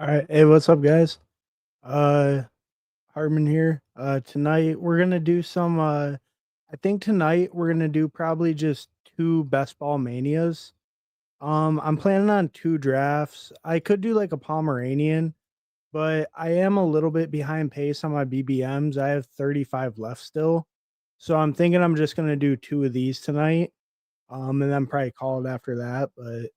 All right. Hey, what's up, guys? Uh, Harmon here. Tonight we're gonna do some. I think tonight we're gonna do probably just two best ball manias. I'm planning on two drafts. I could do like a Pomeranian, but I am a little bit behind pace on my BBMs. I have 35 left still, so I'm thinking I'm just gonna do two of these tonight. And then probably call it after that. But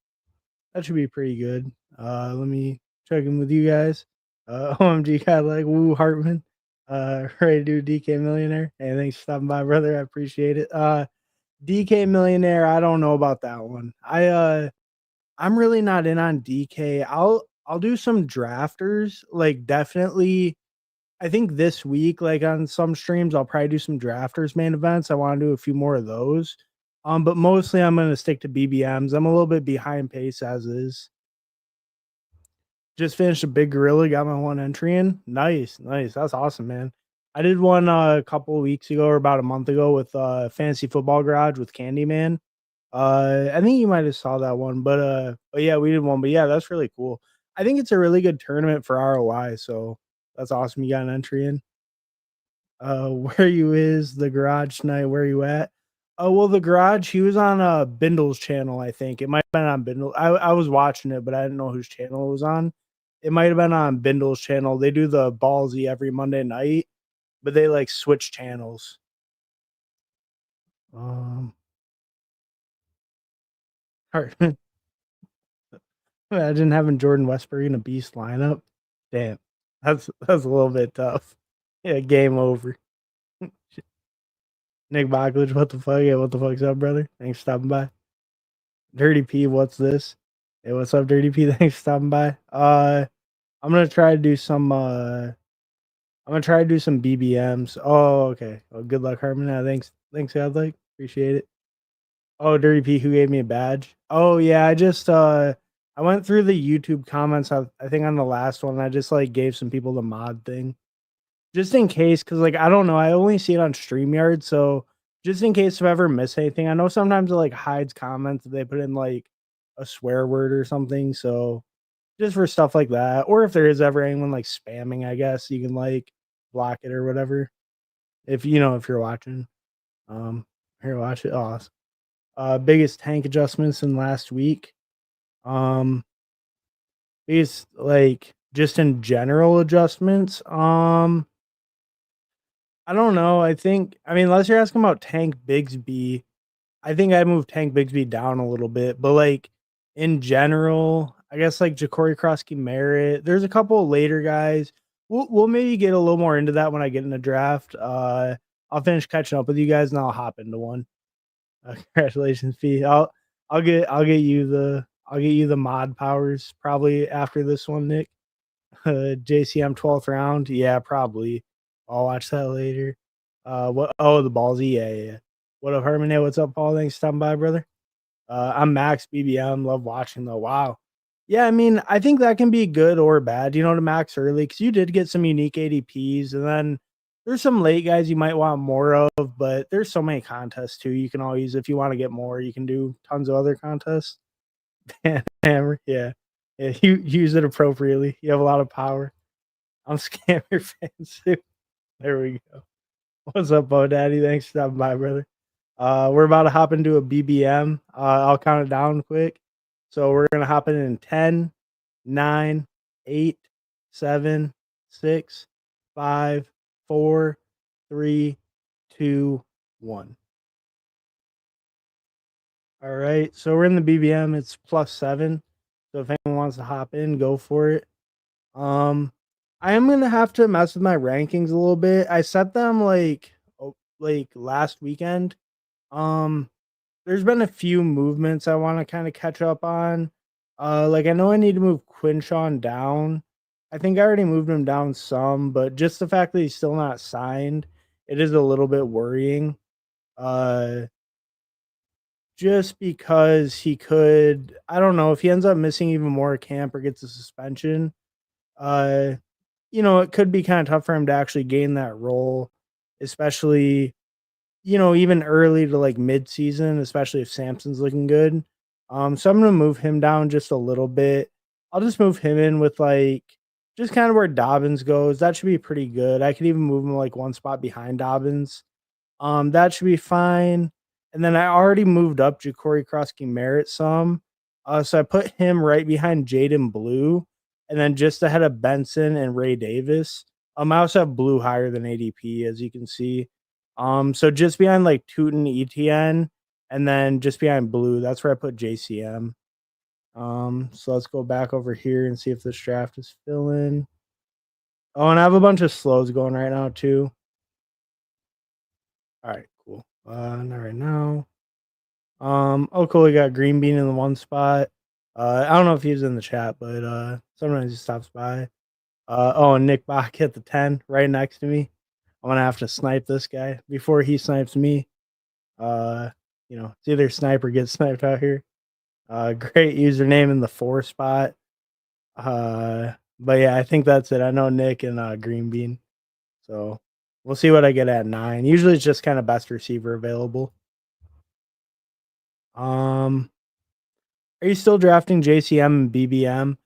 that should be pretty good. Let me check in with you guys. OMG, got like woo Hartman. Ready to do DK Millionaire. Hey, thanks for stopping by, brother. I appreciate it. DK Millionaire, I don't know about that one. I'm really not in on DK. I'll do some drafters. Like definitely I think this week, like on some streams, I'll probably do some drafters main events. I want to do a few more of those. But mostly I'm gonna stick to BBMs. I'm a little bit behind pace as is. Just finished a big gorilla, got my one entry in. Nice, nice. That's awesome, man. I did one a couple of weeks ago or about a month ago with Fantasy Football Garage with Candyman. I think you might have saw that one, but yeah, we did one. But yeah, that's really cool. I think it's a really good tournament for ROI. So that's awesome. You got an entry in. Where you is the garage tonight? Where you at? Oh well, the garage. He was on Bindle's channel. I think it might have been on Bindle. I was watching it, but I didn't know whose channel it was on. It might have been on Bindle's channel. They do the ballsy every Monday night, but they like switch channels. Um, imagine having Jordan Westbury in a beast lineup. Damn, that's a little bit tough. Yeah, game over. Nick Boglich, what the fuck? Yeah, what the fuck's up, brother? Thanks for stopping by. Dirty P, what's this? Hey, what's up, Dirty P? Thanks for stopping by. I'm gonna try to do some BBMs. Oh, okay. Oh, good luck, Harmon. Thanks, Godlike. Appreciate it. Oh, Dirty P, who gave me a badge? Oh yeah, I went through the YouTube comments. I think on the last one, I just like gave some people the mod thing. Just in case, because like I don't know, I only see it on StreamYard, so just in case if I ever miss anything, I know sometimes it like hides comments if they put in like a swear word or something. So just for stuff like that, or if there is ever anyone like spamming, I guess you can like block it or whatever. If you know if you're watching, here watch it. Awesome. Biggest tank adjustments in last week. Um, biggest like just in general adjustments. I don't know. I mean, unless you're asking about Tank Bigsby, I think I moved Tank Bigsby down a little bit. But like in general, I guess like Ja'Cory Krosky Merritt. There's a couple of later guys. We'll maybe get a little more into that when I get in the draft. I'll finish catching up with you guys and I'll hop into one. Congratulations, P. I'll get you the mod powers probably after this one, Nick. JCM 12th round. Yeah, probably. I'll watch that later. What? Oh, the ballsy. Yeah, yeah, yeah. What up, Herman? Hey, what's up, Paul? Thanks for stopping by, brother. I'm Max BBM. Love watching though. Wow. Yeah, I mean, I think that can be good or bad, to max early because you did get some unique ADPs, and then there's some late guys you might want more of, but there's so many contests too. You can always, if you want to get more, you can do tons of other contests. Hammer, yeah. Yeah, you use it appropriately. You have a lot of power. I'm Scammer fans too. There we go. What's up, Bo Daddy? Thanks for stopping by, brother. We're about to hop into a BBM. I'll count it down quick. So we're gonna hop in 10, 9, 8, 7, 6, 5, 4, 3, 2, 1. All right. So we're in the BBM. It's +7. So if anyone wants to hop in, go for it. I am gonna have to mess with my rankings a little bit. I set them like last weekend. Um, there's been a few movements I want to kind of catch up on. Like I know I need to move Quinshawn down. I think I already moved him down some, but just the fact that he's still not signed, it is a little bit worrying. Uh, just because he could, I don't know if he ends up missing even more camp or gets a suspension. Uh, it could be kind of tough for him to actually gain that role, especially, even early to like mid season, especially if Samson's looking good. So I'm gonna move him down just a little bit. I'll just move him in with like just kind of where Dobbins goes. That should be pretty good. I could even move him like one spot behind Dobbins. That should be fine. And then I already moved up Ja'Cory Krosky Merritt some. So I put him right behind Jaden Blue and then just ahead of Benson and Ray Davis. I also have Blue higher than ADP, as you can see. So just behind like Tootin ETN and then just behind Blue, that's where I put JCM. So let's go back over here and see if this draft is filling. Oh, and I have a bunch of slows going right now too. All right, cool. Not right now. Oh, cool. We got Green Bean in the one spot. I don't know if he was in the chat, but sometimes he stops by. Oh, and Nick Bach hit the 10 right next to me. I'm gonna have to snipe this guy before he snipes me. Uh, it's either snipe or get sniped out here. Great username in the 4 spot. But yeah, I think that's it. I know Nick and Green Bean. So we'll see what I get at 9. Usually it's just kind of best receiver available. Are you still drafting JCM and BBM?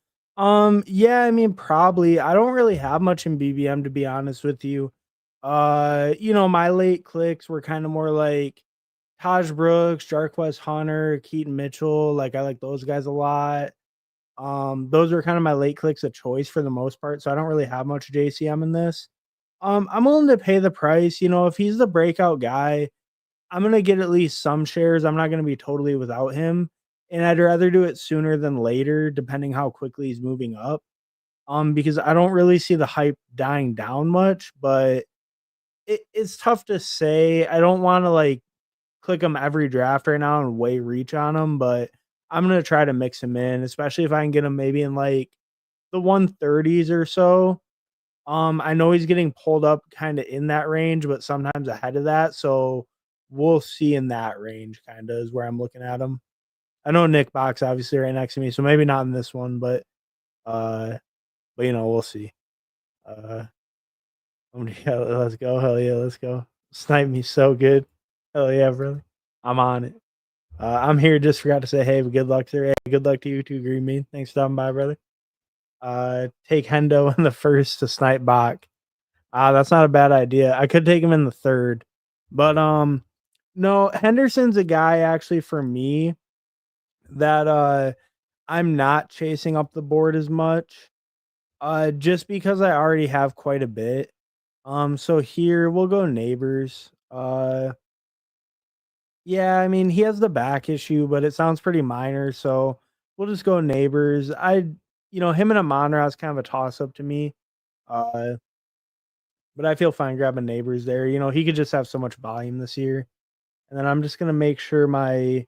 Yeah, I mean, probably. I don't really have much in BBM, to be honest with you. My late clicks were kind of more like Taj Brooks, Jarquez Hunter, Keaton Mitchell. Like I like those guys a lot. Those are kind of my late clicks of choice for the most part. So I don't really have much JCM in this. I'm willing to pay the price. If he's the breakout guy, I'm gonna get at least some shares. I'm not gonna be totally without him, and I'd rather do it sooner than later, depending how quickly he's moving up. Because I don't really see the hype dying down much, but it's tough to say. I don't want to like click him every draft right now and way reach on him, but I'm gonna try to mix him in, especially if I can get him maybe in like the 130s or so. I know he's getting pulled up kind of in that range, but sometimes ahead of that. So we'll see in that range, kind of is where I'm looking at him. I know Nick Box obviously right next to me, so maybe not in this one, uh, but we'll see. Uh, yeah, let's go. Hell yeah, let's go. Snipe me so good. Hell yeah, brother. I'm on it. I'm here. Just forgot to say, hey, but good luck, sir. Hey, good luck to you too, Green Bean. Thanks for stopping by, brother. Take Hendo in the first to snipe Bach. That's not a bad idea. I could take him in the 3rd. But no, Henderson's a guy actually for me that I'm not chasing up the board as much. Just because I already have quite a bit. So here we'll go Neighbors. Yeah, I mean he has the back issue, but it sounds pretty minor, so we'll just go Neighbors. Him and Amon-Ra is kind of a toss up to me. Uh But I feel fine grabbing Neighbors there. He could just have so much volume this year. And then I'm just gonna make sure my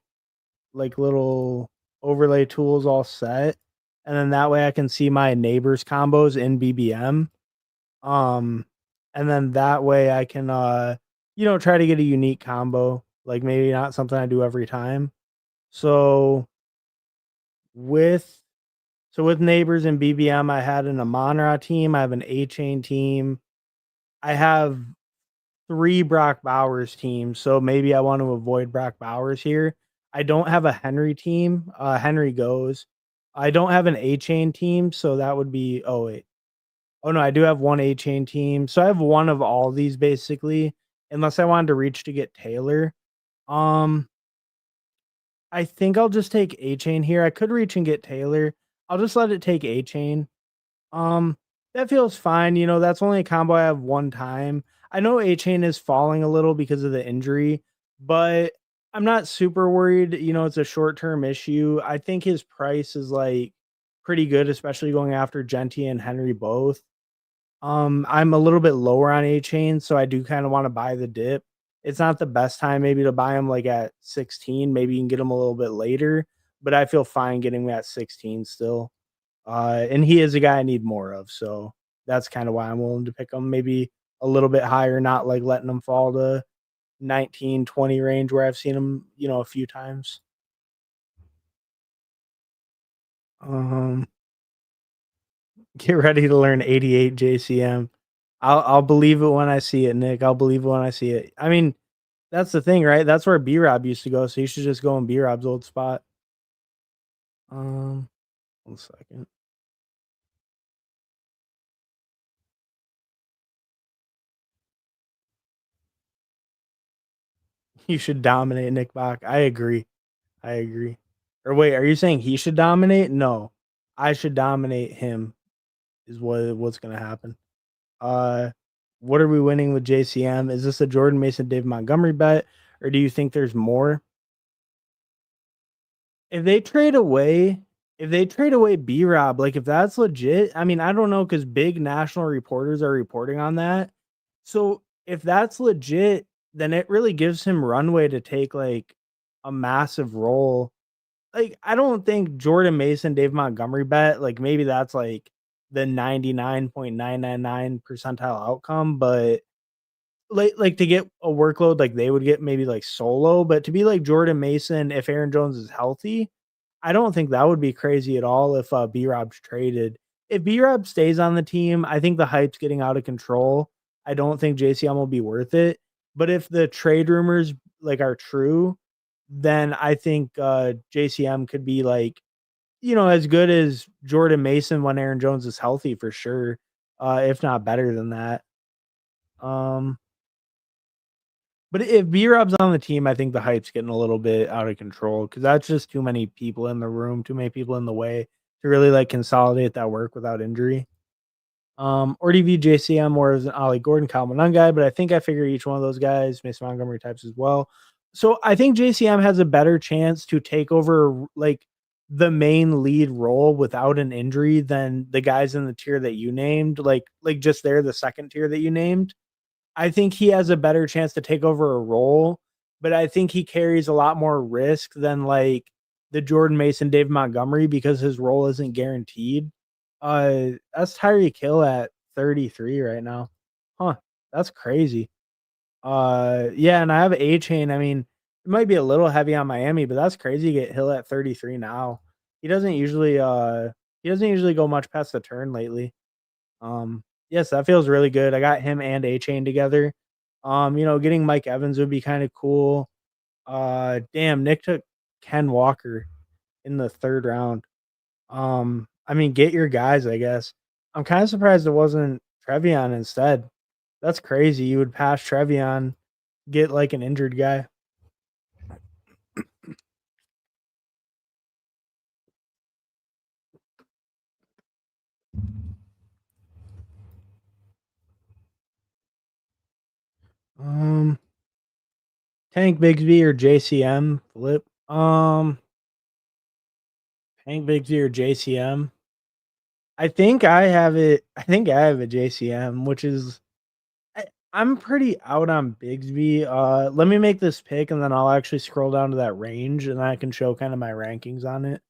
like little overlay tools all set. And then that way I can see my Neighbors combos in BBM. Um and then that way I can try to get a unique combo. Like maybe not something I do every time. So with with Neighbors and BBM, I had an Amon-Ra team, I have an A-Chain team. I have 3 Brock Bowers teams, so maybe I want to avoid Brock Bowers here. I don't have a Henry team. Henry goes. I don't have an A-Chain team, so that would be oh, wait. Oh, no, I do have 1 A-Chain team. So I have one of all these basically, unless I wanted to reach to get Taylor. Um, I think I'll just take A-Chain here. I could reach and get Taylor. I'll just let it take A-Chain. Um, that feels fine. That's only a combo I have one time. I know A-Chain is falling a little because of the injury, but I'm not super worried. It's a short-term issue. I think his price is like pretty good, especially going after Genty and Henry both. I'm a little bit lower on A-Chain, so I do kind of want to buy the dip. It's not the best time maybe to buy him like at 16. Maybe you can get him a little bit later, but I feel fine getting him at 16 still. And he is a guy I need more of, so that's kind of why I'm willing to pick him maybe a little bit higher, not like letting him fall to 19, 20 range where I've seen him, a few times. Um, get ready to learn 88 JCM. I'll believe it when I see it, Nick. I'll believe it when I see it. I mean, that's the thing, right? That's where B Rob used to go, so you should just go in B Rob's old spot. 1 second. You should dominate Nick Bach. I agree. I agree. Or wait, are you saying he should dominate? No. I should dominate him is what's gonna happen. Uh what are we winning with JCM? Is this a Jordan Mason Dave Montgomery bet? Or do you think there's more? If they trade away B Rob, like if that's legit, I mean, I don't know because big national reporters are reporting on that. So if that's legit, then it really gives him runway to take like a massive role. Like, I don't think Jordan Mason, Dave Montgomery bet, like maybe that's like the 99.999 percentile outcome, but like to get a workload like they would get maybe like solo, but to be like Jordan Mason if Aaron Jones is healthy, I don't think that would be crazy at all if B Rob's traded. If B Rob stays on the team, I think the hype's getting out of control. I don't think JCM will be worth it. But if the trade rumors like are true, then I think JCM could be like, as good as Jordan Mason when Aaron Jones is healthy for sure. If not better than that. Um but if B Rob's on the team, I think the hype's getting a little bit out of control because that's just too many people in the room, too many people in the way to really like consolidate that work without injury. Or do you view JCM more as an Ollie Gordon, Kyle Manung guy? But I think I figure each one of those guys, Mason Montgomery types as well. So I think JCM has a better chance to take over like the main lead role without an injury than the guys in the tier that you named, like just they're the second tier that you named. I think he has a better chance to take over a role, but I think he carries a lot more risk than like the Jordan Mason, Dave Montgomery because his role isn't guaranteed. That's Tyreek Hill at 33 right now. Huh. That's crazy. Yeah, and I have A Chain. I mean, it might be a little heavy on Miami, but that's crazy to get Hill at 33 now. He doesn't usually go much past the turn lately. Yes, that feels really good. I got him and A Chain together. Getting Mike Evans would be kind of cool. Damn, Nick took Ken Walker in the third round. I mean, get your guys, I guess. I'm kind of surprised it wasn't Trevion instead. That's crazy. You would pass Trevion, get like an injured guy. Um, Tank Bigsby or JCM flip. Tank Bigsby or JCM. I think I have it. I think I have a JCM, which is I'm pretty out on Bigsby. Let me make this pick, and then I'll actually scroll down to that range, and I can show kind of my rankings on it.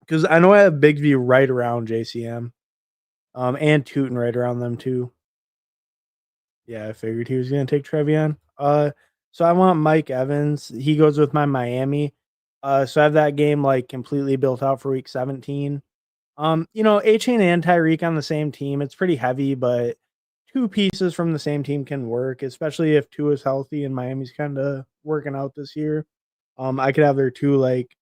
Because I know I have Bigsby right around JCM, and Tootin right around them too. Yeah, I figured he was gonna take Trevion. So I want Mike Evans. He goes with my Miami. So I have that game like completely built out for week 17. A Chain and Tyreek on the same team. It's pretty heavy, but two pieces from the same team can work, especially if two is healthy and Miami's kind of working out this year. I could have their two like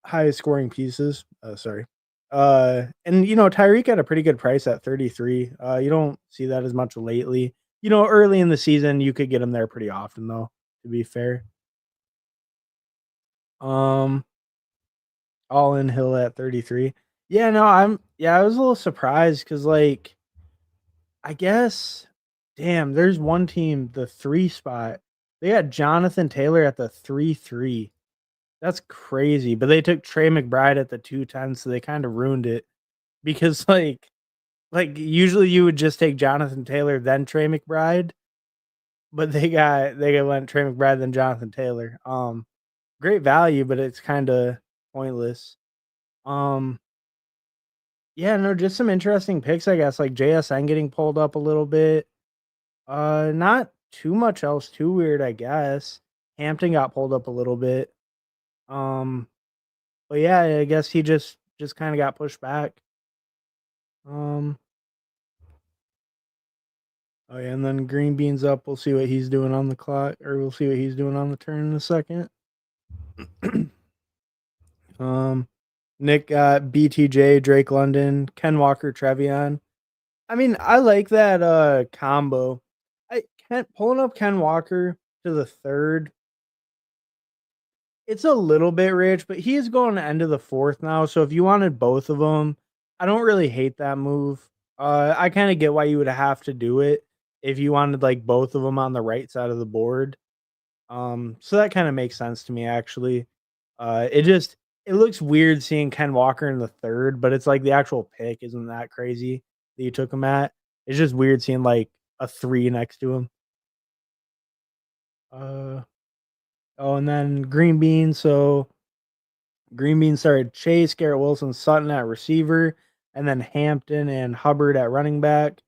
highest scoring pieces. Sorry. And Tyreek at a pretty good price at 33. You don't see that as much lately. Early in the season, you could get him there pretty often, though. To be fair. Um, all in Hill at 33. Yeah, no, I was a little surprised because like I guess damn, there's one team, the 3 spot. They got Jonathan Taylor at the 3-3. That's crazy. But they took Trey McBride at the 210, so they kind of ruined it. Because like usually you would just take Jonathan Taylor, then Trey McBride. But they went Trey McBride, then Jonathan Taylor. Great value, but it's kind of pointless. Um, yeah, no, just some interesting picks, I guess. Like JSN getting pulled up a little bit. Not too much else too weird, I guess. Hampton got pulled up a little bit. Um, but yeah, I guess he just kind of got pushed back. Um, oh yeah, and then Green Bean's up. We'll see what he's doing on the clock, or we'll see what he's doing on the turn in a second. um, Nick got BTJ, Drake London, Ken Walker, Trevion. I mean, I like that combo. I can't pulling up Ken Walker. to the third. It's a little bit rich, but he is going to end of the fourth now. So if you wanted both of them, I don't really hate that move. I kind of get why you would have to do it if you wanted like both of them on the right side of the board. So that kind of makes sense to me actually. It looks weird seeing Ken Walker in the third, but it's like the actual pick isn't that crazy that you took him at. It's just weird seeing like a three next to him. Uh oh, and then green bean. So green bean started Chase, Garrett Wilson, Sutton at receiver, and then Hampton and Hubbard at running back.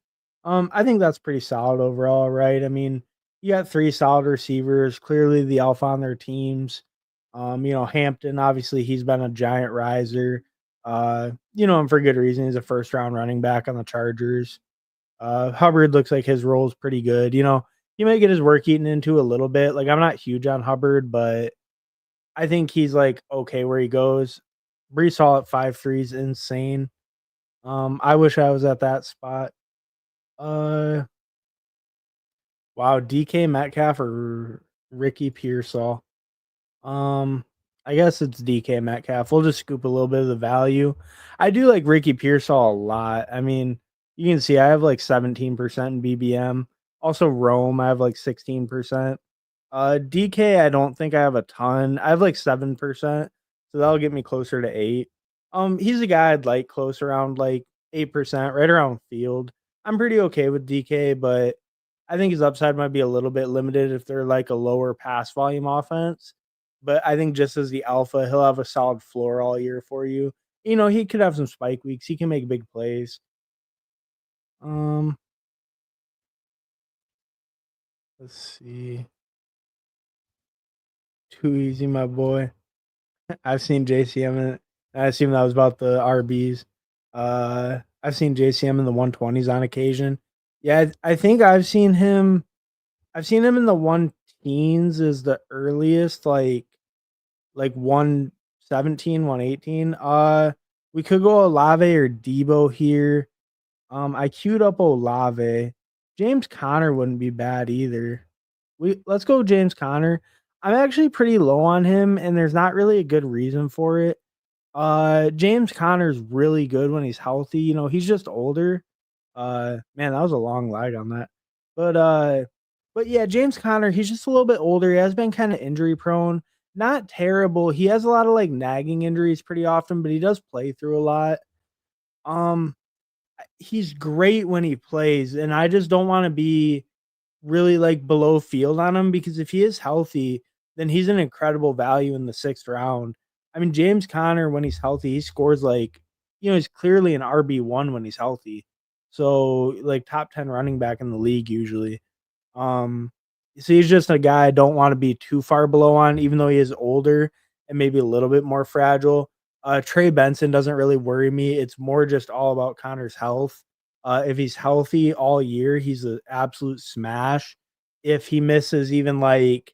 I think that's pretty solid overall, right? I mean, you got three solid receivers, clearly the alpha on their teams. Hampton, obviously, he's been a giant riser. And for good reason. He's a first round running back on the Chargers. Hubbard looks like his role is pretty good. He might get his work eaten into a little bit. Like, I'm not huge on Hubbard, but I think he's like okay where he goes. Brees Hall at 5'3" is insane. I wish I was at that spot. Uh, wow, DK Metcalf or Ricky Pearsall. Um, I guess it's DK Metcalf. We'll just scoop a little bit of the value. I do like Ricky Pearsall a lot. I mean, you can see I have like 17% in BBM. Also, Rome, I have like 16%. DK, I don't think I have a ton. I have like 7%, so that'll get me closer to 8. He's a guy I'd like close around like 8%, right around field. I'm pretty okay with DK, but I think his upside might be a little bit limited if they're like a lower pass volume offense. But I think just as the alpha, he'll have a solid floor all year for you. He could have some spike weeks. He can make big plays. Um, let's see. Too easy, my boy. I've seen JCM in it. I assume that was about the RBs. I've seen JCM in the 120s on occasion. Yeah, I think I've seen him. I've seen him in the one teens is the earliest, like 117, 118. We could go Olave or Debo here. I queued up Olave. James Conner wouldn't be bad either. Let's go James Conner. I'm actually pretty low on him, and there's not really a good reason for it. James Conner's really good when he's healthy. He's just older. Man, that was a long lag on that. But yeah, James Conner, he's just a little bit older. He has been kind of injury prone. Not terrible. He has a lot of like nagging injuries pretty often, but he does play through a lot. Um, he's great when he plays, and I just don't want to be really like below field on him because if he is healthy, then he's an incredible value in the sixth round. I mean, James Conner, when he's healthy, he scores like, he's clearly an RB1 when he's healthy. So, like, top 10 running back in the league usually. Um, so he's just a guy I don't want to be too far below on, even though he is older and maybe a little bit more fragile. Trey Benson doesn't really worry me. It's more just all about Connor's health. If he's healthy all year, he's an absolute smash. If he misses even like,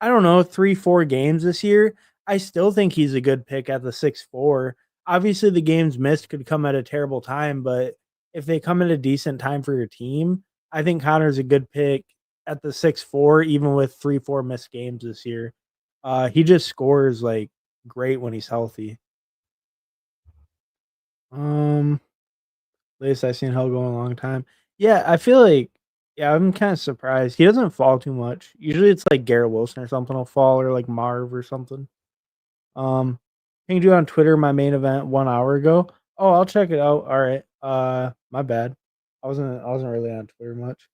I don't know, 3, 4 games this year, I still think he's a good pick at the 6'4". Obviously, the games missed could come at a terrible time, but if they come at a decent time for your team, I think Connor's a good pick at the 6'4", even with 3, 4 missed games this year. He just scores like great when he's healthy. Um, Latest I've seen Hell go in a long time. Yeah, I feel like I'm kind of surprised. He doesn't fall too much. Usually it's like Garrett Wilson or something will fall or like Marv or something. Pinged you on Twitter my main event 1 hour ago. Oh, I'll check it out. All right. My bad. I wasn't really on Twitter much.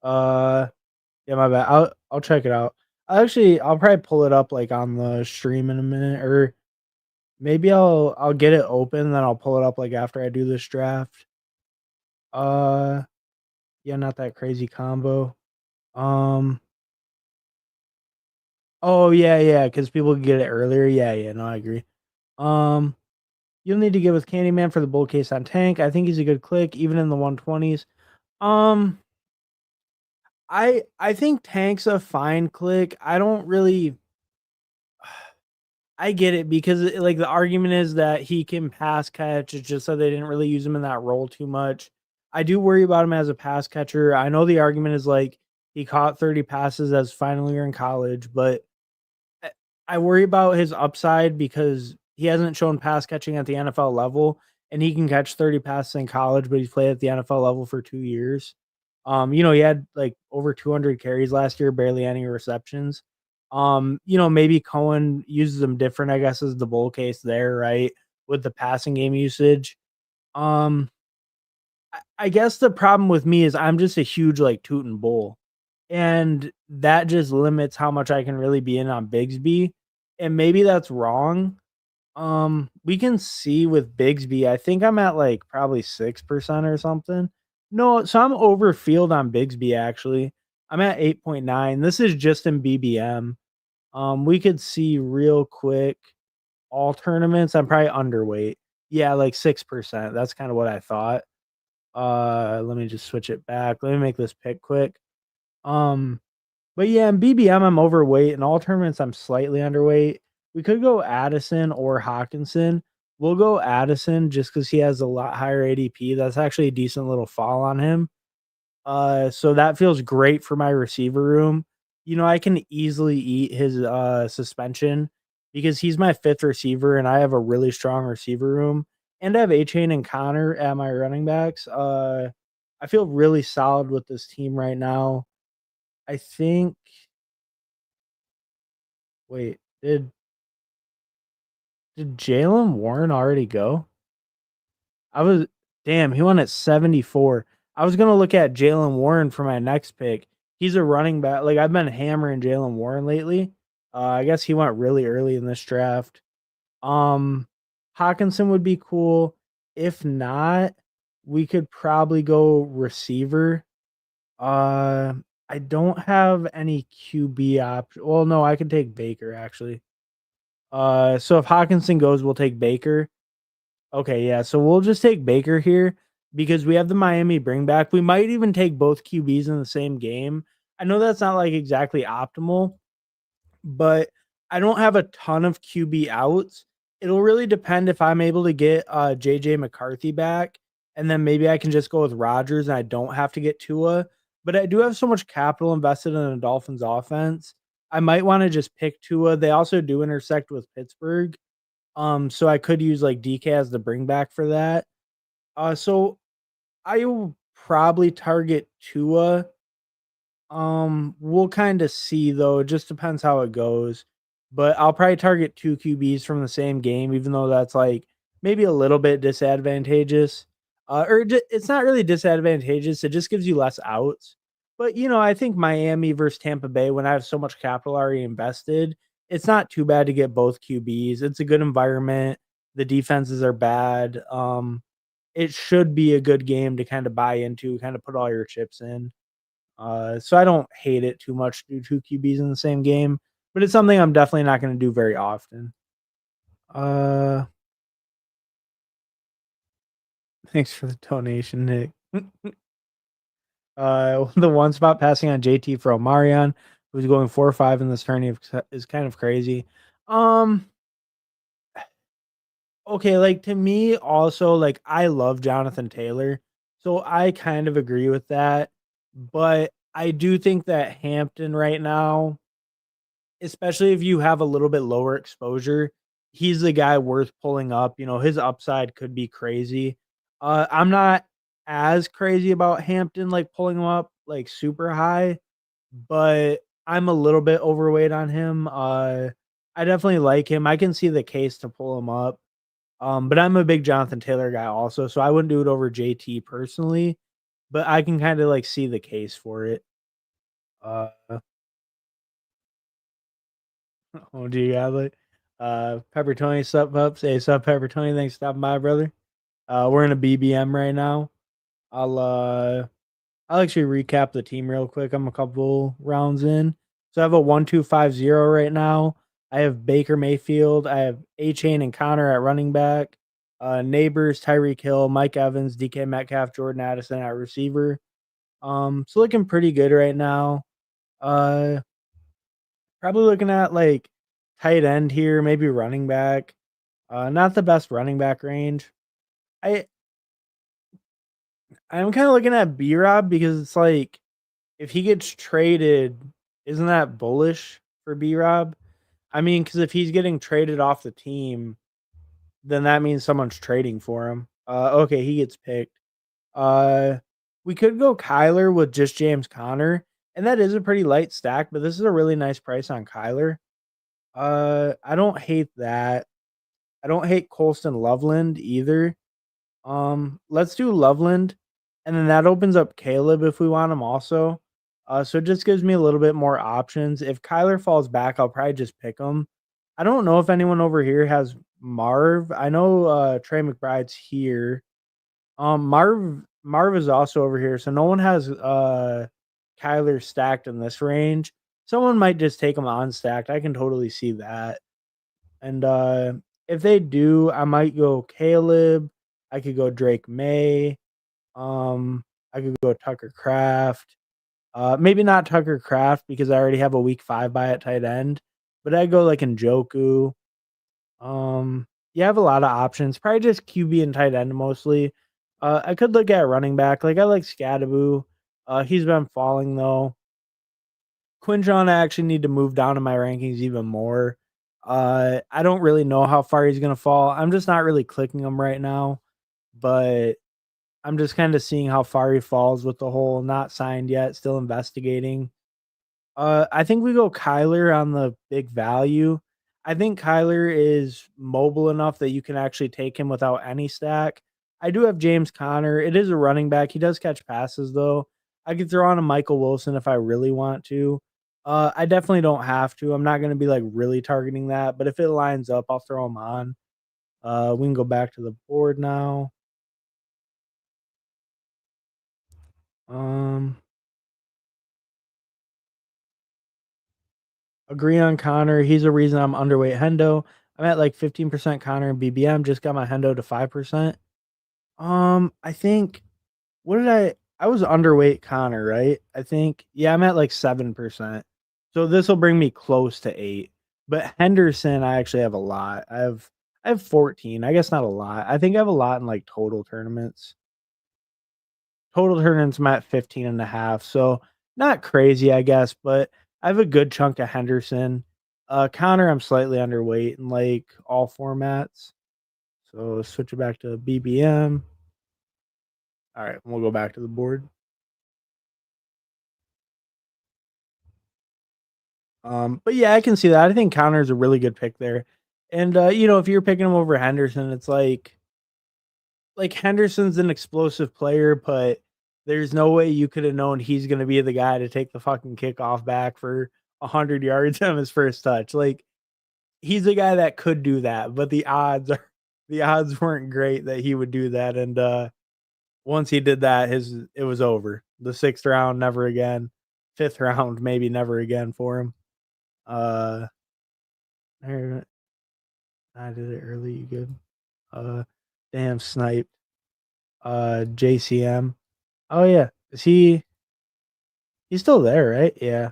Uh yeah, my bad. I'll check it out. I'll probably pull it up like on the stream in a minute, or maybe I'll get it open, then I'll pull it up like after I do this draft. Uh yeah, not that crazy combo. Um oh yeah, because people can get it earlier. Yeah, no, I agree. Um You'll need to get with Candyman for the bull case on Tank. I think he's a good click, even in the 120s. Um, I think Tank's a fine click. I don't really. I get it because like the argument is that he can pass catch. It's just that they didn't really use him in that role too much. I do worry about him as a pass catcher. I know the argument is like He caught 30 passes as final year in college, but I I worry about his upside because he hasn't shown pass catching at the NFL level, and he can catch 30 passes in college, but he's played at the NFL level for 2 years. He had, like, over 200 carries last year, barely any receptions. Maybe Cohen uses them different, I guess, is the bull case there, right, with the passing game usage. Um, I guess the problem with me is I'm just a huge, like, Tootin' bull. And that just limits how much I can really be in on Bigsby, and maybe that's wrong. We can see with Bigsby, I think I'm at, like, probably 6% or something. No, so I'm overfield on Bigsby, actually. I'm at 8.9. This is just in BBM. We could see real quick all tournaments, I'm probably underweight. Yeah, like 6%. That's kinda what I thought. Let me just switch it back. Let me make this pick quick. Um but yeah, in BBM, I'm overweight. In all tournaments, I'm slightly underweight. We could go Addison or Hawkinson. We'll go Addison just because he has a lot higher ADP. That's actually a decent little fall on him. So that feels great for my receiver room. I can easily eat his suspension because he's my fifth receiver and I have a really strong receiver room. And I have A Chain and Connor at my running backs. I feel really solid with this team right now. I think Wait, did Jalen Warren already go? I was Damn, he went at 74. I was gonna look at Jalen Warren for my next pick. He's a running back. Like I've been hammering Jalen Warren lately. I guess he went really early in this draft. Um, Hawkinson would be cool. If not, we could probably go receiver. Uh, I don't have any QB option. Well, no, I can take Baker actually. So if Hawkinson goes, we'll take Baker. Okay, yeah. So we'll just take Baker here because we have the Miami bring back. We might even take both QBs in the same game. I know that's not like exactly optimal, but I don't have a ton of QB outs. It'll really depend if I'm able to get JJ McCarthy back, and then maybe I can just go with Rodgers and I don't have to get Tua. But I do have so much capital invested in the Dolphins offense. I might want to just pick Tua. They also do intersect with Pittsburgh. So I could use like DK as the bring back for that. So I will probably target Tua. We'll kind of see though. It just depends how it goes. But I'll probably target two QBs from the same game, even though that's like maybe a little bit disadvantageous. It's not really disadvantageous. It just gives you less outs. But I think Miami versus Tampa Bay, when I have so much capital already invested, it's not too bad to get both QBs. It's a good environment. The defenses are bad. It should be a good game to kind of buy into, kind of put all your chips in. So I don't hate it too much to do two QBs in the same game, but it's something I'm definitely not going to do very often. Uh, Thanks for the donation, Nick. The one spot passing on JT for Omarion, who's going 4-5 in this tourney, is kind of crazy. Um, okay, like to me, also, like I love Jonathan Taylor, so I kind of agree with that, but I do think that Hampton right now, especially if you have a little bit lower exposure, he's the guy worth pulling up. His upside could be crazy. I'm not as crazy about Hampton, like pulling him up like super high, but I'm a little bit overweight on him. I definitely like him. I can see the case to pull him up. But I'm a big Jonathan Taylor guy also, so I wouldn't do it over JT personally, but I can kind of like see the case for it. Uh, Oh, do you have it? Pepper Tony, sup, pups? Hey, sup, Pepper Tony? Thanks for stopping by, brother. We're in a BBM right now. I'll uh, I'll actually recap the team real quick. I'm a couple rounds in, so I have a 1-2-5-0 right now. I have Baker Mayfield. I have A Chain and Connor at running back. Neighbors, Tyreek Hill, Mike Evans, DK Metcalf, Jordan Addison at receiver. So looking pretty good right now. Uh, Probably looking at like tight end here, maybe running back. Not the best running back range. I I'm kind of looking at B Rob because it's like if he gets traded, isn't that bullish for B-Rob? I mean, because if he's getting traded off the team, then that means someone's trading for him. Okay, he gets picked. Uh, we could go Kyler with just James Conner, and that is a pretty light stack, but this is a really nice price on Kyler. I don't hate that. I don't hate Colston Loveland either. Let's do Loveland, and then that opens up Caleb if we want him also. So it just gives me a little bit more options. If Kyler falls back, I'll probably just pick him. I don't know if anyone over here has Marv. I know Trey McBride's here. Marv is also over here, so no one has Kyler stacked in this range. Someone might just take him on stacked. I can totally see that. And if they do, I might go Caleb. I could go Drake May. I could go Tucker Craft. Maybe not Tucker Craft because I already have a week 5 buy at tight end. But I go like Njoku. You have a lot of options. Probably just QB and tight end mostly. I could look at running back. Like I like Scadaboo. He's been falling though. Quinjon, I actually need to move down in my rankings even more. I don't really know how far he's gonna fall. I'm just not really clicking him right now, but I'm just kind of seeing how far he falls with the whole not signed yet, still investigating. I think we go Kyler on the big value. I think Kyler is mobile enough that you can actually take him without any stack. I do have James Conner. It is a running back. He does catch passes though. I could throw on a Michael Wilson if I really want to. I definitely don't have to. I'm not going to be like really targeting that, but if it lines up, I'll throw him on. We can go back to the board now. Um, Agree on Connor. He's a reason I'm underweight Hendo. I'm at like 15% Connor and BBM. Just got my Hendo to 5%. I think what did I was underweight Connor, right? I think yeah, I'm at like 7%. So this will bring me close to 8. But Henderson, I actually have a lot. I have 14. I guess not a lot. I think I have a lot in like total tournaments. Total tournaments, I'm at 15 and a half. So not crazy, I guess, but I have a good chunk of Henderson. Connor, I'm slightly underweight in like all formats. So switch it back to BBM. All right, we'll go back to the board. But yeah, I can see that. I think Connor's a really good pick there. And if you're picking him over Henderson, it's like Henderson's an explosive player, but there's no way you could have known he's going to be the guy to take the fucking kickoff back for 100 yards on his first touch. Like he's a guy that could do that, but the odds weren't great that he would do that. And once he did that, it was over. The 6th round, never again. 5th round, maybe never again for him. Uh, I did it early. You good? Damn snipe. JCM. Oh yeah, he's still there, right? Yeah.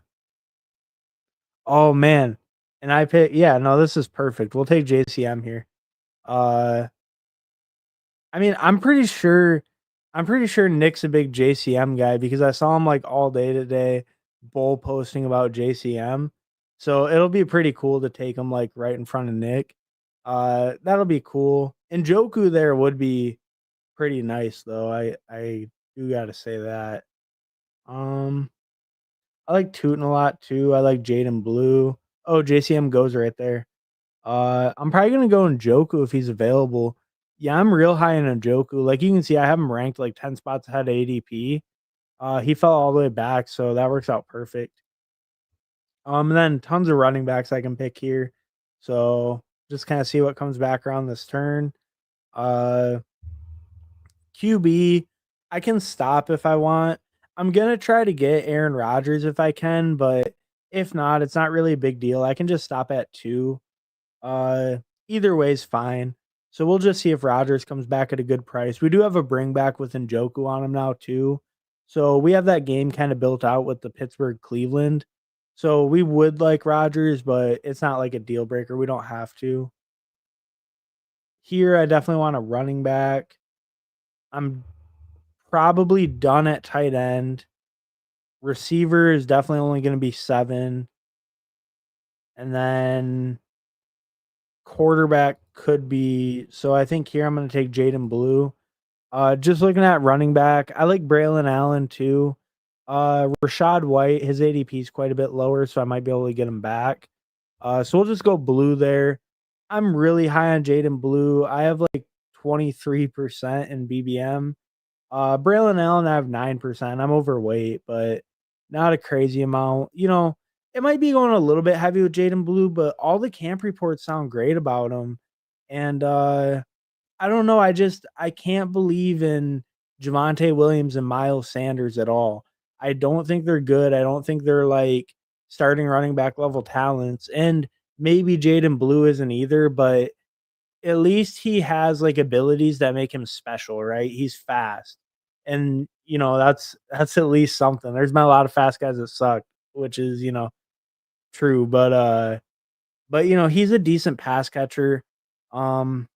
Oh man. And I pick yeah, no, this is perfect. We'll take JCM here. Uh I mean, I'm pretty sure Nick's a big JCM guy because I saw him like all day today bull posting about JCM. So it'll be pretty cool to take him like right in front of Nick. That'll be cool. And Joku there would be pretty nice though. I do got to say that. Um I like Tootin a lot too. I like Jaden Blue. Oh, JCM goes right there. I'm probably gonna go in Njoku if he's available. Yeah, I'm real high in Njoku. Like you can see, I have him ranked like 10 spots ahead of ADP. He fell all the way back, so that works out perfect. And then tons of running backs I can pick here. So just kind of see what comes back around this turn. Uh, QB, I can stop if I want. I'm gonna try to get Aaron Rodgers if I can, but if not, it's not really a big deal. I can just stop at 2. Uh, Either way is fine. So we'll just see if Rodgers comes back at a good price. We do have a bring back with Njoku on him now too. So we have that game kind of built out with the Pittsburgh Cleveland. So we would like Rodgers, but it's not like a deal breaker. We don't have to. Here I definitely want a running back. I'm probably done at tight end. Receiver is definitely only going to be 7, and then quarterback could be. So I think here I'm going to take Jaden Blue. Just looking at running back, I like Braylon Allen too. Rashad White, his ADP is quite a bit lower, so I might be able to get him back. So we'll just go Blue there. I'm really high on Jaden Blue. I have like 23% in BBM. Braylon Allen, I have 9%. I'm overweight, but not a crazy amount. It might be going a little bit heavy with Jaden Blue, but all the camp reports sound great about him. And I don't know. I can't believe in Javonte Williams and Miles Sanders at all. I don't think they're good. I don't think they're like starting running back level talents. And maybe Jaden Blue isn't either, but at least he has like abilities that make him special, right? He's fast. And that's at least something. There's been a lot of fast guys that suck, which is, true. But he's a decent pass catcher. Um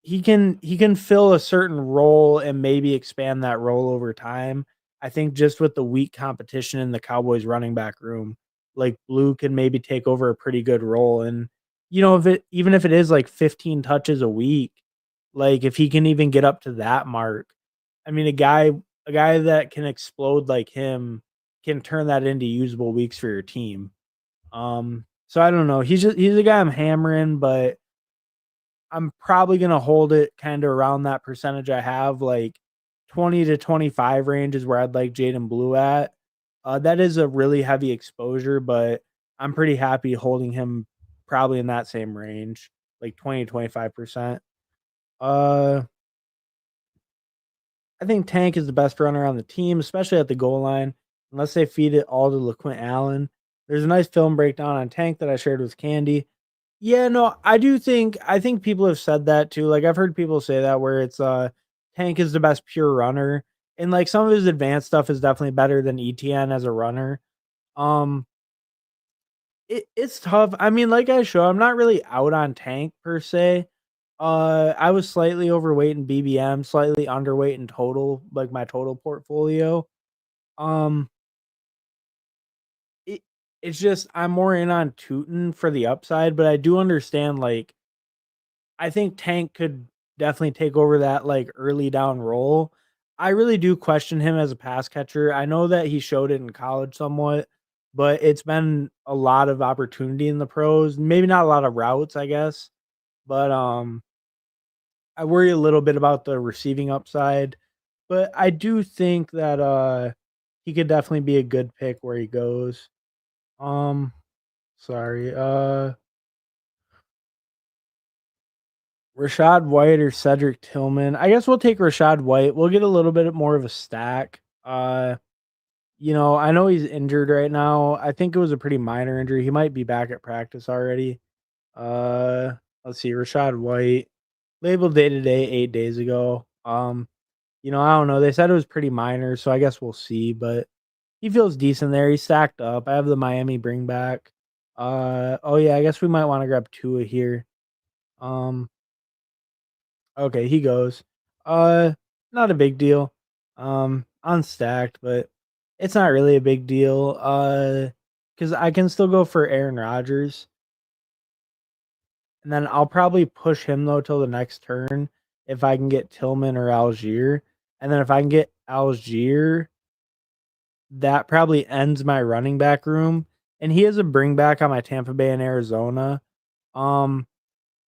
he can fill a certain role and maybe expand that role over time. I think just with the weak competition in the Cowboys running back room, like Blue can maybe take over a pretty good role. And if it is like 15 touches a week, like if he can even get up to that mark, I mean a guy that can explode like him can turn that into usable weeks for your team. So I don't know. He's a guy I'm hammering, but I'm probably gonna hold it kinda around that percentage I have, like 20 to 25 range is where I'd like Jaden Blue at. That is a really heavy exposure, but I'm pretty happy holding him probably in that same range, like 20 to 25%. Uh, I think Tank is the best runner on the team, especially at the goal line, unless they feed it all to LaQuint Allen. There's a nice film breakdown on Tank that I shared with Candy. Yeah, no, I think people have said that too. Like I've heard people say that where it's Tank is the best pure runner. And like some of his advanced stuff is definitely better than ETN as a runner. Um it's tough. I mean, like I show, I'm not really out on Tank per se. I was slightly overweight in BBM, slightly underweight in total, like my total portfolio. Um it, it's just I'm more in on Tootin for the upside, but I do understand like I think Tank could definitely take over that, like, early down role. I really do question him as a pass catcher. I know that he showed it in college somewhat, but it's been a lot of opportunity in the pros. Maybe not a lot of routes, I guess, but, I worry a little bit about the receiving upside, but I do think that, he could definitely be a good pick where he goes. Um, sorry, Rashad White or Cedric Tillman. I guess we'll take Rashad White. We'll get a little bit more of a stack. I know he's injured right now. I think it was a pretty minor injury. He might be back at practice already. Uh, let's see, Rashad White labeled day to day 8 days ago. I don't know. They said it was pretty minor, so I guess we'll see. But he feels decent there. He's stacked up. I have the Miami bring back. Oh yeah, I guess we might want to grab Tua here. Um, Okay, he goes. Uh, Not a big deal. Unstacked, but it's not really a big deal. Because I can still go for Aaron Rodgers, and then I'll probably push him though till the next turn if I can get Tillman or Algier, and then if I can get Algier, that probably ends my running back room. And he has a bring back on my Tampa Bay and Arizona. Um,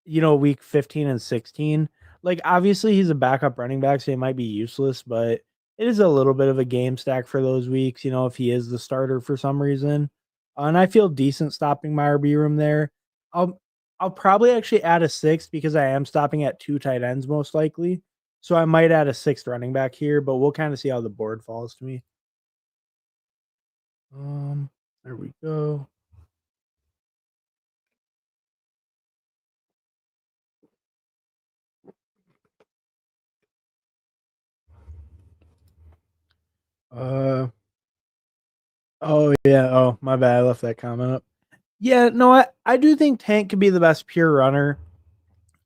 week 15 and 16. Like, obviously, he's a backup running back, so he might be useless, but it is a little bit of a game stack for those weeks, if he is the starter for some reason. And I feel decent stopping my RB room there. I'll I'll probably actually add a sixth because I am stopping at 2 tight ends most likely. So I might add a sixth running back here, but we'll kind of see how the board falls to me. Um, there we go. Uh oh yeah. Oh, my bad. I left that comment up. Yeah, no, I do think Tank could be the best pure runner.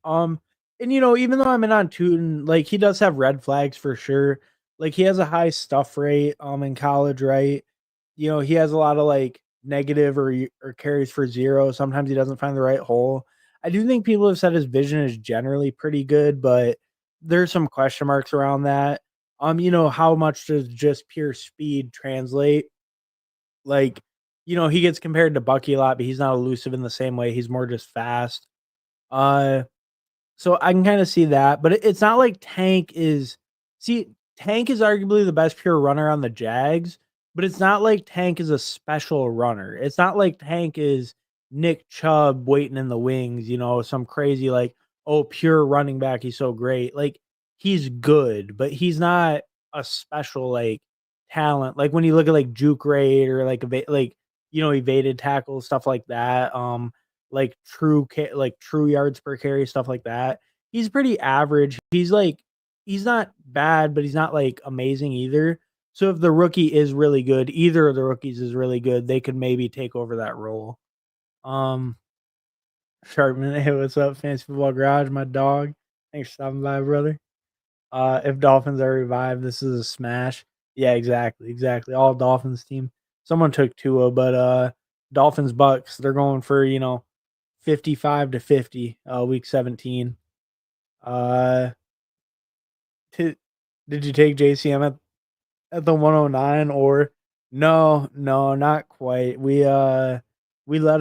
Um, and even though I'm in on Tootin, like he does have red flags for sure. Like he has a high stuff rate in college, right? he has a lot of like negative or carries for zero. Sometimes he doesn't find the right hole. I do think people have said his vision is generally pretty good, but there's some question marks around that. How much does just pure speed translate? Like, he gets compared to Bucky a lot, but he's not elusive in the same way. He's more just fast. Uh so I can kind of see that, but it's not like Tank is arguably the best pure runner on the Jags, but it's not like Tank is a special runner. It's not like Tank is Nick Chubb waiting in the wings, some crazy like, oh, pure running back. He's so great. Like he's good, but he's not a special like talent. Like when you look at like juke rate or like evaded tackles, stuff like that. Like true yards per carry, stuff like that. He's pretty average. He's not bad, but he's not like amazing either. So if the rookie is really good, either of the rookies is really good, they could maybe take over that role. Um Sharpman, hey, what's up, Fantasy Football Garage, my dog. Thanks for stopping by, brother. If Dolphins are revived, this is a smash. Yeah, exactly, exactly. All Dolphins team. Someone took Tua, but Dolphins Bucks, they're going for 55-50, week 17. Uh, did you take JCM at the 109 or no, no, not quite. We let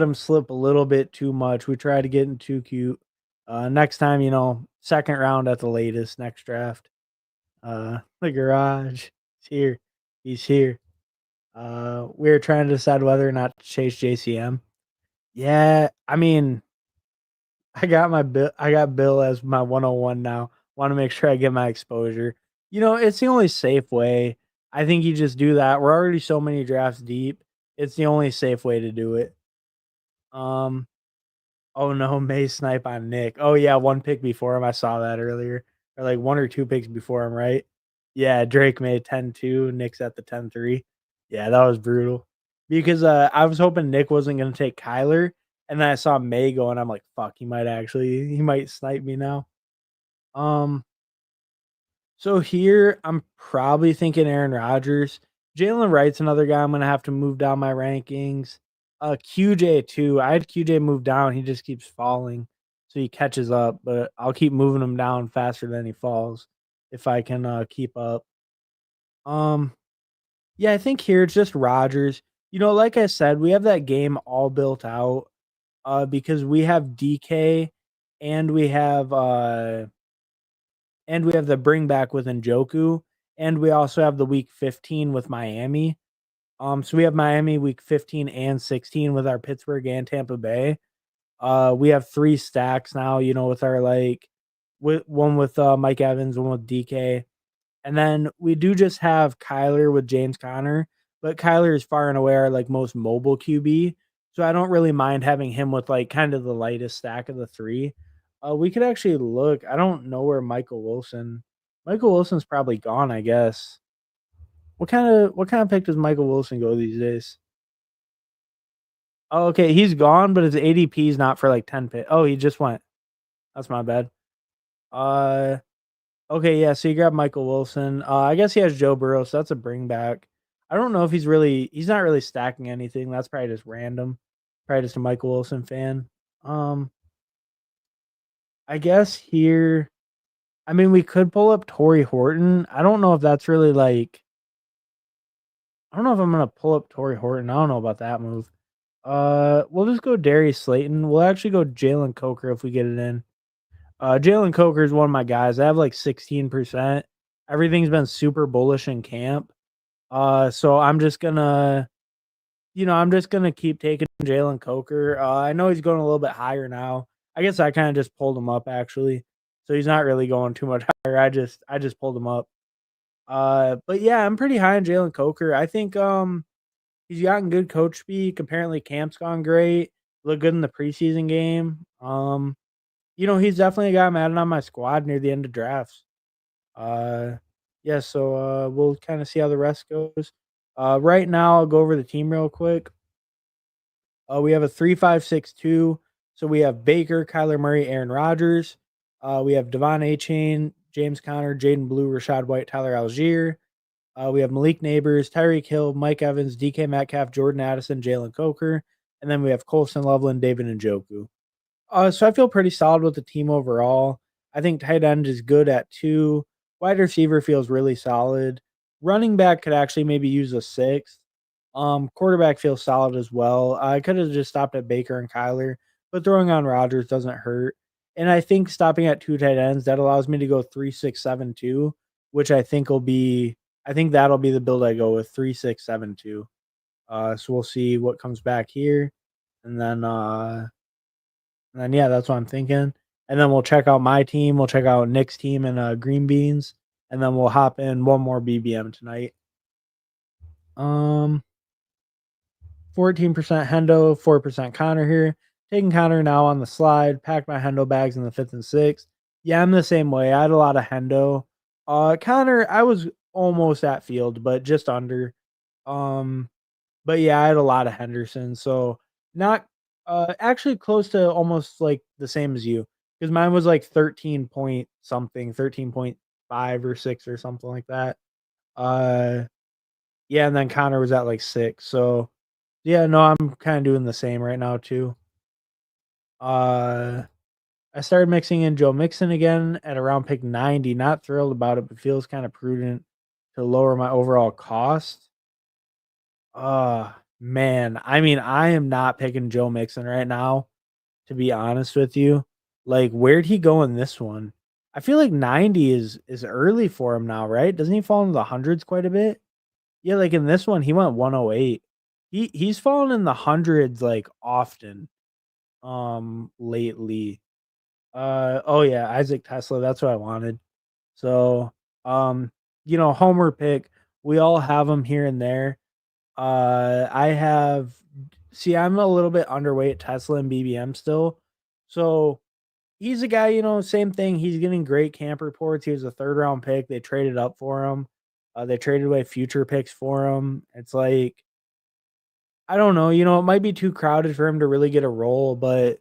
him slip a little bit too much. We tried to get him too cute. Next time, second round at the latest, next draft. The garage. He's here. He's here. We're trying to decide whether or not to chase JCM. Yeah, I mean, I got Bill as my 101 now. Want to make sure I get my exposure. It's the only safe way. I think you just do that. We're already so many drafts deep. It's the only safe way to do it. Um, oh no, May snipe on Nick. Oh yeah, one pick before him. I saw that earlier. Or like one or two picks before him, right? Yeah, Drake made 10-2. Nick's at the 10-3. Yeah, that was brutal. Because I was hoping Nick wasn't gonna take Kyler, and then I saw May go, and I'm like, fuck, he might snipe me now. Um, so here I'm probably thinking Aaron Rodgers. Jalen Wright's another guy I'm gonna have to move down my rankings. QJ too. I had QJ move down. He just keeps falling, so he catches up. But I'll keep moving him down faster than he falls if I can keep up. Um, yeah, I think here it's just Rodgers. Like I said, we have that game all built out because we have DK and we have the bring back with Njoku, and we also have the week 15 with Miami. So we have Miami week 15 and 16 with our Pittsburgh and Tampa Bay. We have 3 stacks now, with our one with Mike Evans, one with DK. And then we do just have Kyler with James Conner, but Kyler is far and away our like most mobile QB. So I don't really mind having him with like kind of the lightest stack of the 3. We could actually look. I don't know where Michael Wilson's probably gone, I guess. What kind of pick does Michael Wilson go these days? Oh, okay, he's gone, but his ADP is not for like 10 pick. Oh, he just went. That's my bad. Uh Okay, yeah, so you grab Michael Wilson. I guess he has Joe Burrow, so that's a bring back. I don't know if he's not really stacking anything. That's probably just random. Probably just a Michael Wilson fan. Um, I guess here, I mean, we could pull up Torrey Horton. I don't know if that's really like, I don't know if I'm gonna pull up Torrey Horton. I don't know about that move. We'll just go Darius Slayton. We'll actually go Jalen Coker if we get it in. Jalen Coker is one of my guys. I have like 16%. Everything's been super bullish in camp. So I'm just gonna keep taking Jalen Coker. I know he's going a little bit higher now. I guess I kind of just pulled him up actually. So he's not really going too much higher. I just pulled him up. But yeah, I'm pretty high on Jalen Coker. I think he's gotten good coach speak. Apparently camp's gone great. Looked good in the preseason game. He's definitely a guy I'm adding on my squad near the end of drafts. Uh, yeah, so we'll kind of see how the rest goes. Right now, I'll go over the team real quick. We have a 3-5-6-2. So we have Baker, Kyler Murray, Aaron Rodgers. We have Devon A. Chain, James Conner, Jaden Blue, Rashad White, Tyler Algier. We have Malik Neighbors, Tyreek Hill, Mike Evans, DK Metcalf, Jordan Addison, Jalen Coker, and then we have Colson Loveland, David Njoku. So I feel pretty solid with the team overall. I think tight end is good at 2. Wide receiver feels really solid. Running back could actually maybe use a 6th. Quarterback feels solid as well. I could have just stopped at Baker and Kyler, but throwing on Rodgers doesn't hurt. And I think stopping at 2 tight ends, that allows me to go 3-6-7-2, which I think that'll be the build I go with, 3-6-7-2. So we'll see what comes back here. And then yeah, that's what I'm thinking. And then we'll check out my team. We'll check out Nick's team and Green Beans. And then we'll hop in one more BBM tonight. 14% Hendo, 4% Connor here. Taking Connor now on the slide. Packed my Hendo bags in the 5th and 6th. Yeah, I'm the same way. I had a lot of Hendo. Connor, I was almost at field, but just under. But yeah, I had a lot of Henderson. So not actually close to almost like the same as you. Because mine was like 13 point something, 13.5 or 6 or something like that. Yeah, and then Connor was at like 6. So yeah, no, I'm kind of doing the same right now too. I started mixing in Joe Mixon again at around pick 90. Not thrilled about it, but feels kind of prudent to lower my overall cost. Man, I mean, I am not picking Joe Mixon right now, to be honest with you. Like, where'd he go in this one? I feel like 90 is early for him now, right? Doesn't he fall into the hundreds quite a bit? Yeah, like in this one, he went 108. He's fallen in the hundreds like often lately. Oh yeah, Isaac Tesla, that's what I wanted. So homer pick, we all have him here and there. I have see, I'm a little bit underweight Tesla and BBM still. So he's a guy, same thing. He's getting great camp reports. He was a 3rd round pick. They traded up for him. They traded away future picks for him. It's like, I don't know, it might be too crowded for him to really get a role, but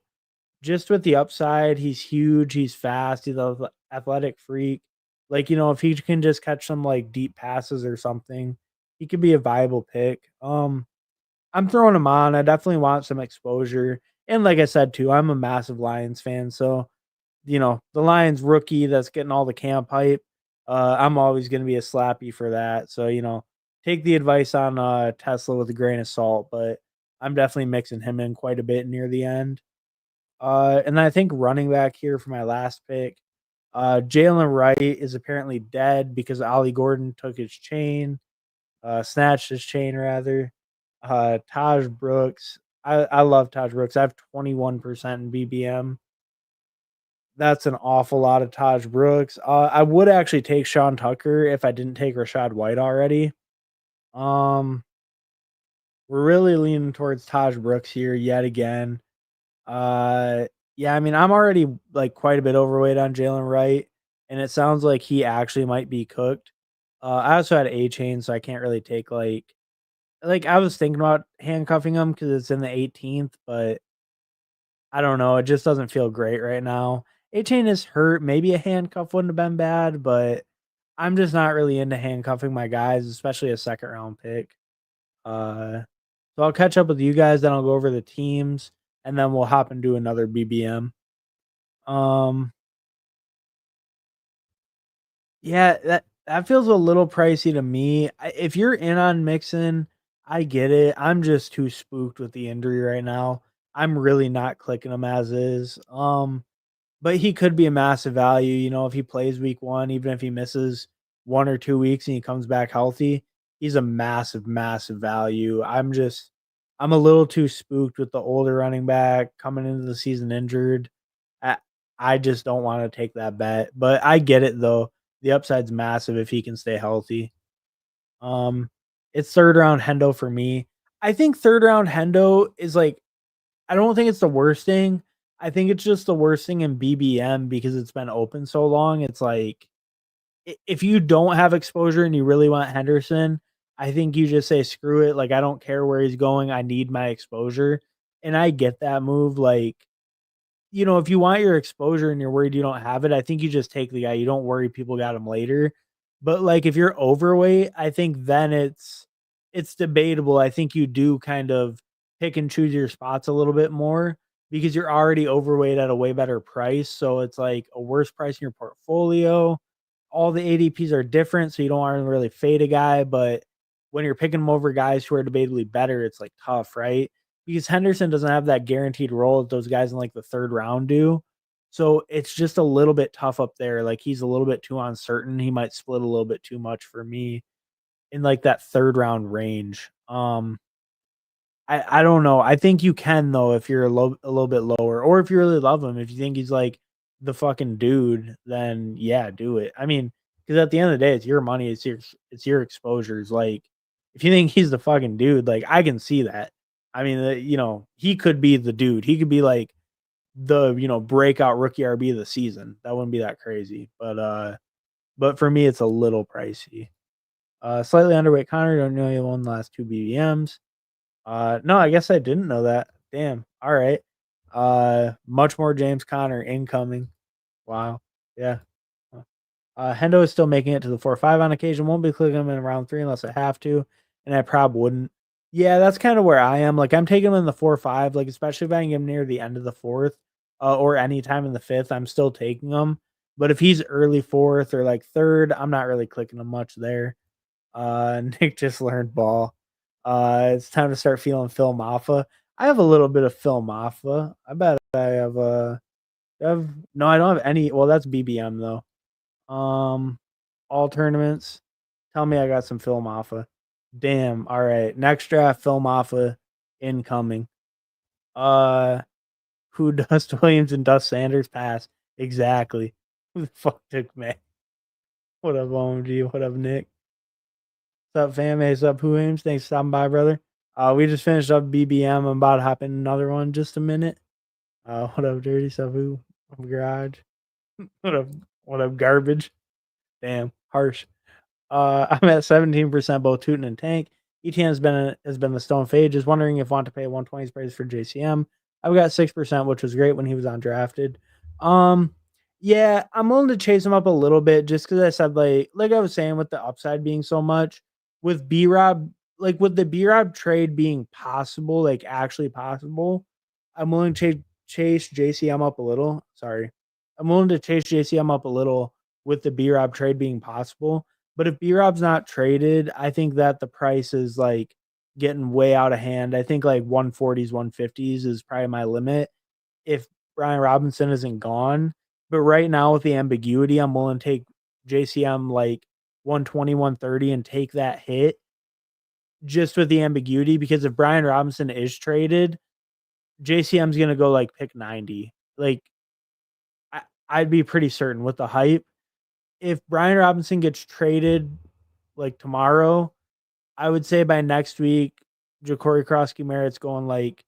just with the upside, he's huge, he's fast, he's an athletic freak. Like, if he can just catch some like deep passes or something, he could be a viable pick. I'm throwing him on. I definitely want some exposure. And like I said too, I'm a massive Lions fan, so the Lions rookie that's getting all the camp hype, I'm always going to be a slappy for that. So, take the advice on Tesla with a grain of salt, but I'm definitely mixing him in quite a bit near the end. And then I think running back here for my last pick, Jalen Wright is apparently dead because Ollie Gordon took his chain, snatched his chain rather. Taj Brooks, I love Taj Brooks. I have 21% in BBM. That's an awful lot of Taj Brooks. I would actually take Sean Tucker if I didn't take Rashad White already. Um, we're really leaning towards Taj Brooks here yet again. Yeah, I mean, I'm already like quite a bit overweight on Jalen Wright, and it sounds like he actually might be cooked. I also had A chain, so I can't really take like I was thinking about handcuffing him because it's in the 18th, but I don't know. It just doesn't feel great right now. A chain is hurt. Maybe a handcuff wouldn't have been bad, but I'm just not really into handcuffing my guys, especially a 2nd round pick. Uh, so I'll catch up with you guys, then I'll go over the teams, and then we'll hop and do another BBM. Um, yeah, that feels a little pricey to me. If you're in on Mixon, I get it. I'm just too spooked with the injury right now. I'm really not clicking him as is. But he could be a massive value, if he plays week 1, even if he misses 1 or 2 weeks and he comes back healthy, he's a massive, massive value. I'm a little too spooked with the older running back coming into the season injured. I I just don't wanna take that bet, but I get it though. The upside's massive if he can stay healthy. Um, it's 3rd round Hendo for me. I think 3rd round Hendo is like, I don't think it's the worst thing. I think it's just the worst thing in BBM because it's been open so long. It's like, if you don't have exposure and you really want Henderson, I think you just say screw it. Like, I don't care where he's going. I need my exposure. And I get that move. Like, if you want your exposure and you're worried you don't have it, I think you just take the guy. You don't worry people got him later. But like if you're overweight, I think then it's debatable. I think you do kind of pick and choose your spots a little bit more because you're already overweight at a way better price. So it's like a worse price in your portfolio. All the ADPs are different, so you don't want to really fade a guy. But when you're picking them over guys who are debatably better, it's like tough, right? Because Henderson doesn't have that guaranteed role that those guys in like the third round do. So it's just a little bit tough up there. Like he's a little bit too uncertain. He might split a little bit too much for me in like that third round range. I don't know. I think you can though if you're a little bit lower, or if you really love him. If you think he's like the fucking dude, then yeah, do it. I mean, because at the end of the day, it's your money, it's your exposures. Like, if you think he's the fucking dude, like I can see that. I mean, he could be the dude. He could be like the breakout rookie RB of the season. That wouldn't be that crazy. But for me, it's a little pricey. Slightly underweight Connor. Don't know he won the last two BBMs. No, I guess I didn't know that. Damn. All right. Much more James Conner incoming. Wow. Yeah. Hendo is still making it to the 4-5 on occasion. Won't be clicking him in round 3 unless I have to, and I probably wouldn't. Yeah, that's kind of where I am. Like I'm taking him in the 4-5, like especially if I can get him near the end of the 4th, or anytime in the 5th, I'm still taking him. But if he's early 4th or like 3rd, I'm not really clicking him much there. Nick just learned ball. It's time to start feeling Phil Maffa. I have a little bit of Phil Maffa. I bet I have no, I don't have any. Well, that's BBM though. All tournaments. Tell me I got some Phil Maffa. Damn. All right. Next draft, Phil Maffa incoming. Uh, who Dust Williams and Dust Sanders pass? Exactly. Who the fuck took me? What up, OMG? What up, Nick? What's up, fam? Hey, what's up, Williams? Thanks for stopping by, brother. We just finished up BBM. I'm about to hop in another one just a minute. What up, Dirty Sabu? Garage. What up? What up, garbage? Damn, harsh. I'm at 17% both Tootin and Tank. ETN has been the stone fade. Just wondering if want to pay 120's price for JCM. I've got 6%, which was great when he was undrafted. Yeah, I'm willing to chase him up a little bit just because I said like I was saying with the upside being so much with B Rob, like with the B Rob trade being possible, like actually possible. I'm willing to chase JCM up a little. Sorry, I'm willing to chase JCM up a little with the B Rob trade being possible. But if B Rob's not traded, I think that the price is like getting way out of hand. I think like 140s, 150s is probably my limit if Brian Robinson isn't gone. But right now, with the ambiguity, I'm willing to take JCM like 120, 130 and take that hit just with the ambiguity because if Brian Robinson is traded, JCM's going to go like pick 90. Like, I'd be pretty certain with the hype. If Brian Robinson gets traded like tomorrow, I would say by next week, Ja'Cory Krosky Merritt's going like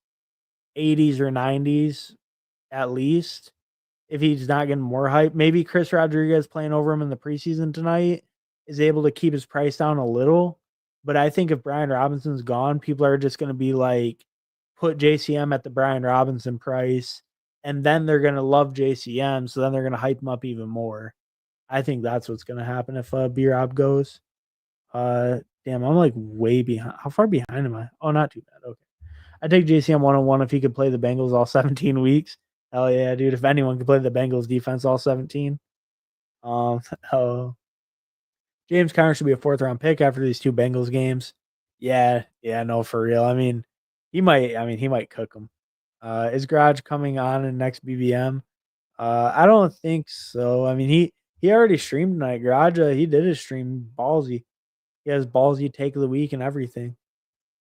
80s or 90s at least. If he's not getting more hype, maybe Chris Rodriguez playing over him in the preseason tonight is able to keep his price down a little. But I think if Brian Robinson's gone, people are just going to be like, put JCM at the Brian Robinson price, and then they're going to love JCM. So then they're going to hype him up even more. I think that's what's going to happen if B Rob goes. Damn, I'm like way behind. How far behind am I? Oh, not too bad. Okay. I take JCM 101 if he could play the Bengals all 17 weeks. Hell yeah, dude. If anyone could play the Bengals defense all 17. Oh, James Conner should be a 4th round pick after these 2 Bengals games. Yeah, no, for real. I mean, he might cook them. Is Garage coming on in next BBM? I don't think so. I mean, he already streamed tonight. Garage, he did his stream ballsy. He has ballsy take of the week and everything.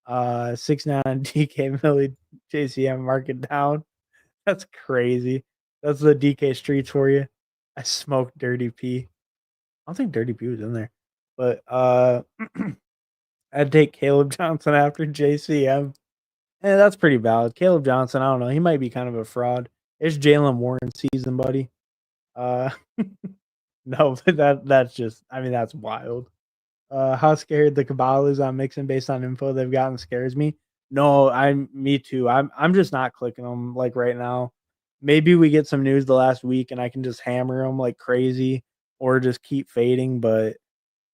6-9 DK Millie JCM market down. That's crazy. That's the DK streets for you. I smoked Dirty P. I don't think Dirty P was in there. But I'd take Caleb Johnson after JCM. And that's pretty valid. Caleb Johnson, I don't know. He might be kind of a fraud. It's Jalen Warren season, buddy. Uh no, but that's just that's wild. How scared the cabal is on mixing based on info they've gotten scares me. No, me too. I'm just not clicking them like right now. Maybe we get some news the last week and I can just hammer them like crazy or just keep fading. But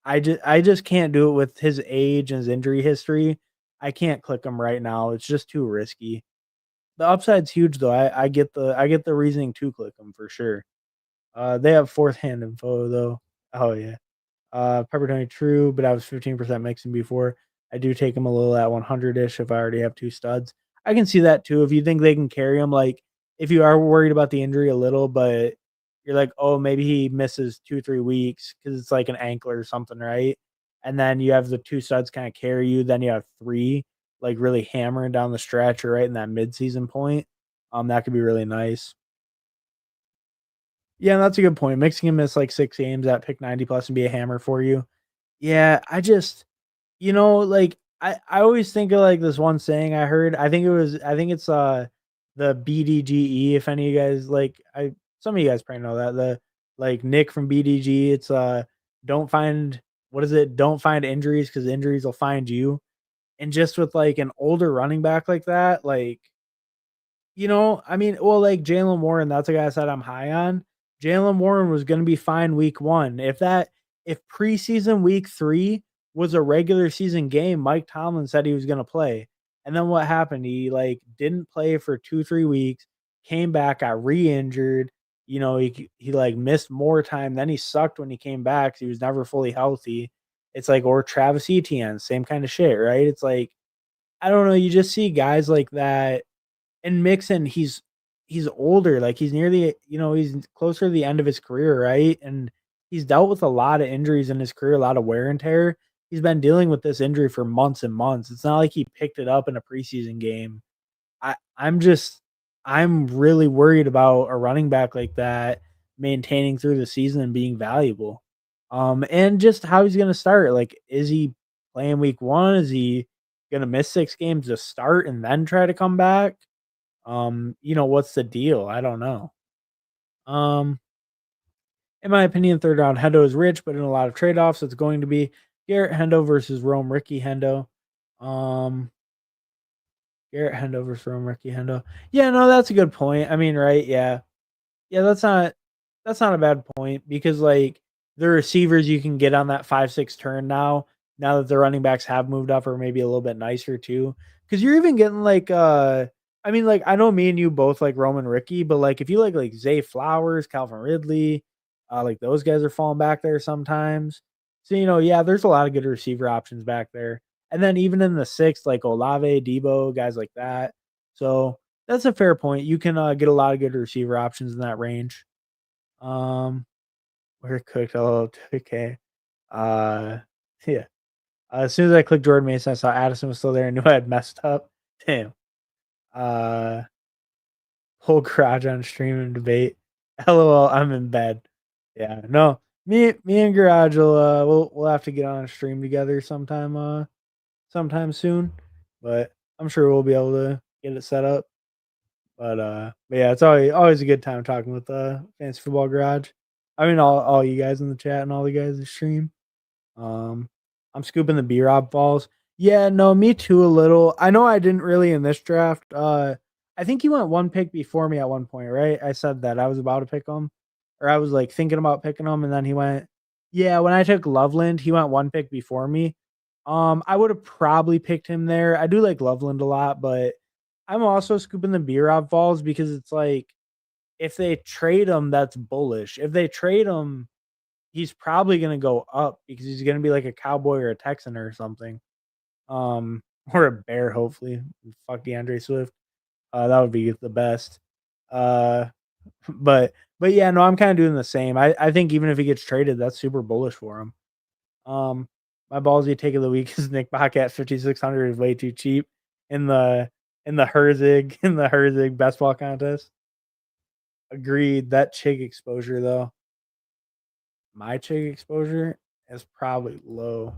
I just can't do it with his age and his injury history. I can't click him right now. It's just too risky. The upside's huge though. I get the reasoning to click him for sure. They have fourth hand info though. Oh yeah. Pepperoni true, but I was 15% mixing before. I do take him a little at 100-ish if I already have 2 studs. I can see that too. If you think they can carry him, like if you are worried about the injury a little, but you're like, oh, maybe he misses 2-3 weeks because it's like an ankle or something, right? And then you have the 2 studs kind of carry you. Then you have 3 like really hammering down the stretch or right in that midseason point. That could be really nice. Yeah, that's a good point. Mixing him miss like 6 games at pick 90 plus and be a hammer for you. Yeah, like I always think of like this one saying I heard. I think it's the BDGE. If any of you guys like, I some of you guys probably know that the like Nick from BDG. It's don't find what is it? Don't find injuries because injuries will find you. And just with like an older running back like that, like I mean, well, like Jalen Warren, that's a guy I said I'm high on. Jalen Warren was going to be fine week 1. If preseason week 3 was a regular season game, Mike Tomlin said he was going to play. And then what happened? He like didn't play for 2-3 weeks, came back, got re-injured. He like missed more time. Then he sucked when he came back. So he was never fully healthy. It's like or Travis Etienne, same kind of shit, right? It's like I don't know. You just see guys like that and Mixon, he's older, like, he's nearly he's closer to the end of his career, right? And he's dealt with a lot of injuries in his career, a lot of wear and tear. He's been dealing with this injury for months and months. It's not like he picked it up in a preseason game. I'm really worried about a running back like that maintaining through the season and being valuable. And just how he's gonna start. Like, is he playing week 1? Is he gonna miss 6 games to start and then try to come back? What's the deal? I don't know. Um, in my opinion, third round Hendo is rich, but in a lot of trade offs, it's going to be Garrett Hendo versus Rome Ricky Hendo. Um, Garrett Hendo versus Rome Ricky Hendo. Yeah, no, that's a good point. I mean, right? Yeah, yeah, that's not a bad point because like the receivers you can get on that 5-6 turn now that the running backs have moved up or maybe a little bit nicer too. Because you're even getting like I mean like I know me and you both like Roman Ricky, but like if you like Zay Flowers, Calvin Ridley, like those guys are falling back there sometimes. So yeah, there's a lot of good receiver options back there. And then even in the sixth, like Olave, Debo, guys like that. So that's a fair point. You can get a lot of good receiver options in that range. Um, we're cooked a little. Okay. Uh, yeah. As soon as I clicked Jordan Mason, I saw Addison was still there and knew I had messed up. Damn. Uh, whole garage on stream and debate. LOL, I'm in bed. Yeah, no. Me and Garage we'll have to get on a stream together sometime soon. But I'm sure we'll be able to get it set up. But yeah, it's always a good time talking with Fantasy Football Garage. I mean all you guys in the chat and all the guys that stream. Um, I'm scooping the B Rob balls. Yeah, no, me too a little. I know I didn't really in this draft. I think he went 1 pick before me at one point, right? I said that I was about to pick him, or I was like thinking about picking him, and then he went. Yeah, when I took Loveland, he went 1 pick before me. I would have probably picked him there. I do like Loveland a lot, but I'm also scooping the B Rob balls because it's like if they trade him, that's bullish. If they trade him, he's probably gonna go up because he's gonna be like a Cowboy or a Texan or something. Um, or a Bear, hopefully. Fuck DeAndre Swift. That would be the best. Uh, but yeah, no, I'm kind of doing the same. I think even if he gets traded, that's super bullish for him. Um, my ballsy take of the week is Nick Bach at 5,600 is way too cheap in the Herzig best ball contest. Agreed. That Chig exposure though, my Chig exposure is probably low.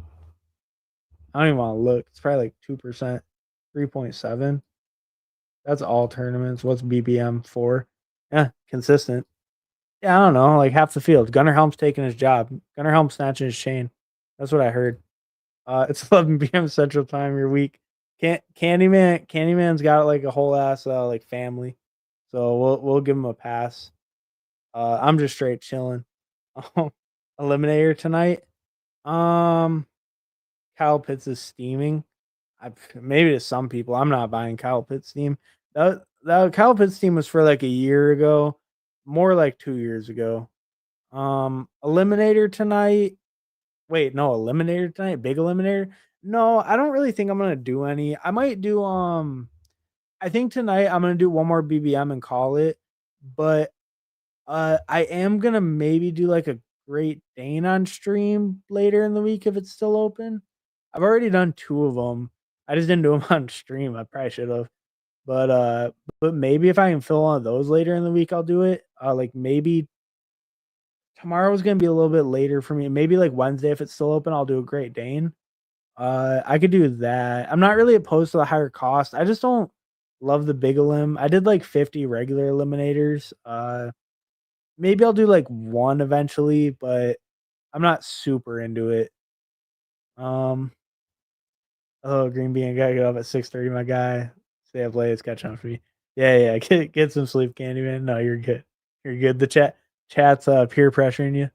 I don't even want to look. It's probably like 2%, 3.7. That's all tournaments. What's BBM for? Yeah, consistent. Yeah, I don't know. Like half the field. Gunnar Helm's taking his job. Gunnar Helm snatching his chain. That's what I heard. It's 11 p.m. Central Time. Your week. Candyman's got like a whole ass like family, so we'll give him a pass. I'm just straight chilling. Eliminator tonight. Um, Kyle Pitts is steaming. Maybe to some people, I'm not buying Kyle Pitts team. That Kyle Pitts team was for like a year ago, more like 2 years ago. Eliminator tonight. Wait, no, Eliminator tonight. Big Eliminator. No, I don't really think I'm gonna do any. I might do. I think tonight I'm gonna do one more BBM and call it. But I am gonna maybe do like a Great Dane on stream later in the week if it's still open. I've already done 2 of them. I just didn't do them on stream. I probably should have. But maybe if I can fill one of those later in the week, I'll do it. Like maybe tomorrow's gonna be a little bit later for me. Maybe like Wednesday if it's still open, I'll do a Great Dane. I could do that. I'm not really opposed to the higher cost. I just don't love the big elim. I did like 50 regular eliminators. Maybe I'll do like one eventually, but I'm not super into it. Um, oh, Green Bean, gotta get up at 6:30, my guy. Stay up late, it's catching up for me. Yeah, get some sleep, Candy Man. No, you're good. You're good. The chat's peer pressuring you.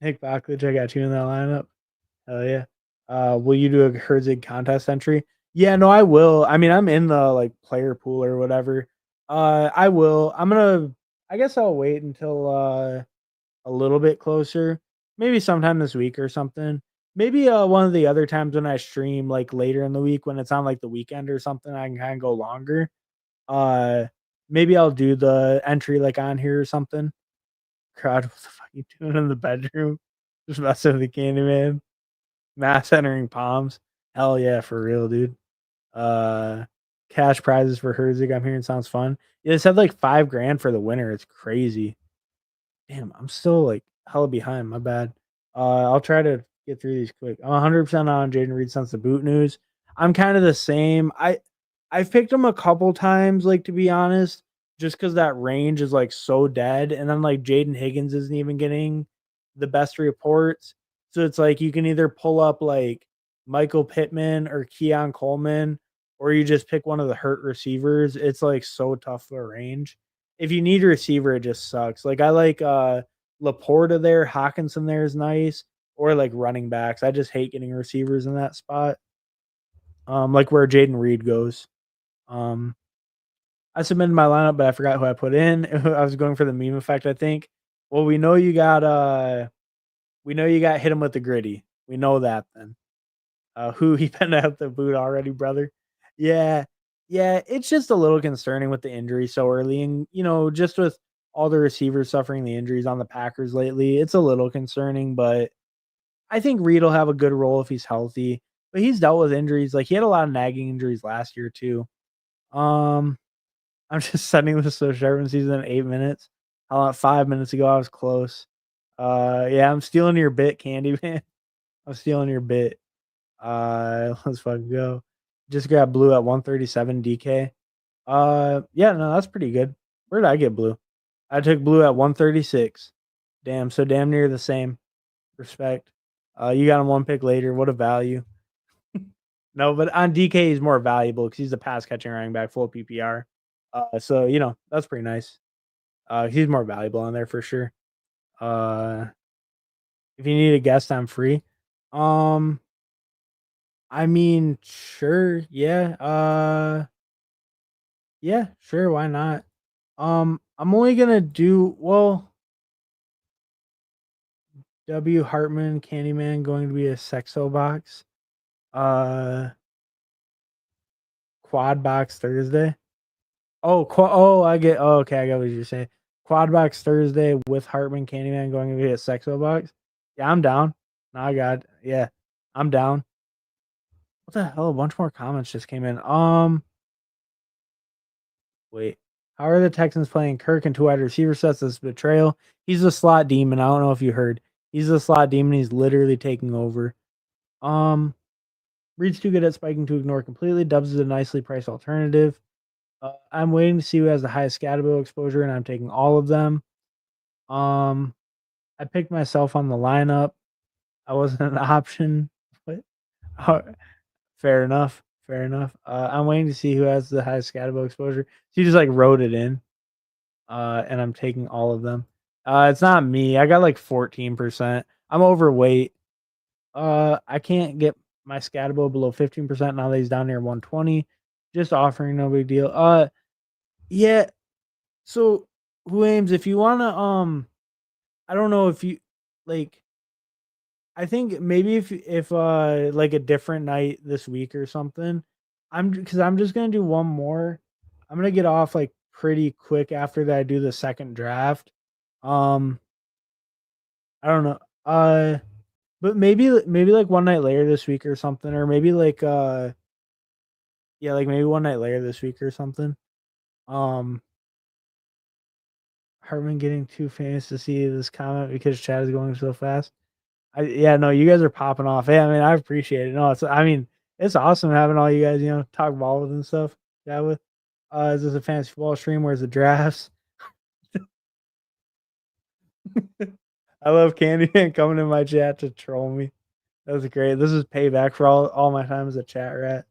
Nick Bachlich, I got you in that lineup. Hell yeah. Will you do a Herzig contest entry? Yeah, no, I will. I mean, I'm in the like player pool or whatever. I will. I guess I'll wait until a little bit closer. Maybe sometime this week or something. Maybe one of the other times when I stream like later in the week when it's on like the weekend or something, I can kind of go longer. Uh Maybe I'll do the entry like on here or something. Crowd, what the fuck you doing in the bedroom? Just messing with the candy man. Mass entering palms. Hell yeah, for real, dude. Uh Cash prizes for Herzig. I'm hearing sounds fun. Yeah, it said like 5 grand for the winner. It's crazy. Damn, I'm still like hella behind. My bad. I'll try to get through these quick. I'm 100% on Jaden Reed since the boot news. I'm kind of the same. I've picked him a couple times, like to be honest, just because that range is like so dead, and then like Jaden Higgins isn't even getting the best reports. So it's like you can either pull up like Michael Pittman or Keon Coleman, or you just pick one of the hurt receivers. It's like so tough for range. If you need a receiver, it just sucks. Like I like Laporta there, Hawkinson there is nice, or like running backs. I just hate getting receivers in that spot. Like where Jaden Reed goes. Um, I submitted my lineup, but I forgot who I put in. I was going for the meme effect, I think. Well, we know you got hit him with the gritty. We know that then. Who he been out the boot already, brother? Yeah, yeah. It's just a little concerning with the injury so early, and just with all the receivers suffering the injuries on the Packers lately, it's a little concerning. But I think Reed will have a good role if he's healthy. But he's dealt with injuries. Like he had a lot of nagging injuries last year too. Um, I'm just sending this so Sherman season in 8 minutes. 5 minutes ago I was close. Yeah, I'm stealing your bit, Candy Man. I'm stealing your bit. Let's fucking go. Just got blue at 137 DK. Yeah, no, that's pretty good. Where did I get blue? I took blue at 136. Damn, so damn near the same. Respect. You got him one pick later. What a value. No, but on DK he's more valuable because he's a pass catching running back, full PPR. So that's pretty nice. He's more valuable on there for sure. Uh, if you need a guest, I'm free. Um, I mean, sure, yeah. Yeah, sure, why not? I'm only gonna do W Hartman, Candyman going to be a sexo box. Uh, Quad box Thursday. I get. Oh, okay, I got what you're saying. Quad box Thursday with Hartman, Candyman going to be a sexo box. Yeah, I'm down. No, I got. Yeah, I'm down. What the hell? A bunch more comments just came in. Wait. How are the Texans playing Kirk and 2 wide receiver sets? This betrayal. He's a slot demon. I don't know if you heard. He's a slot demon. He's literally taking over. Um, Reed's too good at spiking to ignore completely. Dubs is a nicely priced alternative. I'm waiting to see who has the highest Scatterbo exposure, and I'm taking all of them. I picked myself on the lineup. I wasn't an option. But, fair enough. Fair enough. I'm waiting to see who has the highest Scatterbo exposure. So you just like wrote it in. And I'm taking all of them. It's not me. I got like 14%. I'm overweight. I can't get my Scatabo below 15% now that he's down near 120. Just offering, no big deal. Yeah. So who aims if you wanna I don't know if you like I think maybe if like a different night this week or something, because I'm just gonna do one more. I'm gonna get off like pretty quick after that I do the second draft. Um I don't know. But maybe like one night later this week or something, or maybe like yeah, like maybe one night later this week or something. Um Hartman getting too famous to see this comment because chat is going so fast. Yeah, no, you guys are popping off. Hey, I mean, I appreciate it. No, it's awesome having all you guys, talk ball with and stuff. Yeah, with is this a fantasy football stream? Where's the drafts? I love Candyman coming in my chat to troll me. That was great. This is payback for all my time as a chat rat.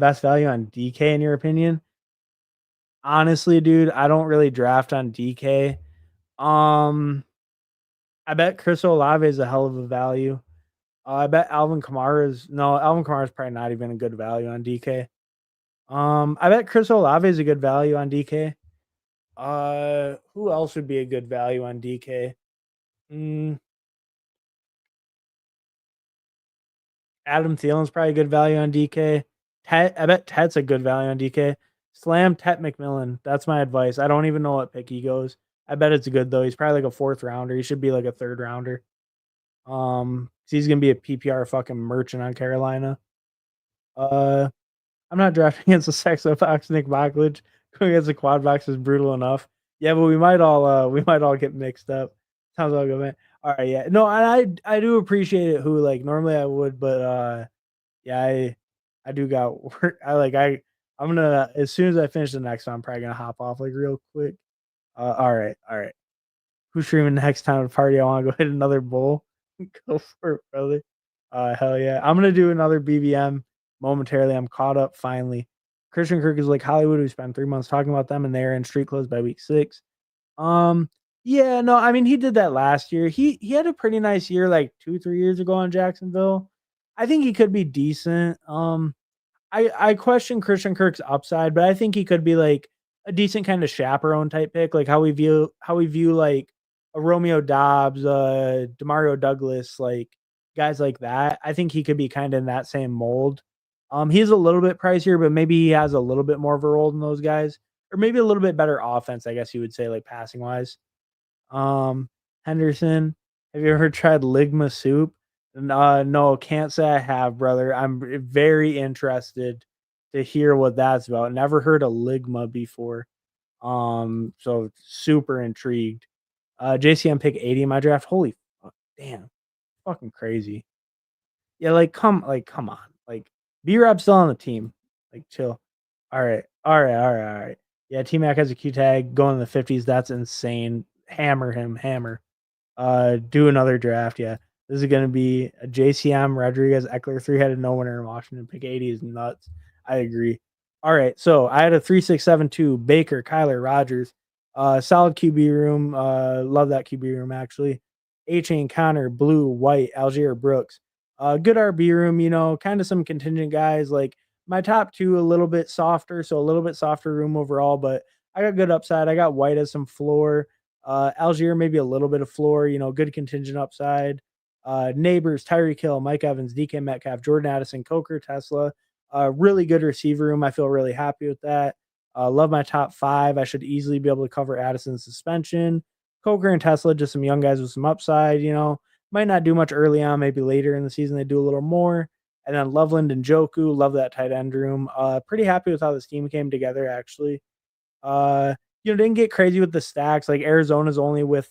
Best value on DK in your opinion? Honestly, dude, I don't really draft on DK. I bet Chris Olave is a hell of a value. I bet Alvin Kamara is probably not even a good value on DK. I bet Chris Olave is a good value on DK. Who else would be a good value on DK? Mm, Adam Thielen's probably a good value on DK. I bet Tet's a good value on DK. Slam Tet McMillan. That's my advice. I don't even know what pick he goes. I bet it's good though. He's probably like a fourth rounder. He should be like a third rounder. He's gonna be a PPR fucking merchant on Carolina. Uh, I'm not drafting against the Saxo Fox Nick Mockledge. Going against the quad box is brutal enough. Yeah, but we might all get mixed up. Sounds like a man. All right, yeah. No, and I do appreciate it who like normally I would, but yeah, I do got work. I'm gonna as soon as I finish the next one, I'm probably gonna hop off like real quick. All right, all right. Who's streaming next time at a party? I want to go hit another bowl. Go for it, brother. Hell yeah. I'm gonna do another BBM momentarily. I'm caught up finally. Christian Kirk is like Hollywood. We spent 3 months talking about them, and they're in street clothes by week 6. Um, yeah, no, I mean he did that last year. He had a pretty nice year like 2-3 years ago on Jacksonville. I think he could be decent. I question Christian Kirk's upside, but I think he could be like a decent kind of chaperone type pick, like how we view like a Romeo Dobbs, Demario Douglas, like guys like that. I think he could be kind of in that same mold. He's a little bit pricier, but maybe he has a little bit more of a role than those guys, or maybe a little bit better offense, I guess you would say, like passing wise. Um, Henderson, have you ever tried Ligma soup? No, can't say I have, brother. I'm very interested to hear what that's about. Never heard of Ligma before. So super intrigued. JCM pick 80 in my draft. Holy fuck, damn, fucking crazy. Yeah, come on. Like B-Rob's still on the team. Like chill. All right. All right. All right. All right. Yeah, T Mac has a Q tag going in the 50s. That's insane. Hammer him. Hammer. Do another draft. Yeah. This is gonna be a JCM Rodriguez Eckler three-headed no winner in Washington. Pick 80 is nuts. I agree. All right. So I had a 3-6-7-2 Baker, Kyler, Rogers. Solid QB room. Love that QB room actually. A-Chain, Connor, Blue, White, Algier, Brooks. Good RB room, kind of some contingent guys. Like my top two, a little bit softer, so a little bit softer room overall, but I got good upside. I got White as some floor. Algier, maybe a little bit of floor, good contingent upside. Neighbors, Tyreek Hill, Mike Evans, DK Metcalf, Jordan Addison, Coker, Tesla. Really good receiver room. I feel really happy with that. Love my top 5. I should easily be able to cover Addison's suspension. Coker and Tesla, just some young guys with some upside. Might not do much early on, maybe later in the season they do a little more. And then Loveland and Joku, love that tight end room. Pretty happy with how this team came together, actually. Didn't get crazy with the stacks. Like Arizona's only with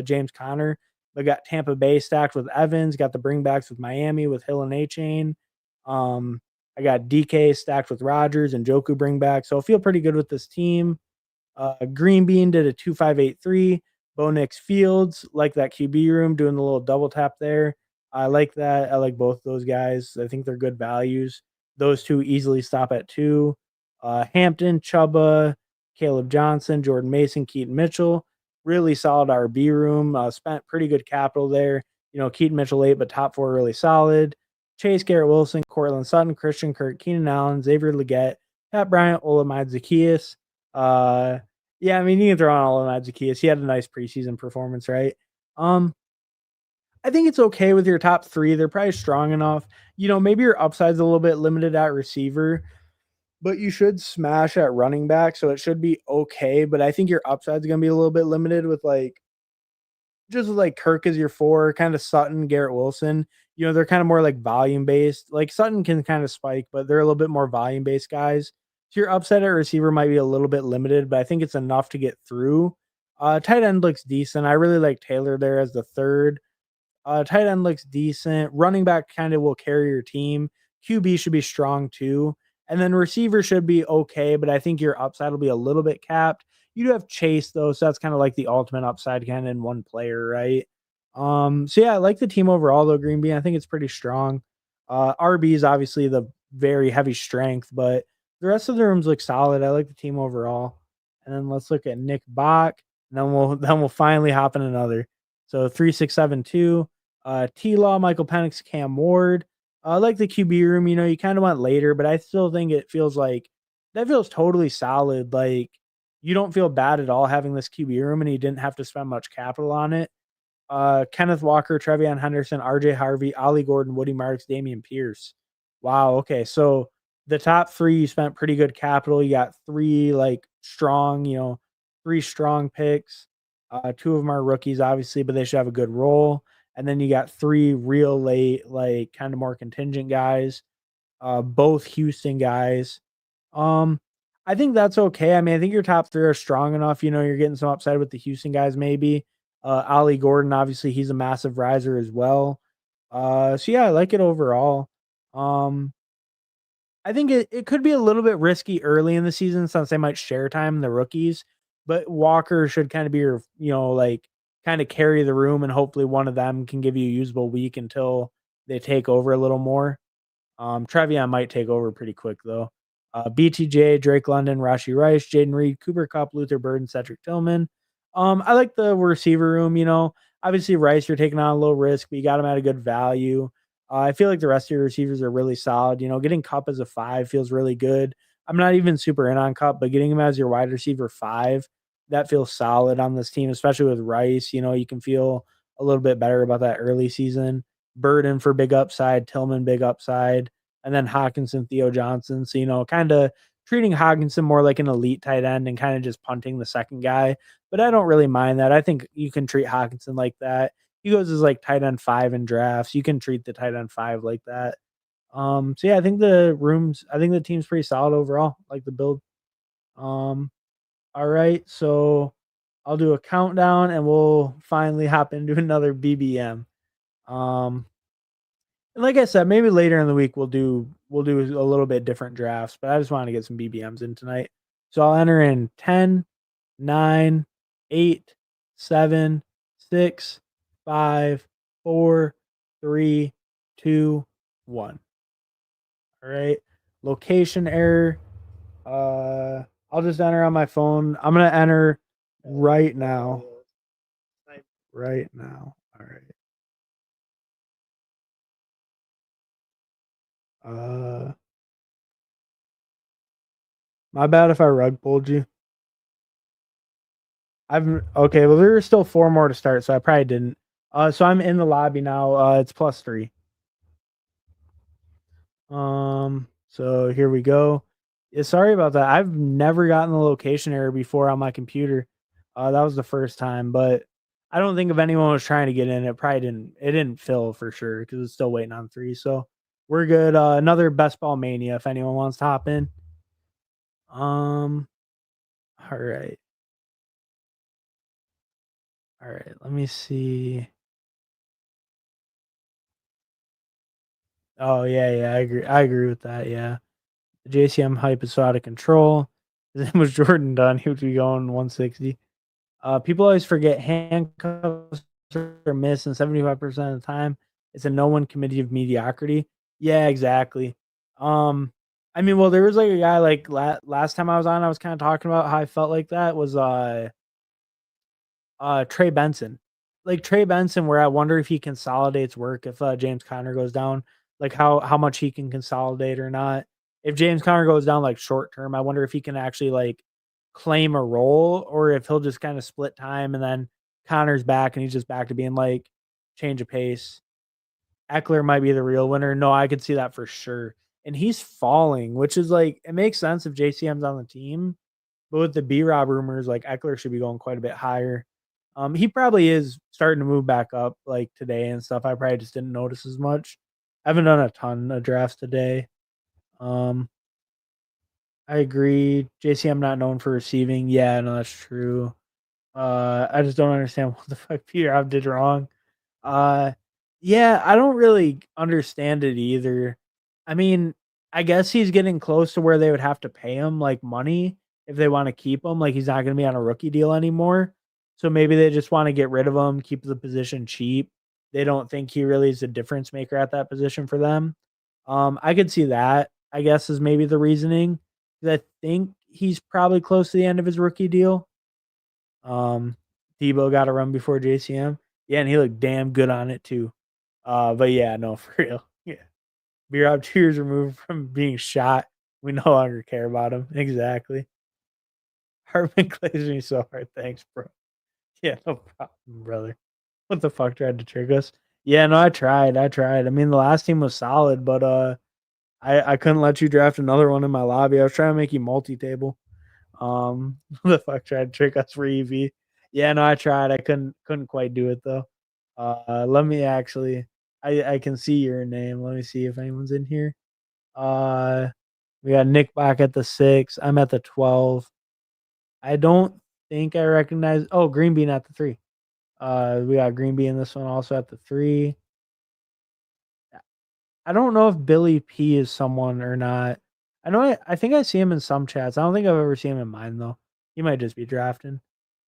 James Conner, but got Tampa Bay stacked with Evans, got the bringbacks with Miami with Hill and A-Chain. I got DK stacked with Rodgers and Joku bringback. So I feel pretty good with this team. Green Bean did a 2-5-8-3. Bo Nix Fields, like that QB room, doing the little double tap there. I like that. I like both those guys. I think they're good values. Those two easily stop at 2. Hampton, Chuba, Caleb Johnson, Jordan Mason, Keaton Mitchell. Really solid RB room. Spent pretty good capital there. Keaton Mitchell late, but top four really solid. Chase, Garrett Wilson, Cortland Sutton, Christian Kirk, Keenan Allen, Xavier Legette, Pat Bryant, Olamide Zacchaeus. Yeah, I mean, you can throw on Olamide Zacchaeus. He had a nice preseason performance, right? Um, I think it's okay with your top three. They're probably strong enough. Maybe your upside's a little bit limited at receiver, but you should smash at running back, so it should be okay. But I think your upside's gonna be a little bit limited with just like Kirk as your four, kind of Sutton, Garrett Wilson. They're kind of more like volume based. Like Sutton can kind of spike, but they're a little bit more volume based guys. So your upside at receiver might be a little bit limited, but I think it's enough to get through. Tight end looks decent. I really like Taylor there as the third. Tight end looks decent. Running back kind of will carry your team. QB should be strong too. And then receiver should be okay, but I think your upside will be a little bit capped. You do have Chase though, so that's kind of like the ultimate upside kind of in one player, right? So yeah, I like the team overall though, Green Bean. I think it's pretty strong. RB is obviously the very heavy strength, but the rest of the rooms look solid. I like the team overall. And then let's look at Nick Bach, and then we'll finally hop in another. So 3672, T Law, Michael Penix, Cam Ward. I like the QB room. You kind of went later, but I still think it feels like that feels totally solid. Like you don't feel bad at all having this QB room, and you didn't have to spend much capital on it. Kenneth Walker, Trevion Henderson, RJ Harvey, Ollie Gordon, Woody Marks, Damian Pierce. Wow. Okay. So the top three, you spent pretty good capital. You got three like strong, three strong picks. Two of them are rookies, obviously, but they should have a good role. And then you got three real late, like kind of more contingent guys, both Houston guys. Um, I think that's okay. I mean, I think your top three are strong enough. You're getting some upside with the Houston guys, maybe. Ollie Gordon, obviously, he's a massive riser as well. So yeah, I like it overall. Um, I think it could be a little bit risky early in the season since they might share time, the rookies, but Walker should kind of be your, like kind of carry the room and hopefully one of them can give you a usable week until they take over a little more. Trevion might take over pretty quick though. BTJ, Drake London, Rashi Rice, Jaden Reed, Cooper Cup, Luther Bird, and Cedric Tillman. I like the receiver room. Obviously Rice, you're taking on a little risk, but you got him at a good value. I feel like the rest of your receivers are really solid. Getting Cup as a 5 feels really good. I'm not even super in on Cup, but getting him as your wide receiver 5, that feels solid on this team, especially with Rice. You can feel a little bit better about that early season. Burden for big upside, Tillman big upside, and then Hawkinson, Theo Johnson. So, kind of treating Hawkinson more like an elite tight end and kind of just punting the second guy. But I don't really mind that. I think you can treat Hawkinson like that. He goes as like tight end 5 in drafts. You can treat the tight end 5 like that. So yeah, I think the team's pretty solid overall. Like the build. All right, so I'll do a countdown and we'll finally hop into another BBM. And like I said, maybe later in the week we'll do a little bit different drafts, but I just wanted to get some BBMs in tonight. So I'll enter in 10, 9, 8, 7, 6, 5, 4, 3, 2, 1. All right. Location error. I'll just enter on my phone. I'm gonna enter right now. Right now. All right. My bad if I rug pulled you. Okay, well there are still 4 more to start, so I probably didn't. So I'm in the lobby now. It's +3. So here we go. Yeah, sorry about that. I've never gotten the location error before on my computer. That was the first time, but I don't think if anyone was trying to get in, it didn't fill for sure because it's still waiting on 3. So we're good. Another best ball mania if anyone wants to hop in. Um, all right. All right, let me see. Oh yeah, I agree with that. Yeah. The JCM hype is so out of control. His name was Jordan Dunn. He would be going 160. People always forget handcuffs are missed, and 75% of the time, it's a no one committee of mediocrity. Yeah, exactly. I mean, well, there was like a guy like last time I was on, I was kind of talking about how I felt like that was Trey Benson. like Trey Benson, where I wonder if he consolidates work if James Conner goes down, like how much he can consolidate or not. If James Conner goes down like short term, I wonder if he can actually like claim a role or if he'll just kind of split time and then Connor's back and he's just back to being like change of pace. Eckler might be the real winner. No, I could see that for sure. And he's falling, which is like it makes sense if JCM's on the team, but with the B Rob rumors, like Eckler should be going quite a bit higher. He probably is starting to move back up like today and stuff. I probably just didn't notice as much. I haven't done a ton of drafts today. Um, I agree. JCM not known for receiving. Yeah, no, that's true. I just don't understand what the fuck Peter Rob did wrong. Uh, yeah, I don't really understand it either. I mean, I guess he's getting close to where they would have to pay him like money if they want to keep him. Like he's not going to be on a rookie deal anymore. So maybe they just want to get rid of him, keep the position cheap. They don't think he really is a difference maker at that position for them. I could see that. I guess is maybe the reasoning. 'Cause I think he's probably close to the end of his rookie deal. Debo got a run before JCM. Yeah, and he looked damn good on it too. But yeah, no, for real. Yeah. B-Rob 2 years removed from being shot. We no longer care about him. Exactly. Hartman plays me so hard. Thanks, bro. Yeah, no problem, brother. What the fuck tried to trick us? Yeah, no, I tried. I mean, the last team was solid, but I couldn't let you draft another one in my lobby. I was trying to make you multi-table. The fuck tried to trick us for EV. Yeah, no, I tried. I couldn't quite do it though. Let me actually. I can see your name. Let me see if anyone's in here. Uh, we got Nick back at the 6. I'm at the 12. I don't think I recognize. Oh, Green Bean at the 3. We got Green Bean this one also at the 3. I don't know if Billy P is someone or not. I know. I think I see him in some chats. I don't think I've ever seen him in mine though. He might just be drafting.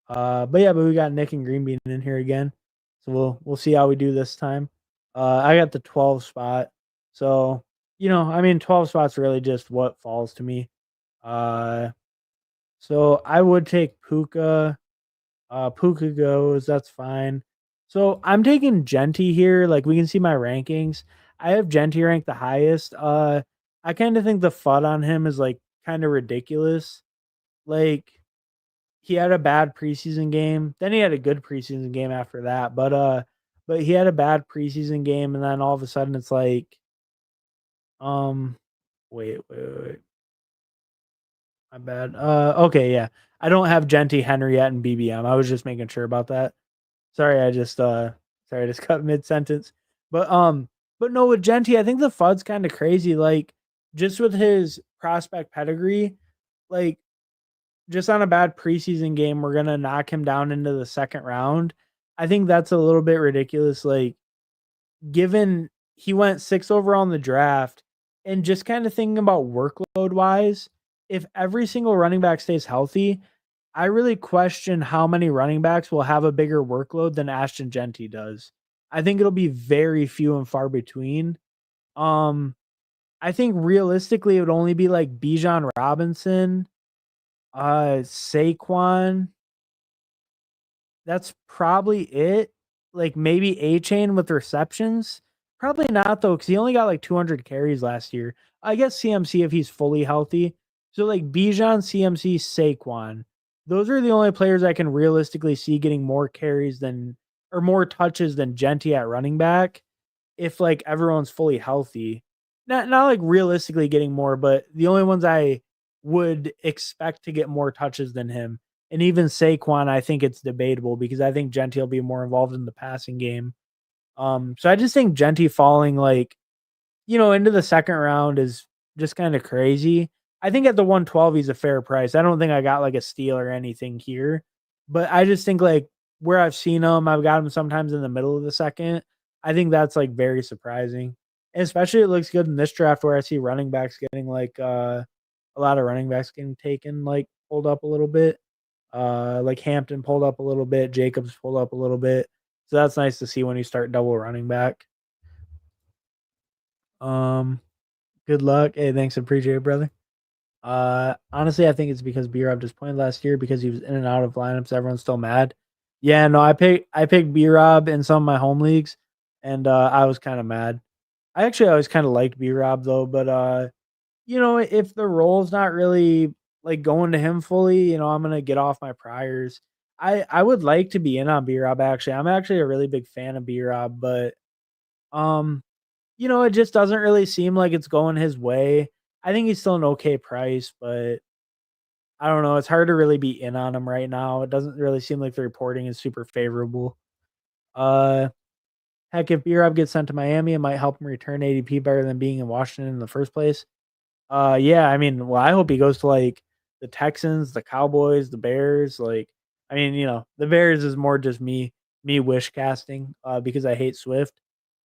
But yeah, but we got Nick and Green Bean in here again. So we'll see how we do this time. I got the 12 spot. So, I mean 12 spots really just what falls to me. Uh so I would take Puka. Puka goes, that's fine. So I'm taking Genty here. Like we can see my rankings. I have Genty ranked the highest. I kind of think the FUD on him is like kind of ridiculous. Like he had a bad preseason game. Then he had a good preseason game after that. But he had a bad preseason game, and then all of a sudden it's like, um, wait. My bad. Okay, yeah. I don't have Genty, Henry yet, and BBM. I was just making sure about that. Sorry, I just cut mid sentence. But no, with Genty, I think the FUD's kind of crazy. Like, just with his prospect pedigree, like just on a bad preseason game, we're gonna knock him down into the second round. I think that's a little bit ridiculous. Like, given he went 6 overall in the draft, and just kind of thinking about workload wise, if every single running back stays healthy, I really question how many running backs will have a bigger workload than Ashton Genty does. I think it'll be very few and far between. Um, I think realistically it would only be like Bijan Robinson, Saquon. That's probably it. Like maybe A Chain with receptions. Probably not though, because he only got like 200 carries last year. I guess CMC if he's fully healthy. So like Bijan, CMC, Saquon. Those are the only players I can realistically see getting more carries than or more touches than Genty at running back if like everyone's fully healthy. Not like realistically getting more, but the only ones I would expect to get more touches than him. And even Saquon, I think it's debatable because I think Genty will be more involved in the passing game. So I just think Genty falling like, into the second round is just kind of crazy. I think at the 112 he's a fair price. I don't think I got like a steal or anything here, but I just think like where I've seen him, I've got him sometimes in the middle of the second. I think that's like very surprising. And especially it looks good in this draft where I see running backs getting like a lot of running backs getting taken, like pulled up a little bit. Like Hampton pulled up a little bit, Jacobs pulled up a little bit. So that's nice to see when you start double running back. Um, Good luck. Hey, thanks, appreciate it, brother. Honestly, I think it's because B-Rob disappointed last year because he was in and out of lineups. Everyone's still mad. Yeah, no, I picked B-Rob in some of my home leagues, and, I was kinda mad. I actually always kinda liked B-Rob though, but, if the role's not really, like, going to him fully, I'm gonna get off my priors. I would like to be in on B-Rob, actually. I'm actually a really big fan of B-Rob, but, um, it just doesn't really seem like it's going his way. I think he's still an okay price, but I don't know, it's hard to really be in on him right now. It doesn't really seem like the reporting is super favorable. Uh, Heck, if B-Rob gets sent to Miami, it might help him return ADP better than being in Washington in the first place. Yeah, I mean, well, I hope he goes to, like, the Texans, the Cowboys, the Bears, like, I mean, the Bears is more just me wish casting, because I hate Swift.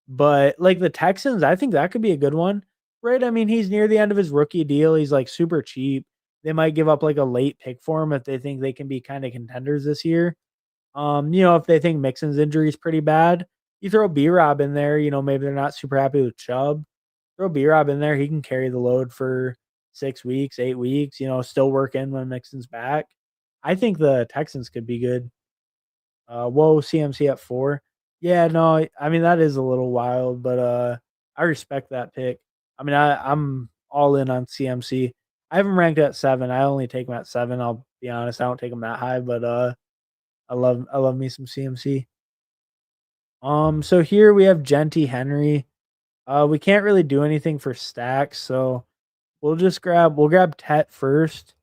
But, like, the Texans, I think that could be a good one, right? I mean, he's near the end of his rookie deal, he's, like, super cheap. They might give up, like, a late pick for him if they think they can be kinda contenders this year. If they think Mixon's injury is pretty bad, you throw B-Rob in there, maybe they're not super happy with Chubb. Throw B-Rob in there, he can carry the load for 6 weeks, 8 weeks, still work in when Mixon's back. I think the Texans could be good. Whoa, CMC at 4. Yeah, no, I mean, that is a little wild, but, I respect that pick. I mean, I'm all in on CMC. I have him ranked at 7, I only take him at 7, I'll be honest, I don't take him that high, but, I love me some CMC. So here we have Genty Henry. We can't really do anything for stacks, so we'll grab Tet first.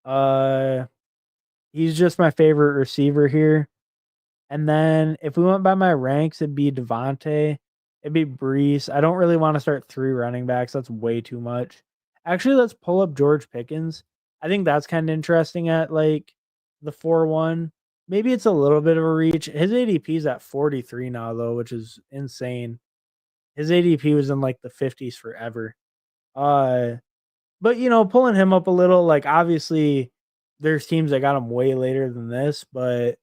Uh, he's just my favorite receiver here. And then if we went by my ranks, it'd be Devontae, it'd be Brees. I don't really want to start 3 running backs. That's way too much. Actually, let's pull up George Pickens. I think that's kind of interesting at like the 4-1. Maybe it's a little bit of a reach. His ADP is at 43 now though, which is insane. His ADP was in like the 50s forever. Uh but pulling him up a little, like obviously there's teams that got him way later than this, but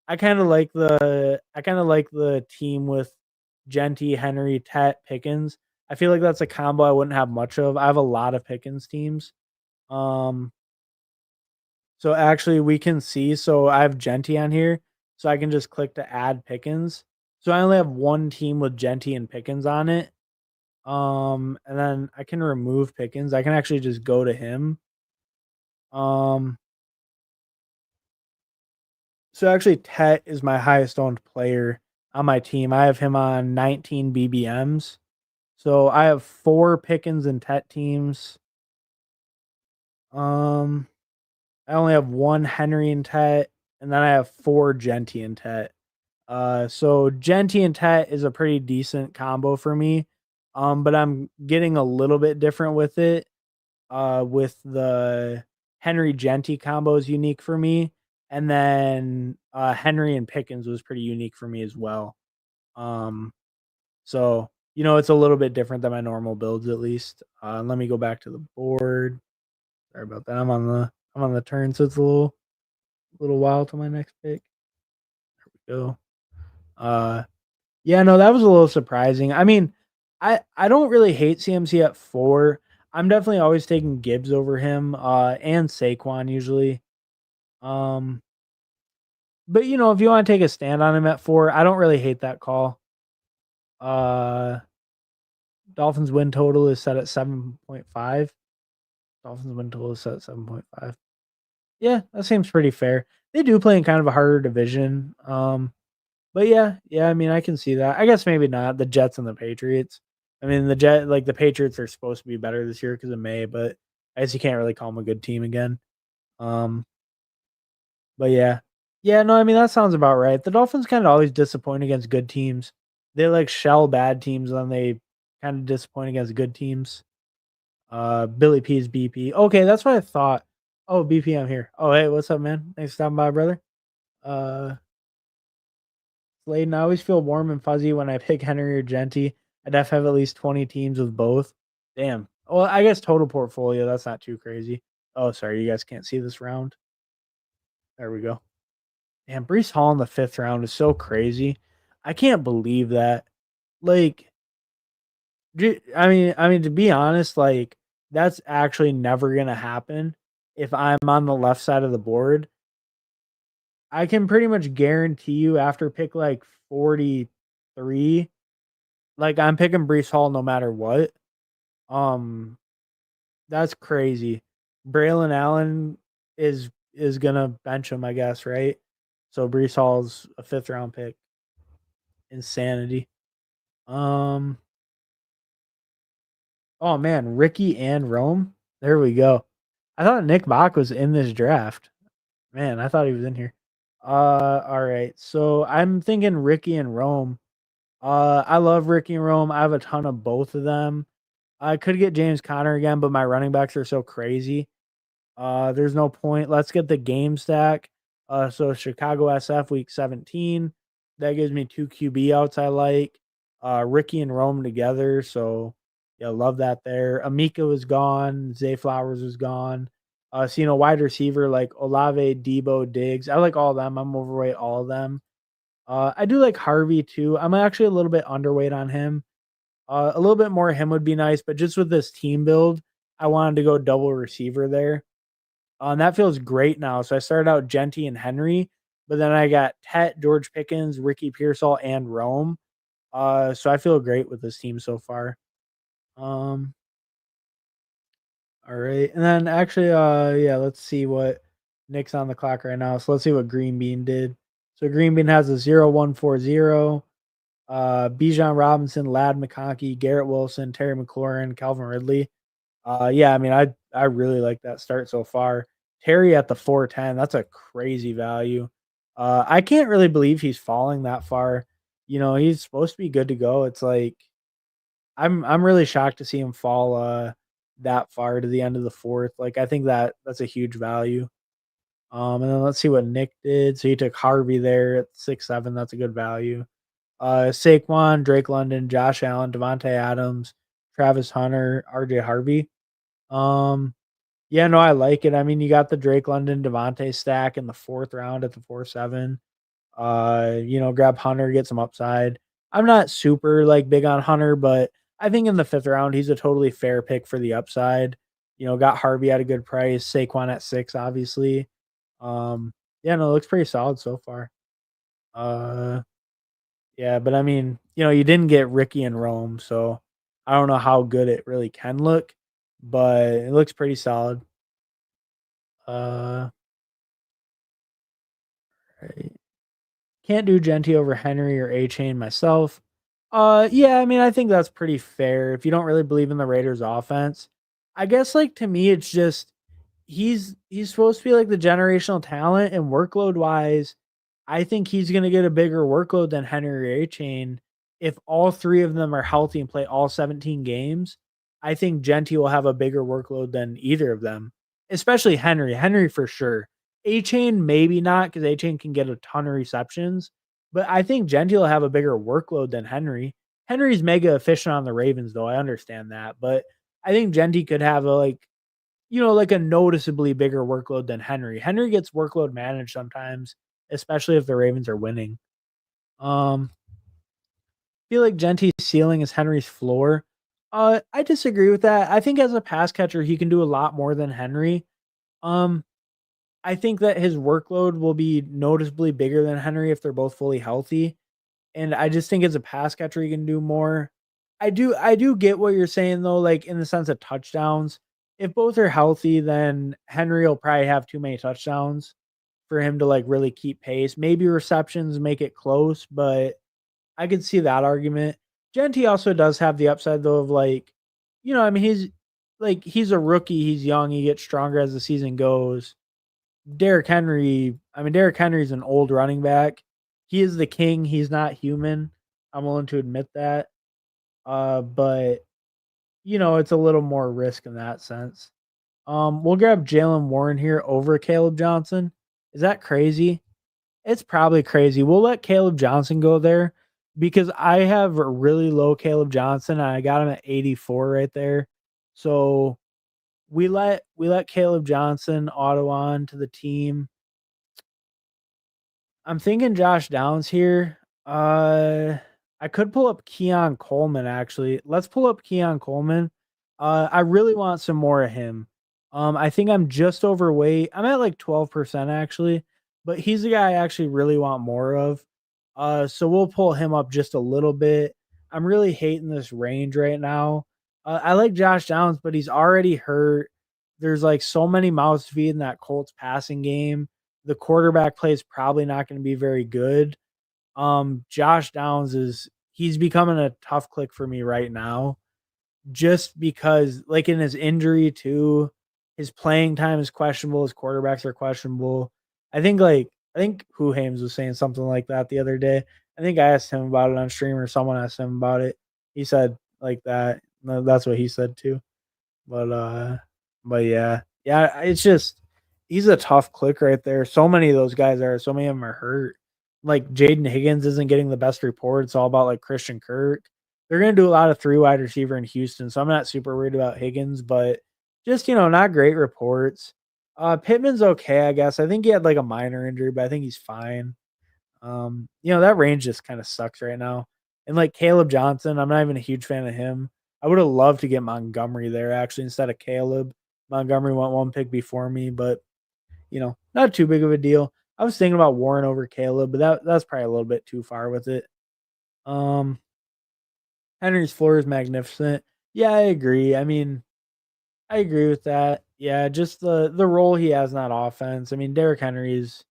I kinda like the team with Genty, Henry, Tet, Pickens. I feel like that's a combo I wouldn't have much of. I have a lot of Pickens teams. Um, so actually we can see, so I have Genty on here, so I can just click to add Pickens. So I only have one team with Genty and Pickens on it. And then I can remove Pickens. I can actually just go to him. Um, so actually Tet is my highest owned player on my team. I have him on 19 BBMs. So I have 4 Pickens and Tet teams. Um, I only have 1 Henry and Tet, and then I have 4 Genty and Tet. So Genty and Tet is a pretty decent combo for me. But I'm getting a little bit different with it. With the Henry Genty combo is unique for me, and then Henry and Pickens was pretty unique for me as well. Um, so it's a little bit different than my normal builds at least. Let me go back to the board. Sorry about that. I'm on the turn, so it's a little while to my next pick. There we go. Uh, yeah, no, that was a little surprising. I mean, I don't really hate CMC at 4. I'm definitely always taking Gibbs over him, and Saquon usually. Um, but if you want to take a stand on him at 4, I don't really hate that call. Uh, Dolphins win total is set at 7.5. Dolphins win total is set at 7.5. Yeah, that seems pretty fair. They do play in kind of a harder division. But yeah, I mean, I can see that. I guess maybe not the Jets and the Patriots. I mean, the Patriots are supposed to be better this year because of May, but I guess you can't really call them a good team again. Um, but yeah, no, I mean that sounds about right. The Dolphins kind of always disappoint against good teams. They like shell bad teams, and then they kind of disappoint against good teams. Billy P's BP. Okay, that's what I thought. Oh, BP, I'm here. Oh, hey, what's up, man? Thanks for stopping by, brother. Uh, Sladen, I always feel warm and fuzzy when I pick Henry or Genty. I'd have to have at least 20 teams with both. Damn. Well, I guess total portfolio, that's not too crazy. Oh, sorry, you guys can't see this round. There we go. Damn, Brees Hall in the 5th round is so crazy. I can't believe that. Like, I mean, to be honest, like, that's actually never gonna happen if I'm on the left side of the board. I can pretty much guarantee you after pick like 43, like I'm picking Brees Hall no matter what. Um, that's crazy. Braylon Allen is gonna bench him, I guess, right? So Brees Hall's a 5th round pick. Insanity. Um, oh man, Ricky and Rome. There we go. I thought Nick Bach was in this draft. Man, I thought he was in here. All right. So I'm thinking Ricky and Rome. I love Ricky and Rome. I have a ton of both of them. I could get James Conner again, but my running backs are so crazy. There's no point. Let's get the game stack. So Chicago SF week 17. That gives me 2 QB outs I like. Ricky and Rome together. So yeah, love that there. Amika was gone. Zay Flowers was gone. So wide receiver like Olave, Debo, Diggs. I like all of them. I'm overweight all of them. I do like Harvey too. I'm actually a little bit underweight on him. A little bit more of him would be nice, but just with this team build, I wanted to go double receiver there. And that feels great now. So I started out Genty and Henry, but then I got Tet, George Pickens, Ricky Pearsall, and Rome. So I feel great with this team so far. Um, all right. And then actually, yeah, let's see what Nick's on the clock right now. So let's see what Green Bean did. So Green Bean has a 0-1-4-0. Bijan Robinson, Lad McConkey, Garrett Wilson, Terry McLaurin, Calvin Ridley. Yeah, I mean, I really like that start so far. Terry at the 410, that's a crazy value. I can't really believe he's falling that far. He's supposed to be good to go. It's like I'm really shocked to see him fall that far to the end of the 4th. Like I think that's a huge value. And then let's see what Nick did. So he took Harvey there at 6-7. That's a good value. Saquon, Drake London, Josh Allen, Devontae Adams, Travis Hunter, RJ Harvey. Yeah, no, I like it. I mean, you got the Drake London, Devontae stack in the 4th round at the 4-7. Grab Hunter, get some upside. I'm not super like big on Hunter, but I think in the 5th round, he's a totally fair pick for the upside. Got Harvey at a good price, Saquon at 6, obviously. Yeah, no, it looks pretty solid so far. Yeah, but I mean, you didn't get Ricky and Rome, so I don't know how good it really can look, but it looks pretty solid. Uh, right. Can't do Genty over Henry or A Chain myself. Yeah, I mean, I think that's pretty fair if you don't really believe in the Raiders offense. I guess like to me it's just he's supposed to be like the generational talent and workload wise, I think he's going to get a bigger workload than Henry or A-Chain if all 3 of them are healthy and play all 17 games. I think Genty will have a bigger workload than either of them, especially Henry. Henry for sure. A-Chain maybe not because A-Chain can get a ton of receptions, but I think Genty will have a bigger workload than Henry. Henry's mega efficient on the Ravens though. I understand that, but I think Genty could have like a noticeably bigger workload than Henry. Henry gets workload managed sometimes, especially if the Ravens are winning. Feel like Genty's ceiling is Henry's floor. I disagree with that. I think as a pass catcher, he can do a lot more than Henry. Um, I think that his workload will be noticeably bigger than Henry if they're both fully healthy. And I just think as a pass catcher, he can do more. I do get what you're saying though, like in the sense of touchdowns. If both are healthy, then Henry will probably have too many touchdowns for him to like really keep pace. Maybe receptions make it close, but I could see that argument. Genty also does have the upside though of like, I mean, he's a rookie, he's young, he gets stronger as the season goes. Derrick Henry's an old running back. He is the king. He's not human. I'm willing to admit that. But it's a little more risk in that sense. We'll grab Jalen Warren here over Caleb Johnson. Is that crazy? It's probably crazy. We'll let Caleb Johnson go there because I have a really low Caleb Johnson and I got him at 84 right there. So we let Caleb Johnson auto on to the team. I'm thinking Josh Downs here. I could pull up Keon Coleman actually. Let's pull up Keon Coleman. I really want some more of him. I think I'm just overweight. I'm at like 12% actually. but he's the guy I actually really want more of. So we'll pull him up just a little bit. I'm really hating this range right now. I like Josh Downs, but he's already hurt. There's like so many mouths to feed in that Colts passing game. The quarterback play is probably not going to be very good. Josh Downs he's becoming a tough click for me right now just because like in his injury too, his playing time is questionable, his quarterbacks are questionable. I think Who Hames was saying something like that the other day. I think I asked him about it on stream or someone asked him about it. He said like that. No, that's what he said too. But yeah. Yeah, it's just he's a tough click right there. So many of those guys are, so many of them are hurt. Like Jaden Higgins isn't getting the best report. It's all about like Christian Kirk. They're gonna do a lot of three wide receiver in Houston, so I'm not super worried about Higgins, but just not great reports. Pittman's okay, I guess. I think he had like a minor injury, but I think he's fine. That range just kind of sucks right now. And like Caleb Johnson, I'm not even a huge fan of him. I would have loved to get Montgomery there actually instead of Caleb. Montgomery went one pick before me, but not too big of a deal. I was thinking about Warren over Caleb, but that's probably a little bit too far with it. Um, Henry's floor is magnificent. Yeah, I agree. I mean, I agree with that. Yeah, just the role he has in that offense. I mean, Derrick Henry is,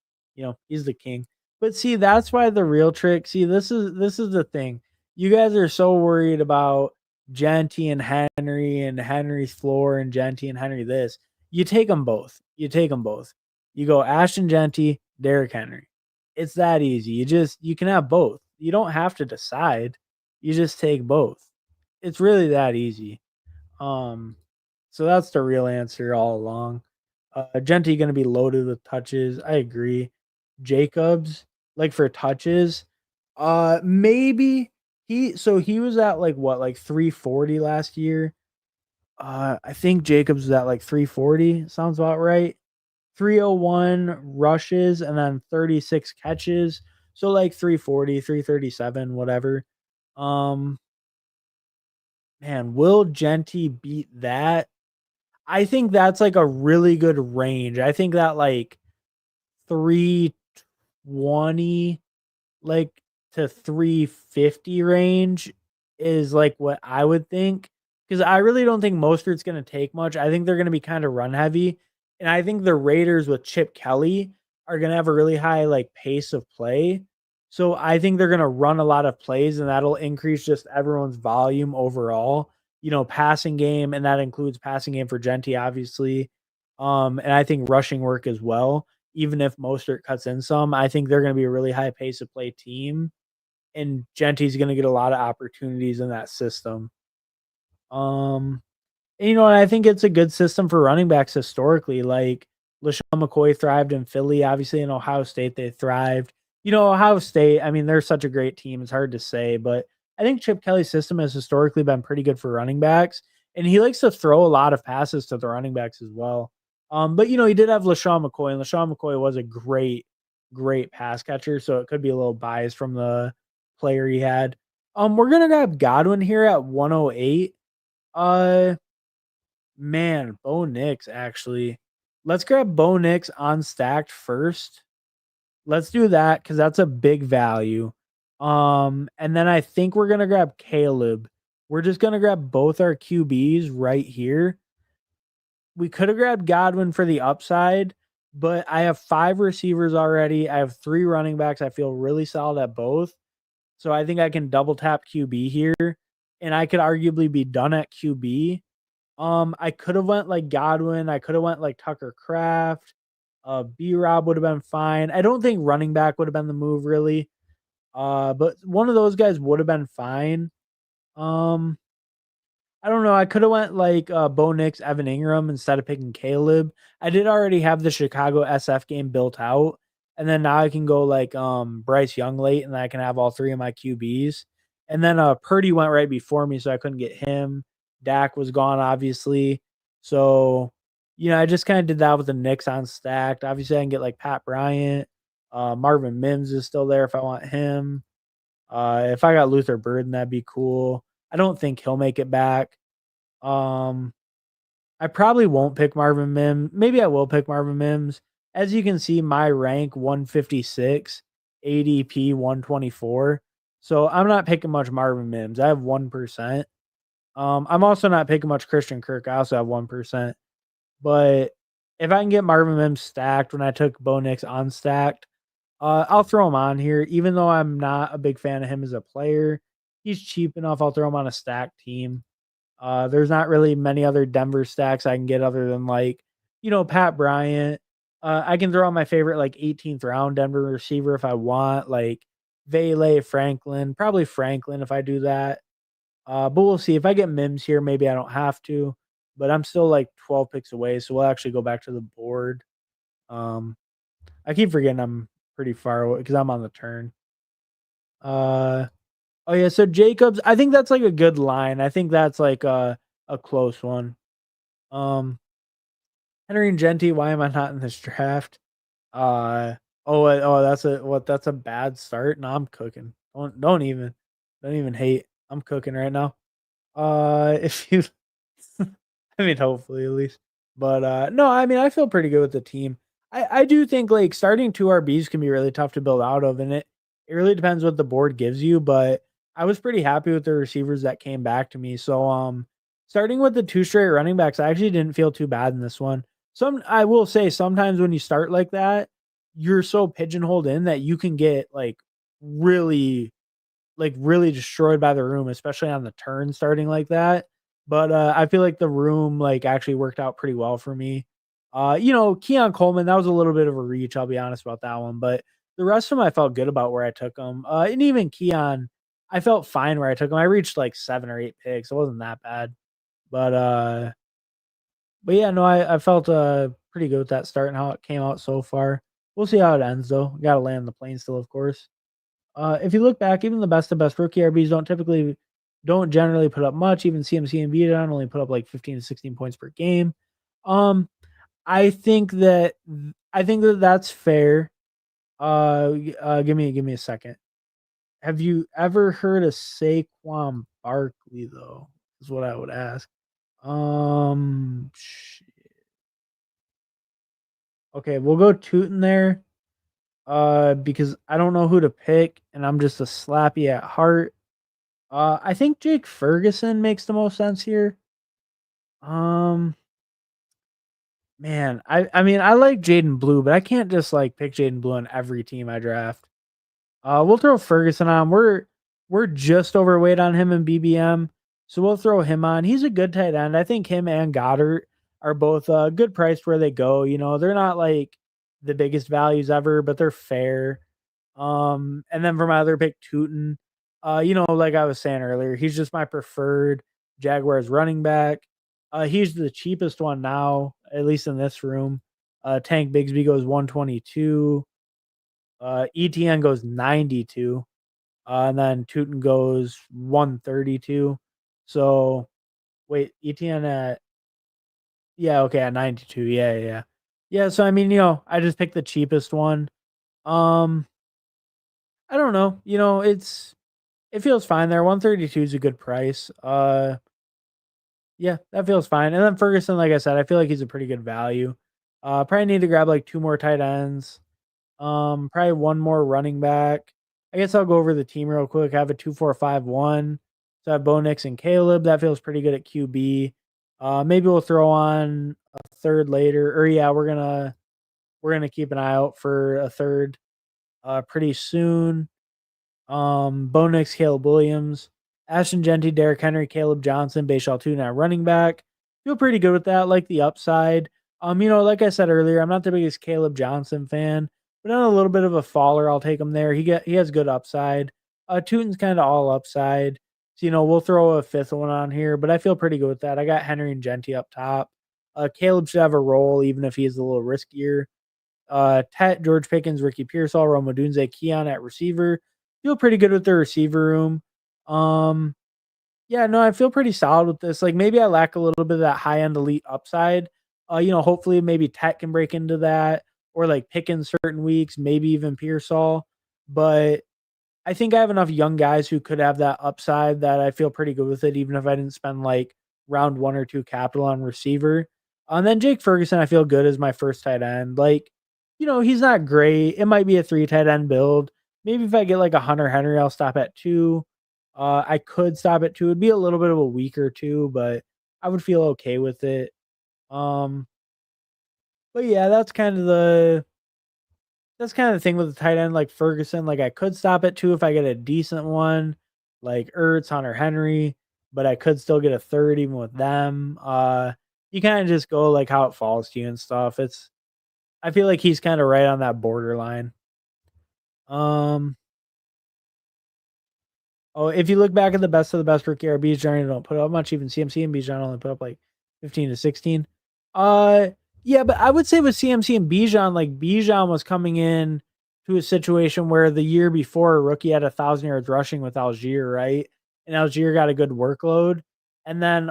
he's the king. But see, that's why the real trick. See, this is the thing. You guys are so worried about Genty and Henry's floor and Genty and Henry this. You take them both. You take them both. You go Ashton Genty, Derrick Henry. It's that easy. You can have both. You don't have to decide. You just take both. It's really that easy. Um, so that's the real answer all along. Genty going to be loaded with touches. I agree. Jacobs, like for touches, maybe he was at like what, like 340 last year. I think Jacobs was at like 340. Sounds about right. 301 rushes and then 36 catches. So like 340, 337, whatever. Um, Man, will Genty beat that? I think that's like a really good range. I think that like 320 like to 350 range is like what I would think. Because I really don't think Mostert's going to take much. I think they're going to be kind of run heavy. And I think the Raiders with Chip Kelly are going to have a really high like pace of play. So I think they're going to run a lot of plays and that'll increase just everyone's volume overall. Passing game, and that includes passing game for Genty, obviously. And I think rushing work as well. Even if Mostert cuts in some, I think they're going to be a really high pace of play team, and Genty's going to get a lot of opportunities in that system. And I think it's a good system for running backs historically. Like LaShawn McCoy thrived in Philly, obviously in Ohio State they thrived. Ohio State, I mean, they're such a great team. It's hard to say, but I think Chip Kelly's system has historically been pretty good for running backs, and he likes to throw a lot of passes to the running backs as well. But he did have LaShawn McCoy, and LaShawn McCoy was a great, great pass catcher, so it could be a little biased from the player he had. We're gonna grab Godwin here at 108. Uh Man, Bo Nix actually. Let's grab Bo Nix on stacked first. Let's do that because that's a big value. And then I think we're gonna grab Caleb. We're just gonna grab both our QBs right here. We could have grabbed Godwin for the upside, but I have 5 receivers already. I have 3 running backs. I feel really solid at both. So I think I can double tap QB here, and I could arguably be done at QB. I could have went like Godwin. I could have went like Tucker Kraft. B-Rob would have been fine. I don't think running back would have been the move really. But one of those guys would have been fine. Um, I don't know. I could have went like Bo Nix, Evan Ingram instead of picking Caleb. I did already have the Chicago SF game built out, and then now I can go like Bryce Young late, and then I can have all 3 of my QBs. And then Purdy went right before me, so I couldn't get him. Dak was gone, obviously. So I just kind of did that with the Knicks on stacked. Obviously, I can get like Pat Bryant. Marvin Mims is still there if I want him. If I got Luther Burden, that'd be cool. I don't think he'll make it back. I probably won't pick Marvin Mims. Maybe I will pick Marvin Mims. as you can see, my rank 156, ADP 124. So I'm not picking much Marvin Mims. I have 1%. I'm also not picking much Christian Kirk. I also have 1%. But if I can get Marvin Mims stacked when I took Bo Nix unstacked, I'll throw him on here. Even though I'm not a big fan of him as a player, he's cheap enough. I'll throw him on a stacked team. There's not really many other Denver stacks I can get other than Pat Bryant. I can throw on my favorite 18th round Denver receiver if I want, like Vele, Franklin, probably Franklin if I do that. But we'll see. If I get Mims here, maybe I don't have to. But I'm still like 12 picks away, so we'll actually go back to the board. Um, I keep forgetting I'm pretty far away because I'm on the turn. Oh yeah, so Jacobs, I think that's like a good line. I think that's like a close one. Um, Henry and Genty, why am I not in this draft? Uh that's a bad start. No, I'm cooking. Don't even hate. I'm cooking right now. If you I mean, hopefully at least. But no, I mean, I feel pretty good with the team. I do think like starting two RBs can be really tough to build out of, and it really depends what the board gives you. But I was pretty happy with the receivers that came back to me. So starting with the two straight running backs, I actually didn't feel too bad in this one. I will say sometimes when you start like that, you're so pigeonholed in that you can get really really destroyed by the room, especially on the turn starting like that. But I feel like the room actually worked out pretty well for me. Keon Coleman, that was a little bit of a reach, I'll be honest about that one. But the rest of them I felt good about where I took them. And even Keon, I felt fine where I took him. I reached like 7 or 8 picks. It wasn't that bad. But yeah, no, I felt pretty good with that start and how it came out so far. We'll see how it ends though. Gotta land the plane still, of course. If you look back, even the best of best rookie RBs don't generally put up much. Even CMC and Beaton only put up like 15 to 16 points per game. Um, I think that that's fair. Give me a second. Have you ever heard of Saquon Barkley though? Is what I would ask. Shit. Okay, we'll go Tootin there. Because I don't know who to pick, and I'm just a slappy at heart. I think Jake Ferguson makes the most sense here. Um, man, I mean I like Jaden Blue, but I can't just pick Jaden Blue on every team I draft. We'll throw Ferguson on. We're just overweight on him in BBM, so we'll throw him on. He's a good tight end. I think him and Goddard are both good priced where they go. They're not like the biggest values ever, but they're fair. And then for my other pick, Tootin, like I was saying earlier, he's just my preferred Jaguars running back. He's the cheapest one now, at least in this room. Tank Bigsby goes 122. ETN goes 92. And then Tootin goes 132. So wait, ETN at 92. Yeah, yeah. Yeah, so I mean, I just picked the cheapest one. Um I don't know. It feels fine there. 132 is a good price. Yeah, that feels fine. And then Ferguson, like I said, I feel like he's a pretty good value. Probably need to grab like two more tight ends. Probably one more running back. I guess I'll go over the team real quick. I have a 2-4-5-1. So I have Bo Nix and Caleb. That feels pretty good at QB. Maybe we'll throw on a third later. Or yeah, we're gonna keep an eye out for a third pretty soon. Bo Nix, Caleb Williams, Ashton Genty, Derrick Henry, Caleb Johnson, Bashal Tuna running back. Feel pretty good with that. Like the upside. Like I said earlier, I'm not the biggest Caleb Johnson fan, but on a little bit of a faller, I'll take him there. He has good upside. Tootin's kind of all upside. So, we'll throw a fifth one on here, but I feel pretty good with that. I got Henry and Genty up top. Caleb should have a role, even if he's a little riskier. Tet, George Pickens, Ricky Pearsall, Rome Odunze, Keon at receiver. Feel pretty good with the receiver room. Yeah, no, I feel pretty solid with this. Like maybe I lack a little bit of that high end elite upside. Hopefully maybe Tet can break into that, or like Pickens certain weeks, maybe even Pearsall. But I think I have enough young guys who could have that upside that I feel pretty good with it, even if I didn't spend like round 1 or 2 capital on receiver. And then Jake Ferguson, I feel good as my first tight end. Like he's not great. It might be a 3 tight end build. Maybe if I get like a Hunter Henry, I'll stop at 2. I could stop at 2. It'd be a little bit of a weaker 2, but I would feel okay with it. Um, but yeah, that's kind of the thing with the tight end like Ferguson. Like I could stop at 2 if I get a decent one, like Ertz, Hunter Henry, but I could still get a third even with them. You kind of just go like how it falls to you and stuff. I feel like he's kind of right on that borderline. Um, Oh, if you look back at the best of the best rookie RBs, Johnny don't put up much. Even CMC and Bijan only put up like 15 to 16. Uh, yeah, but I would say with CMC and Bijan, like Bijan was coming in to a situation where the year before a rookie had 1,000 yards rushing with Algier, right? And Algier got a good workload. And then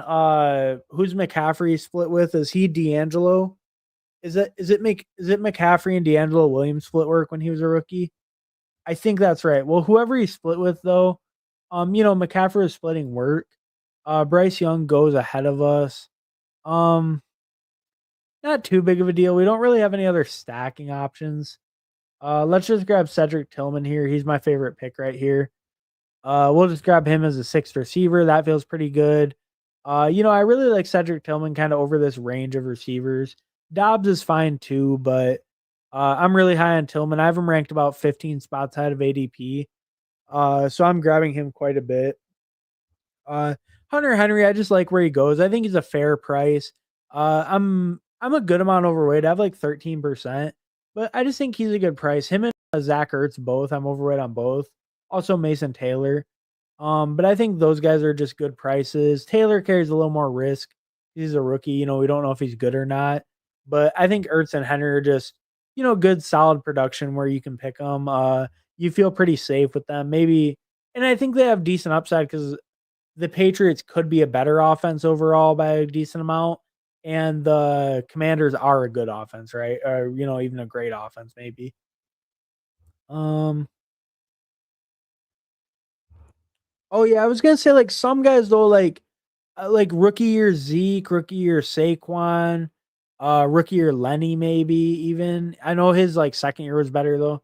who's McCaffrey split with? Is he D'Angelo? Is it McCaffrey and D'Angelo Williams split work when he was a rookie? I think that's right. Well, whoever he split with though, McCaffrey is splitting work. Bryce Young goes ahead of us. Um, Not too big of a deal. We don't really have any other stacking options. Let's just grab Cedric Tillman here. He's my favorite pick right here. We'll just grab him as a sixth receiver. That feels pretty good. I really like Cedric Tillman kind of over this range of receivers. Dobbs is fine too, but I'm really high on Tillman. I have him ranked about 15 spots ahead of ADP. So I'm grabbing him quite a bit. Uh, Hunter Henry, I just like where he goes. I think he's a fair price. I'm a good amount overweight. I have like 13%, but I just think he's a good price. Him and Zach Ertz both. I'm overweight on both. Also Mason Taylor. But I think those guys are just good prices. Taylor carries a little more risk. He's a rookie. We don't know if he's good or not. But I think Ertz and Henry are just, good solid production where you can pick them. You feel pretty safe with them. Maybe, and I think they have decent upside because the Patriots could be a better offense overall by a decent amount. And the Commanders are a good offense, right? Or, even a great offense, maybe. Um, oh yeah, I was gonna say like some guys though, like rookie year Zeke, rookie year Saquon, rookie year Lenny, maybe even. I know his like second year was better though.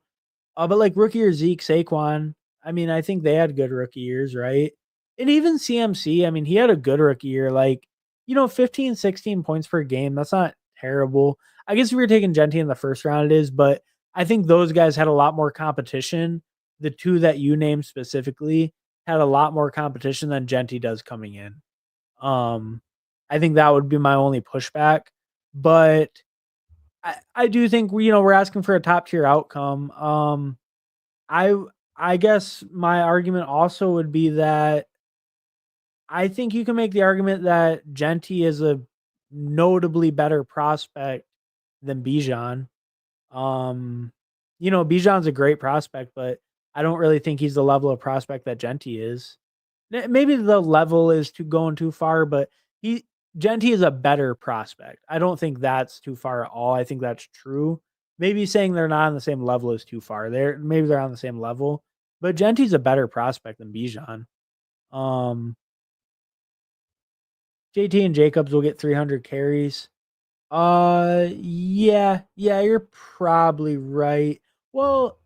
But like rookie year Zeke, Saquon, I mean, I think they had good rookie years, right? And even CMC, I mean, he had a good rookie year, like 15, 16 points per game. That's not terrible. I guess if we were taking Genty in the first round, it is, but I think those guys had a lot more competition. The two that you named specifically had a lot more competition than Genty does coming in. Um, I think that would be my only pushback. But I do think we're asking for a top tier outcome. I I guess my argument also would be that I think you can make the argument that Genty is a notably better prospect than Bijan. Bijan's a great prospect, but I don't really think he's the level of prospect that Genty is. Maybe the level is going too far, but he Genty is a better prospect. I don't think that's too far at all. I think that's true. Maybe saying they're not on the same level is too far. Maybe they're on the same level, but Genty's a better prospect than Bijan. Um, JT and Jacobs will get 300 carries. Yeah, you're probably right. Well,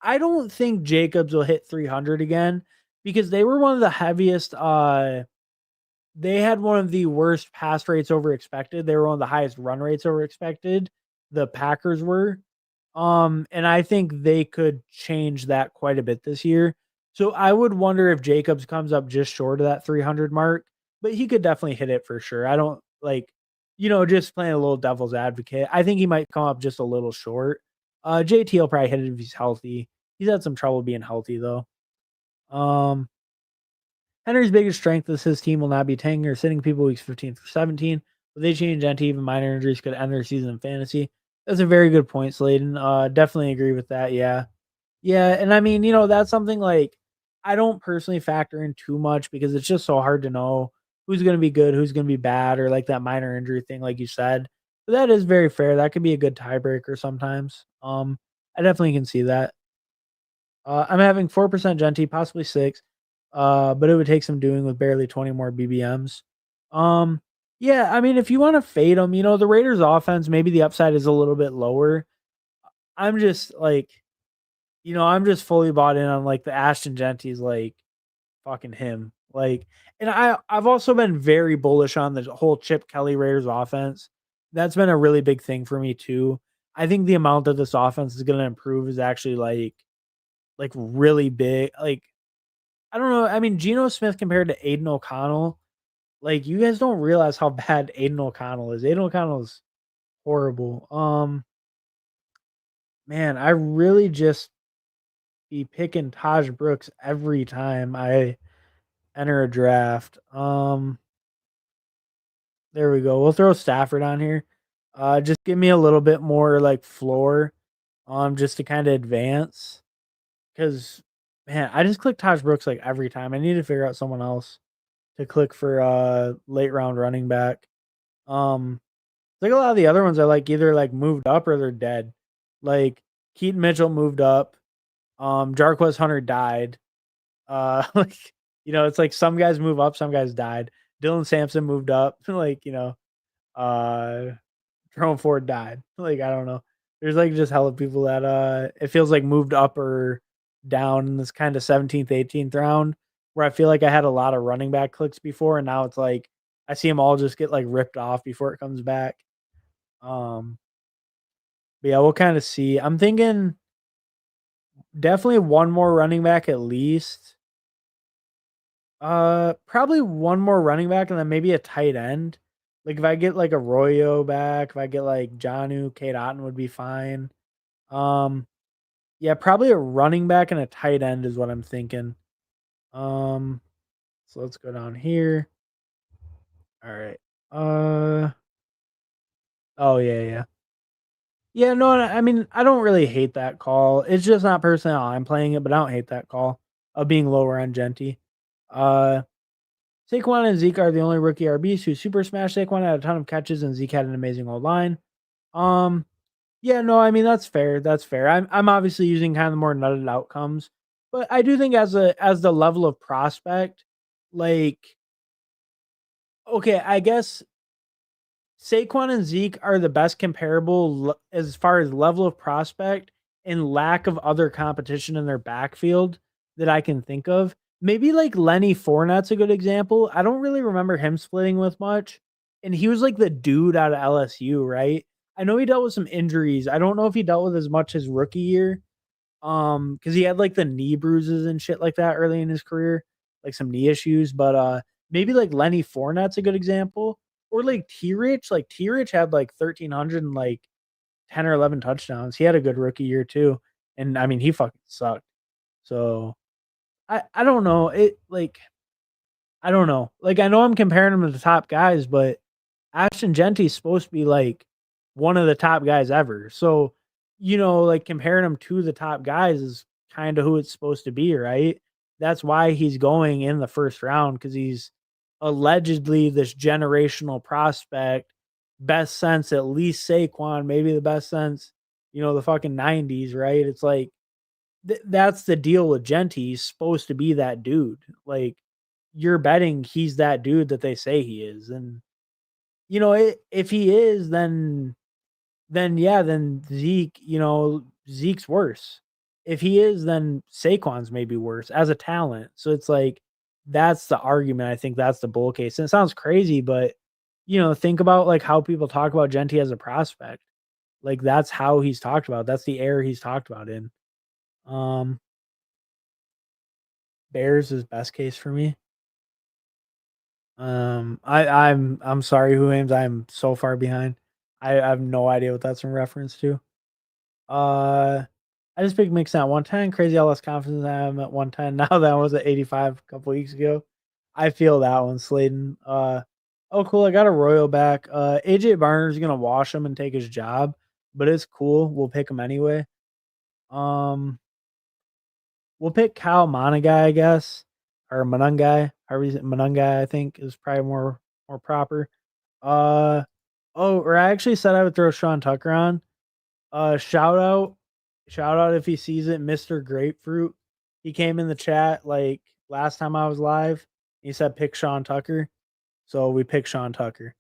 I don't think Jacobs will hit 300 again because they were one of the heaviest. They had one of the worst pass rates over expected. They were one of the highest run rates over expected. The Packers were. And I think they could change that quite a bit this year. So I would wonder if Jacobs comes up just short of that 300 mark, but he could definitely hit it for sure. I don't like, just playing a little devil's advocate. I think he might come up just a little short. JT will probably hit it if he's healthy. He's had some trouble being healthy though. Um, Henry's biggest strength is his team will not be tanking or sitting people weeks 15 through 17. If they change into even minor injuries could end their season in fantasy. That's a very good point, Sladen. Definitely agree with that. Yeah. Yeah. And I mean, that's something like I don't personally factor in too much because it's just so hard to know who's going to be good, who's going to be bad, or like that minor injury thing, like you said. But that is very fair. That could be a good tiebreaker sometimes. I definitely can see that. I'm having 4% Genty, possibly 6. But it would take some doing with barely 20 more BBMs. Um, yeah, I mean, if you want to fade them, the Raiders offense, maybe the upside is a little bit lower. I'm just like, I'm just fully bought in on like the Ashton Genty's like fucking him. Like, and I've also been very bullish on the whole Chip Kelly Raiders offense. That's been a really big thing for me too. I think the amount that this offense is going to improve is actually like really big. Like, I don't know. I mean, Geno Smith compared to Aiden O'Connell, like you guys don't realize how bad Aiden O'Connell is. Aiden O'Connell is horrible. Man, I really just be picking Taj Brooks every time I enter a draft. There we go. We'll throw Stafford on here. Just give me a little bit more like floor, just to kind of advance. Because man, I just click Taj Brooks like every time. I need to figure out someone else to click for late round running back. Like a lot of the other ones I like either like moved up or they're dead. Like Keaton Mitchell moved up. Jarquez Hunter died. Like it's like some guys move up, some guys died. Dylan Sampson moved up. Like uh, Jerome Ford died. Like I don't know. There's like just hella people that it feels like moved up or down in this kind of 17th, 18th round. Where I feel like I had a lot of running back clicks before, and now it's like I see them all just get like ripped off before it comes back. Um, but yeah, we'll kind of see. I'm thinking definitely one more running back at least. Probably one more running back and then maybe a tight end. Like if I get like Arroyo back, if I get like Jonnu, Kate Otten would be fine. Um, yeah, probably a running back and a tight end is what I'm thinking. Um, so let's go down here. All right. Uh, oh yeah, yeah. Yeah, no, I mean, I don't really hate that call. It's just not personally how I'm playing it, but I don't hate that call of being lower on Genty. Uh, Saquon and Zeke are the only rookie RBs who super smashed. Saquon had a ton of catches, and Zeke had an amazing old line. Um, yeah, no, I mean that's fair. That's fair. I'm obviously using kind of the more nutted outcomes, but I do think as the level of prospect, like okay, I guess Saquon and Zeke are the best comparable as far as level of prospect and lack of other competition in their backfield that I can think of. Maybe like Lenny Fournette's a good example. I don't really remember him splitting with much. And he was like the dude out of LSU, right? I know he dealt with some injuries. I don't know if he dealt with as much his rookie year. Because he had like the knee bruises and shit like that early in his career, like some knee issues. But maybe like Lenny Fournette's a good example. Or like T Rich. Like T Rich had like 1,300 and like 10 or 11 touchdowns. He had a good rookie year too. And I mean, he fucking sucked. So I don't know. I don't know. Like I know I'm comparing him to the top guys, but Ashton Genty's supposed to be like one of the top guys ever. So, like comparing him to the top guys is kind of who it's supposed to be, right? That's why he's going in the first round because he's allegedly this generational prospect, best sense at least Saquon, maybe the best sense, the fucking 90s, right? It's like that's the deal with Genty. He's supposed to be that dude. Like you're betting he's that dude that they say he is, and if he is, then yeah, then Zeke, Zeke's worse. If he is, then Saquon's maybe worse as a talent. So it's like that's the argument. I think that's the bull case. And it sounds crazy, but think about like how people talk about Genty as a prospect. Like that's how he's talked about. That's the air he's talked about in. Um Bears is best case for me. I'm sorry, who aims. I'm so far behind. I have no idea what that's in reference to. Uh, I just picked Mix at 110. Crazy how less confidence I am at 110 now that I was at 85 a couple weeks ago. I feel that one, Sladen. Oh cool, I got a Royal back. AJ Barner's gonna wash him and take his job, but it's cool. We'll pick him anyway. Um, we'll pick Kyle Monagai, I guess, or Monungai. However, Monungai, I think, is probably more proper. Uh, or I actually said I would throw Sean Tucker on. Shout out, if he sees it, Mr. Grapefruit. He came in the chat like last time I was live. He said pick Sean Tucker, so we picked Sean Tucker.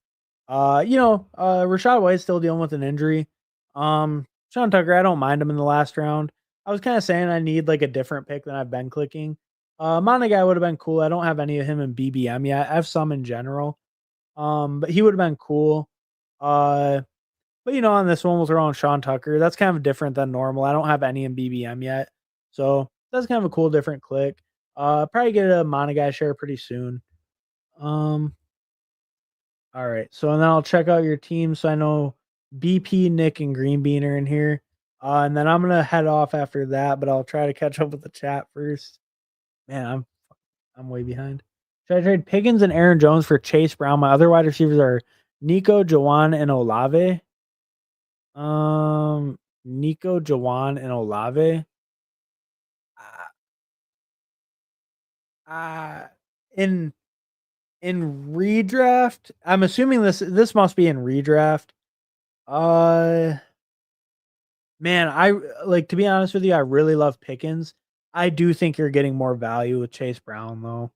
Rashad White's still dealing with an injury. Sean Tucker, I don't mind him in the last round. I was kind of saying I need like a different pick than I've been clicking. Mania guy would have been cool. I don't have any of him in BBM yet. I have some in general. But he would have been cool. Uh, but on this one we'll throw on Sean Tucker. That's kind of different than normal. I don't have any in BBM yet. So that's kind of a cool different click. Probably get a Mania guy share pretty soon. All right. So and then I'll check out your team. So I know BP, Nick, and Green Bean are in here. And then I'm gonna head off after that, but I'll try to catch up with the chat first. Man, I'm way behind. Should I trade Pickens and Aaron Jones for Chase Brown? My other wide receivers are Nico, Jawan, and Olave. Nico, Jawan, and Olave. Uh, in redraft, I'm assuming this must be in redraft. Man, I like to be honest with you, I really love Pickens. I do think you're getting more value with Chase Brown though.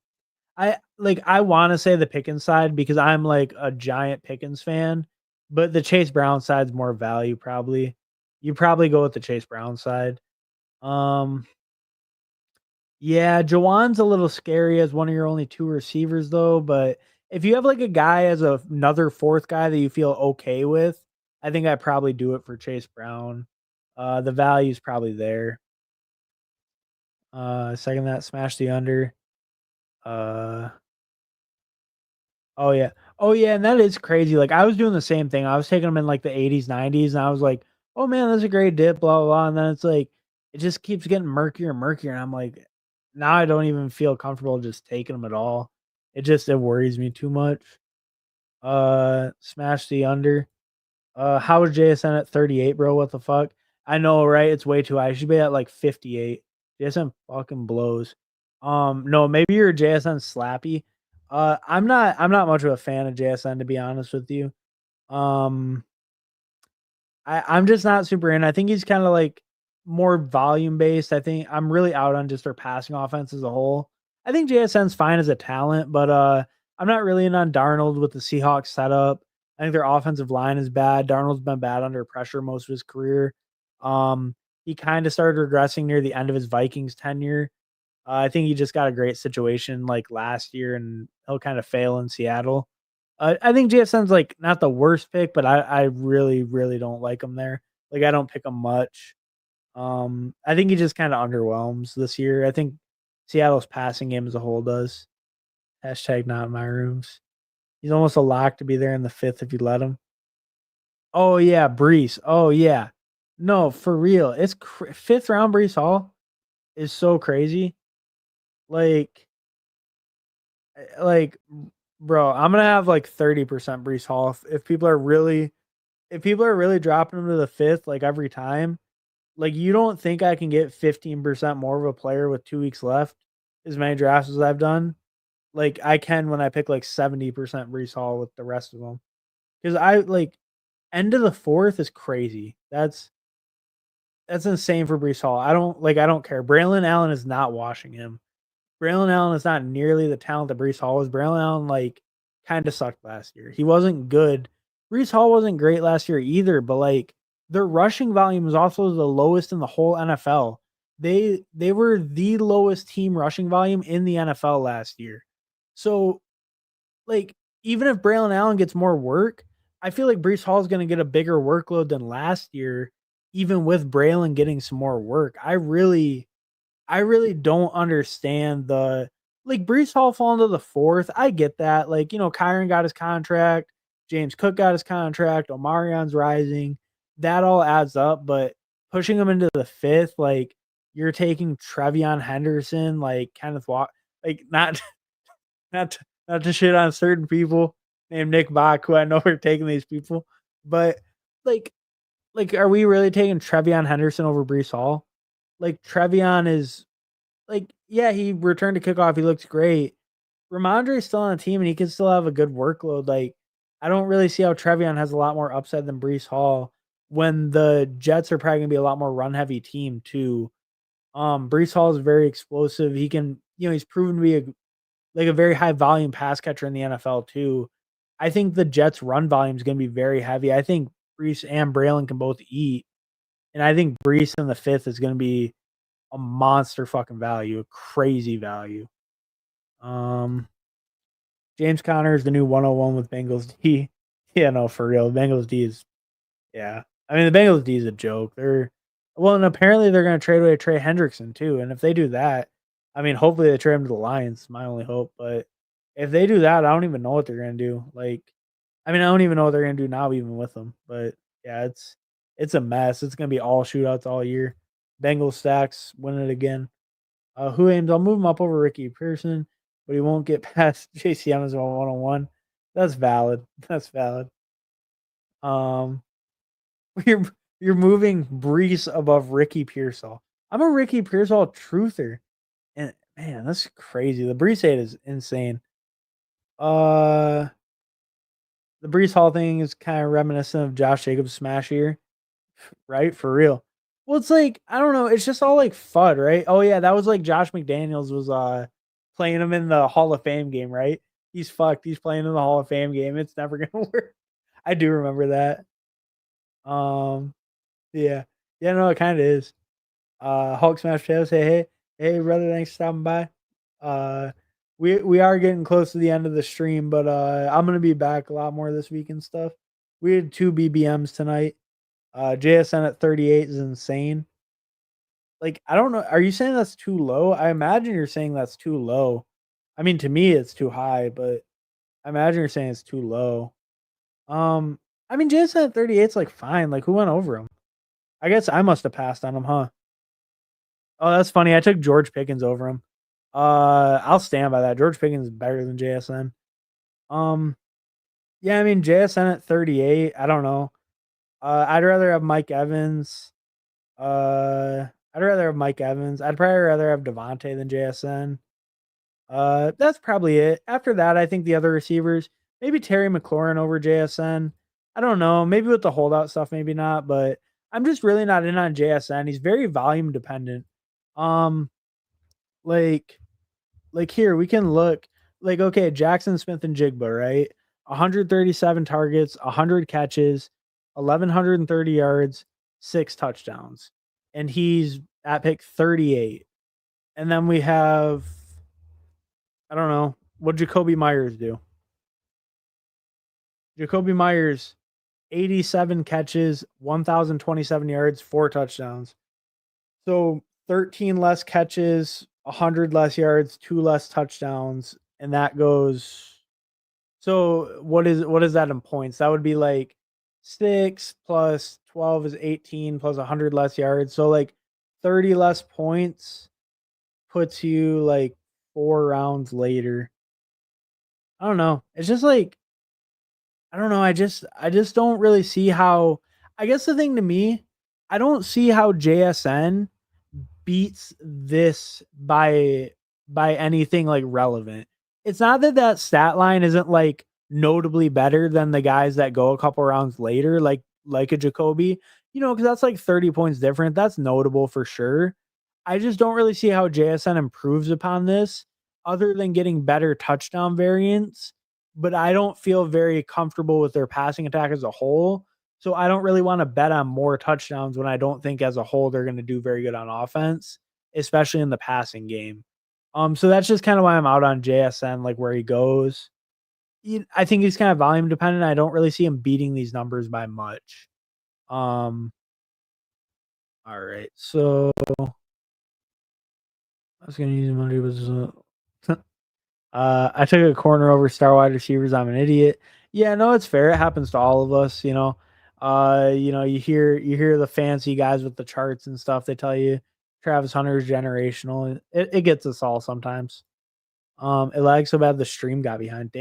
I want to say the Pickens side because I'm like a giant Pickens fan, but the Chase Brown side's more value probably. You probably go with the Chase Brown side. Um yeah, Jawan's a little scary as one of your only two receivers though, but if you have like a guy as another fourth guy that you feel okay with, I think I'd probably do it for Chase Brown. The value's probably there. Second that, smash the under. Uh Oh yeah. Oh yeah, and that is crazy. Like I was doing the same thing. I was taking them in like the 80s, 90s, and I was like, "Oh man, that's a great dip." Blah blah blah. And then it's like it just keeps getting murkier and murkier, and I'm like, now I don't even feel comfortable just taking them at all. It worries me too much. Smash the under. How was JSN at 38, bro? What the fuck? I know, right? It's way too high. It should be at like 58. JSN fucking blows. No, maybe your JSN slappy. I'm not much of a fan of JSN to be honest with you. Um I'm just not super in. I think he's kind of like more volume based. I think I'm really out on just their passing offense as a whole. I think JSN's fine as a talent, but I'm not really in on Darnold with the Seahawks setup. I think their offensive line is bad. Darnold's been bad under pressure most of his career. Um, he kind of started regressing near the end of his Vikings tenure. I think he just got a great situation like last year, and he'll kind of fail in Seattle. I think JSN's like not the worst pick, but I really, really don't like him there. Like I don't pick him much. I think he just kind of underwhelms this year. I think Seattle's passing game as a whole does. Hashtag not in my rooms. He's almost a lock to be there in the fifth if you let him. Oh yeah, Brees. Oh yeah, no for real. It's fifth round Brees Hall is so crazy. Like, like, bro, I'm gonna have like 30% Brees Hall if people are really dropping him to the fifth like every time. Like, you don't think I can get 15% more of a player with 2 weeks left? As many drafts as I've done, like I can when I pick like 70% Brees Hall with the rest of them. Because I like end of the fourth is crazy. That's insane for Brees Hall. I don't care. Braylon Allen is not washing him. Braylon Allen is not nearly the talent that Brees Hall was. Braylon Allen like kind of sucked last year. He wasn't good. Brees Hall wasn't great last year either, but like their rushing volume was also the lowest in the whole NFL. They were the lowest team rushing volume in the NFL last year. So like even if Braylon Allen gets more work, I feel like Brees Hall is going to get a bigger workload than last year, even with Braylon getting some more work. I really don't understand the like Brees Hall falling to the fourth. I get that. Like, Kyron got his contract, James Cook got his contract, Omarion's rising. That all adds up, but pushing him into the fifth, like you're taking Trevion Henderson, like Kenneth Walk, like not to, not to shit on certain people named Nick Bach, who I know are taking these people, but like are we really taking Trevion Henderson over Brees Hall? Like Trevion is like, yeah, he returned to kickoff. He looks great. Ramondre's still on the team and he can still have a good workload. Like, I don't really see how Trevion has a lot more upside than Brees Hall when the Jets are probably gonna be a lot more run heavy team too. Brees Hall is very explosive. He can, he's proven to be a very high volume pass catcher in the NFL too. I think the Jets run volume is gonna be very heavy. I think Brees and Braylon can both eat. And I think Brees in the 5th is gonna be a monster fucking value, a crazy value. James Conner is the new 101 with Bengals D. Yeah, no, for real. Bengals D is yeah. I mean, the Bengals D is a joke. And apparently they're gonna trade away Trey Hendrickson too. And if they do that, I mean, hopefully they trade him to the Lions. My only hope. But if they do that, I don't even know what they're gonna do. Like, I mean, I don't even know what they're gonna do now, even with them. But yeah, it's a mess. It's gonna be all shootouts all year. Bengals stacks win it again. Who aims? I'll move him up over Ricky Pearson, but he won't get past JC Evans on 101. That's valid. That's valid. Um, you're you're moving Brees above Ricky Pearsall. I'm a Ricky Pearsall truther, and man, that's crazy. The Brees hate is insane. Uh, the Brees Hall thing is kind of reminiscent of Josh Jacobs' smash year, right? For real. Well, it's like I don't know. It's just all like FUD, right? Oh yeah, that was like Josh McDaniels was playing him in the Hall of Fame game, right? He's fucked. He's playing in the Hall of Fame game. It's never gonna work. I do remember that. Um, yeah, yeah, no, it kind of is. Hulk Smash Potatoes, hey, brother, thanks for stopping by. Uh, we are getting close to the end of the stream, but I'm gonna be back a lot more this week and stuff. We had 2 BBMs tonight. JSN at 38 is insane. Like, I don't know. Are you saying that's too low? I imagine you're saying that's too low. I mean, to me, it's too high, but I imagine you're saying it's too low. I mean, JSN at 38 is like fine. Like, who went over him? I guess I must have passed on him, huh? Oh, that's funny. I took George Pickens over him. I'll stand by that. George Pickens is better than JSN. Um, yeah, I mean JSN at 38. I don't know. I'd rather have Mike Evans. I'd rather have Mike Evans. I'd probably rather have Devontae than JSN. That's probably it. After that, I think the other receivers, maybe Terry McLaurin over JSN. I don't know. Maybe with the holdout stuff, maybe not. But I'm just really not in on JSN. He's very volume dependent. Um, like here we can look like okay, Jackson Smith and Jigba, right? 137 targets, 100 catches, 1130 yards, 6 touchdowns. And he's at pick 38. And then we have I don't know, what Jacoby Myers do? Jacoby Myers 87 catches, 1027 yards, 4 touchdowns. So 13 less catches, 100 less yards, 2 less touchdowns, and that goes. So what is that in points? That would be like 6 plus 12 is 18 plus 100 less yards. So like 30 less points puts you like 4 rounds later. I don't know. It's just like I don't know. I just don't really see how. I guess the thing to me, I don't see how JSN beats this by anything like relevant. It's not that that stat line isn't like notably better than the guys that go a couple rounds later, like a Jacoby, because that's like 30 points different. That's notable for sure. I just don't really see how JSN improves upon this other than getting better touchdown variants. But I don't feel very comfortable with their passing attack as a whole. So I don't really want to bet on more touchdowns when I don't think as a whole they're going to do very good on offense, especially in the passing game. So that's just kind of why I'm out on JSN, like where he goes. I think he's kind of volume dependent. I don't really see him beating these numbers by much. All right. So I was gonna use money was I took a corner over star wide receivers. I'm an idiot. Yeah, no, it's fair. It happens to all of us. You hear the fancy guys with the charts and stuff. They tell you Travis Hunter is generational. It gets us all sometimes. It lagged so bad the stream got behind.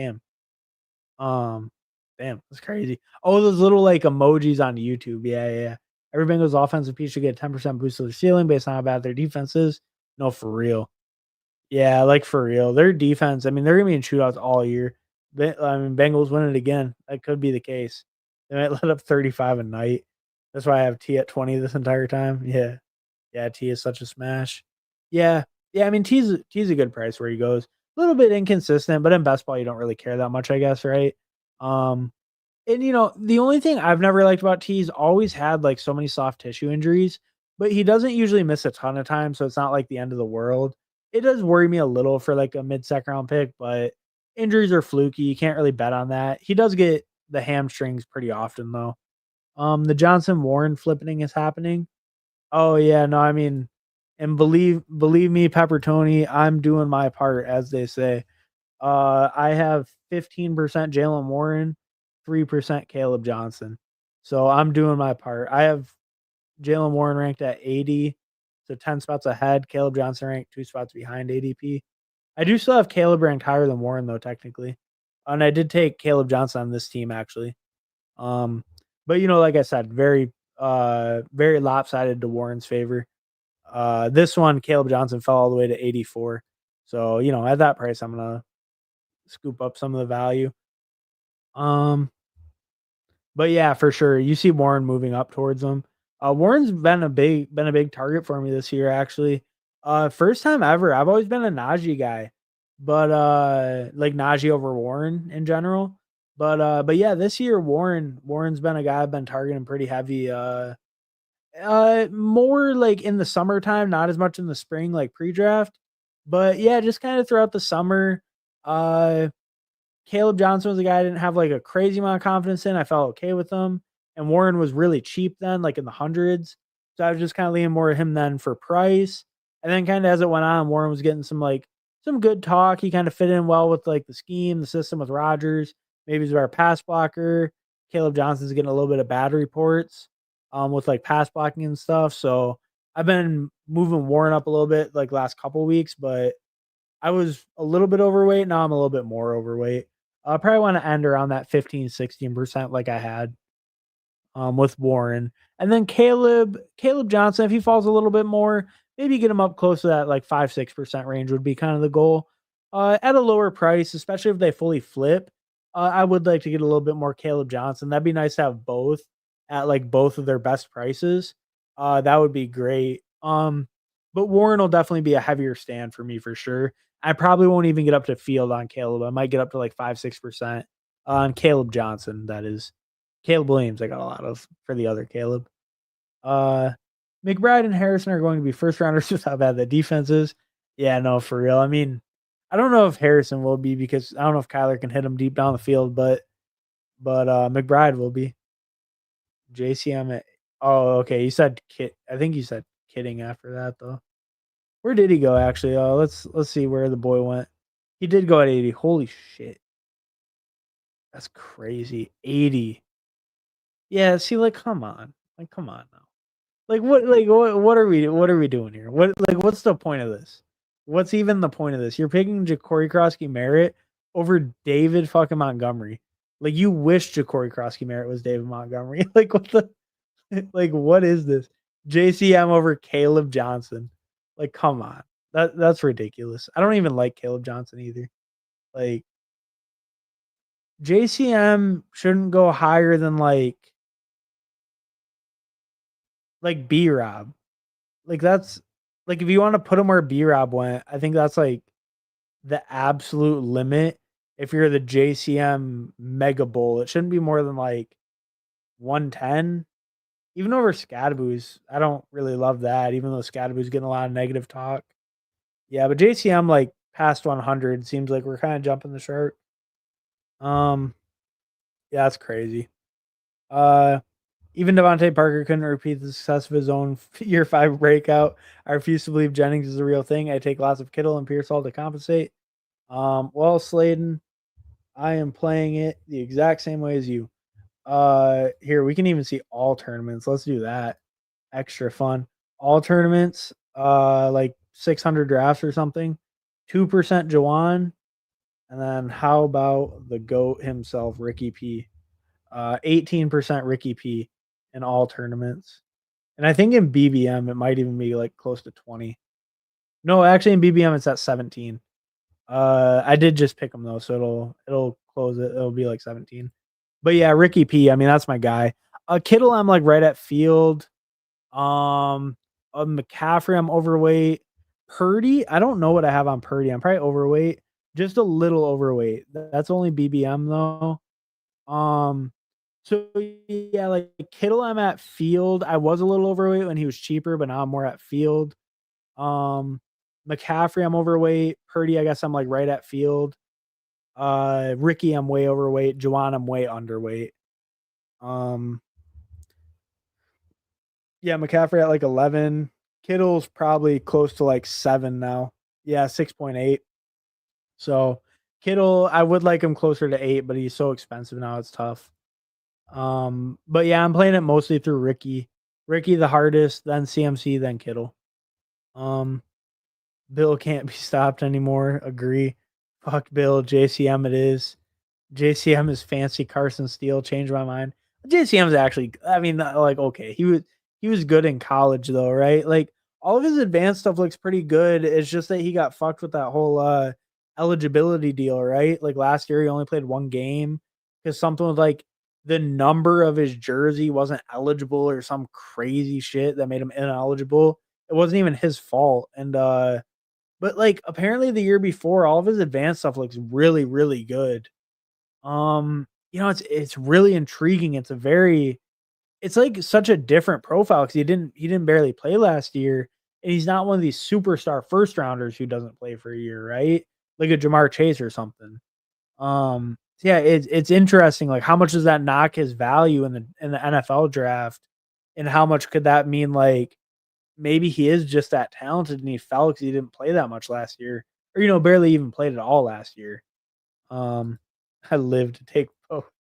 Um, damn, that's crazy. Oh, those little like emojis on YouTube. Yeah, yeah. Yeah. Every Bengals offensive piece should get a 10% boost to their ceiling based on how bad their defense is. No, for real. Yeah, like for real. Their defense, I mean, they're gonna be in shootouts all year. I mean, Bengals win it again. That could be the case. They might let up 35 a night. That's why I have T at 20 this entire time. Yeah. Yeah, T is such a smash. Yeah. Yeah, I mean T's a good price where he goes. A little bit inconsistent, but in best ball you don't really care that much, I guess, right? Um And, the only thing I've never liked about T, he's always had, like, so many soft tissue injuries, but he doesn't usually miss a ton of time, so it's not like the end of the world. It does worry me a little for, like, a mid-second round pick, but injuries are fluky, you can't really bet on that. He does get the hamstrings pretty often, though. The Johnson Warren flipping is happening. Oh, yeah, no, I mean, and believe me, Pepper Tony, I'm doing my part, as they say. I have 15% Jalen Warren, 3% Caleb Johnson. So I'm doing my part. I have Jalen Warren ranked at 80, so 10 spots ahead. Caleb Johnson ranked 2 spots behind ADP. I do still have Caleb ranked higher than Warren though, technically. And I did take Caleb Johnson on this team actually. Um, but like I said, very lopsided to Warren's favor. This one, Caleb Johnson fell all the way to 84. So, at that price, I'm gonna scoop up some of the value. Um, but yeah, for sure. You see Warren moving up towards him. Warren's been a big target for me this year, actually. First time ever. I've always been a Najee guy, but like Najee over Warren in general. But yeah, this year Warren's been a guy I've been targeting pretty heavy. More like in the summertime, not as much in the spring, like pre-draft. But yeah, just kind of throughout the summer. Uh Caleb Johnson was a guy I didn't have like a crazy amount of confidence in. I felt okay with him. And Warren was really cheap then, like in the hundreds. So I was just kind of leaning more at him then for price. And then kind of as it went on, Warren was getting some good talk. He kind of fit in well with like the scheme, the system with Rodgers. Maybe he's a better pass blocker. Caleb Johnson's getting a little bit of bad reports with like pass blocking and stuff. So I've been moving Warren up a little bit like last couple weeks, but I was a little bit overweight. Now I'm a little bit more overweight. I probably want to end around that 15-16% like I had with Warren. And then Caleb Johnson, if he falls a little bit more, maybe get him up close to that like 5-6% range would be kind of the goal. At a lower price, especially if they fully flip. I would like to get a little bit more Caleb Johnson. That'd be nice to have both at like both of their best prices. That would be great. But Warren will definitely be a heavier stand for me for sure. I probably won't even get up to field on Caleb. I might get up to like 5-6% on Caleb Johnson. That is Caleb Williams. I got a lot of for the other Caleb. Uh, McBride and Harrison are going to be first rounders with how bad the defense is. Yeah, no, for real. I mean, I don't know if Harrison will be because I don't know if Kyler can hit him deep down the field, but McBride will be. JCM at, oh, okay. You said kid. I think you said kidding after that though. Where did he go actually? Let's see where the boy went. He did go at 80. Holy shit. That's crazy. 80. Yeah, see, like, come on. Like, come on now. What are we doing here? What's the point of this? What's even the point of this? You're picking Ja'Cory Krosky Merritt over David fucking Montgomery. Like you wish Ja'Cory Krosky Merritt was David Montgomery. Like what the like what is this? JCM over Caleb Johnson. Like, come on. That's ridiculous. I don't even like Caleb Johnson either. Like JCM shouldn't go higher than like B Rob. Like that's like if you want to put him where B Rob went, I think that's like the absolute limit. If you're the JCM Mega Bowl, it shouldn't be more than like 110. Even over Scadaboo's, I don't really love that, even though Scadaboo's getting a lot of negative talk. Yeah, but JCM like past 100 seems like we're kind of jumping the shark. Um, yeah, that's crazy. Uh, Even Devontae Parker couldn't repeat the success of his own year 5 breakout. I refuse to believe Jennings is a real thing. I take lots of Kittle and Pearsall to compensate. Well, Sladen, I am playing it the exact same way as you. Here we can even see all tournaments. Let's do that. Extra fun. All tournaments, like 600 drafts or something. 2% Jawan. And then how about the GOAT himself, Ricky P? 18% Ricky P in all tournaments. And I think in BBM it might even be like close to 20. No, actually in BBM it's at 17. I did just pick him though, so it'll close it. It'll be like 17. But yeah, Ricky P, I mean that's my guy. Kittle I'm like right at field. McCaffrey I'm overweight. Purdy, I don't know what I have on Purdy. I'm probably overweight. Just a little overweight. That's only BBM though. So yeah, like Kittle, I'm at field. I was a little overweight when he was cheaper, but now I'm more at field. Um, McCaffrey, I'm overweight. Purdy, I guess I'm like right at field. Ricky, I'm way overweight. Juwan, I'm way underweight. Um, yeah, McCaffrey at like 11. Kittle's probably close to like 7 now. Yeah, 6.8. So Kittle, I would like him closer to 8, but he's so expensive now. It's tough. But yeah, I'm playing it mostly through Ricky. Ricky the hardest, then CMC, then Kittle. Um, Bill can't be stopped anymore. Agree. Fuck Bill. JCM it is. JCM is fancy Carson Steele. Changed my mind. JCM's actually, I mean, like okay, he was good in college though, right? Like all of his advanced stuff looks pretty good. It's just that he got fucked with that whole eligibility deal, right? Like last year he only played one game because something with like the number of his jersey wasn't eligible or some crazy shit that made him ineligible. It wasn't even his fault. And but like apparently the year before, all of his advanced stuff looks really, really good. It's really intriguing. It's like such a different profile because he didn't barely play last year, and he's not one of these superstar first rounders who doesn't play for a year, right? Like a Jamar Chase or something. Yeah, it's interesting. Like, how much does that knock his value in the NFL draft, and how much could that mean? Like, maybe he is just that talented, and he fell because he didn't play that much last year, or barely even played at all last year. Um, I live to take both.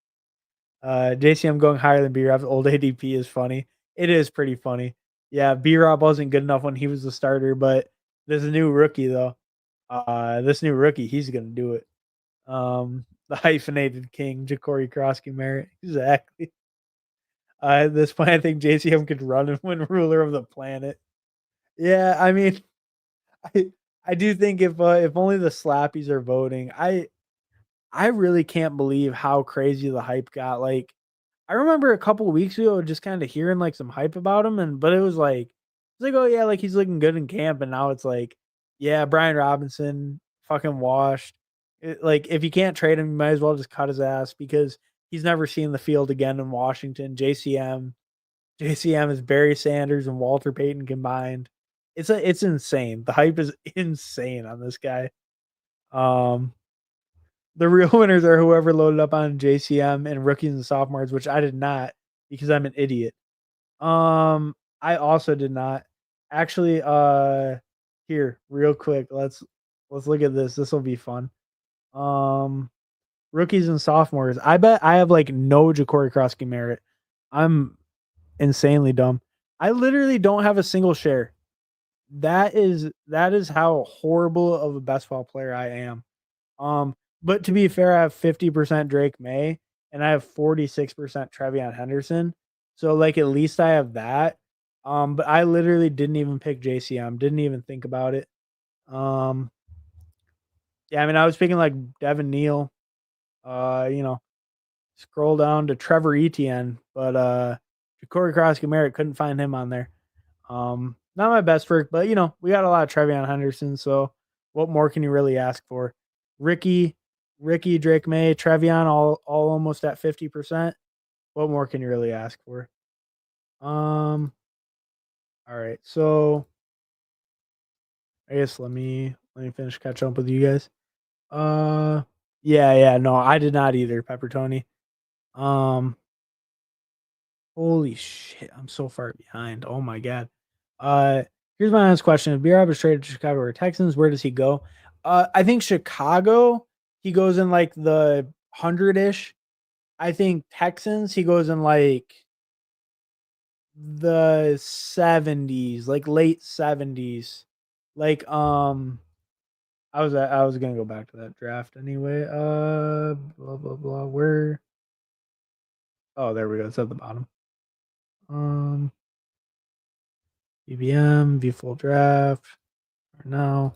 JCM going higher than B Rob's old ADP is funny. It is pretty funny. Yeah, B Rob wasn't good enough when he was the starter, but there's a new rookie though. This new rookie, he's gonna do it. The hyphenated king, Ja'Cory Krosky Merritt. Exactly. At this point, I think JCM could run and win ruler of the planet. Yeah, I mean, I I do think if only the slappies are voting, I really can't believe how crazy the hype got. Like, I remember a couple of weeks ago just kind of hearing like some hype about him, but it was like, oh yeah, like he's looking good in camp, and now it's like, yeah, Brian Robinson, fucking washed. Like, if you can't trade him, you might as well just cut his ass because he's never seen the field again in Washington. JCM is Barry Sanders and Walter Payton combined. It's insane. The hype is insane on this guy. Um, the real winners are whoever loaded up on JCM and rookies and sophomores, which I did not because I'm an idiot. I also did not. Actually, here, real quick, let's look at this. This will be fun. Um, Rookies and sophomores. I bet I have like no Ja'Cory Krosky merit. I'm insanely dumb. I literally don't have a single share. That is how horrible of a best ball player I am. But to be fair, I have 50% Drake May and I have 46% Trevion Henderson. So like at least I have that. But I literally didn't even pick JCM, didn't even think about it. Um, yeah, I mean I was picking like Devin Neal, you know, scroll down to Trevor Etienne, but Corey Krosky Merritt couldn't find him on there. Not my best work, but we got a lot of Trevion Henderson, so what more can you really ask for? Ricky, Drake May, Trevion, all almost at 50%. What more can you really ask for? All right, so I guess let me finish catch up with you guys. Uh, yeah, no, I did not either, Pepper Tony. Um, Holy shit, I'm so far behind. Oh my god. Here's my honest question: if B-Rob is traded to Chicago or Texans, where does he go? I think Chicago, he goes in like the 100-ish. I think Texans, he goes in like the 70s, like late 70s. Like I was gonna go back to that draft anyway. Blah blah blah. Where? Oh, there we go. It's at the bottom. Um, BBM, view full draft. Now.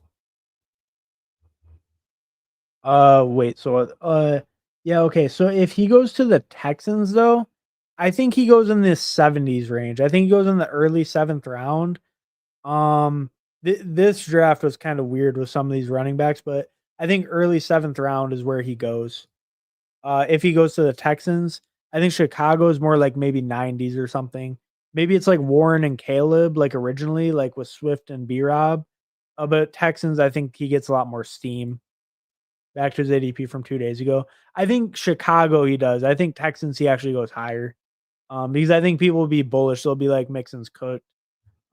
Wait. So, yeah. Okay. So if he goes to the Texans, though, I think he goes in this 70s range. I think he goes in the early 7th round. This draft was kind of weird with some of these running backs, but I think early 7th round is where he goes. If he goes to the Texans, I think Chicago is more like maybe 90s or something. Maybe it's like Warren and Caleb, like originally, like with Swift and B Rob. But Texans, I think he gets a lot more steam. Back to his ADP from 2 days ago. I think Chicago he does. I think Texans he actually goes higher. Because I think people will be bullish. They'll be like Mixon's cooked.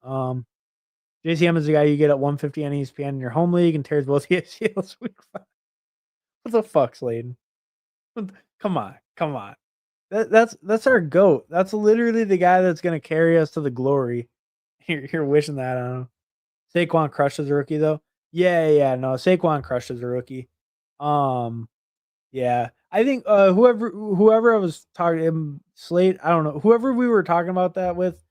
Um, JCM is the guy you get at 150 on ESPN in your home league and tears both ACLs week 5. What the fuck, Sladen? Come on, come on. That's our goat. That's literally the guy that's gonna carry us to the glory. You're wishing that on him. Saquon crushes a rookie though. Yeah, no, Saquon crushes a rookie. Um, yeah, I think whoever I was talking Slate, I don't know, whoever we were talking about that with,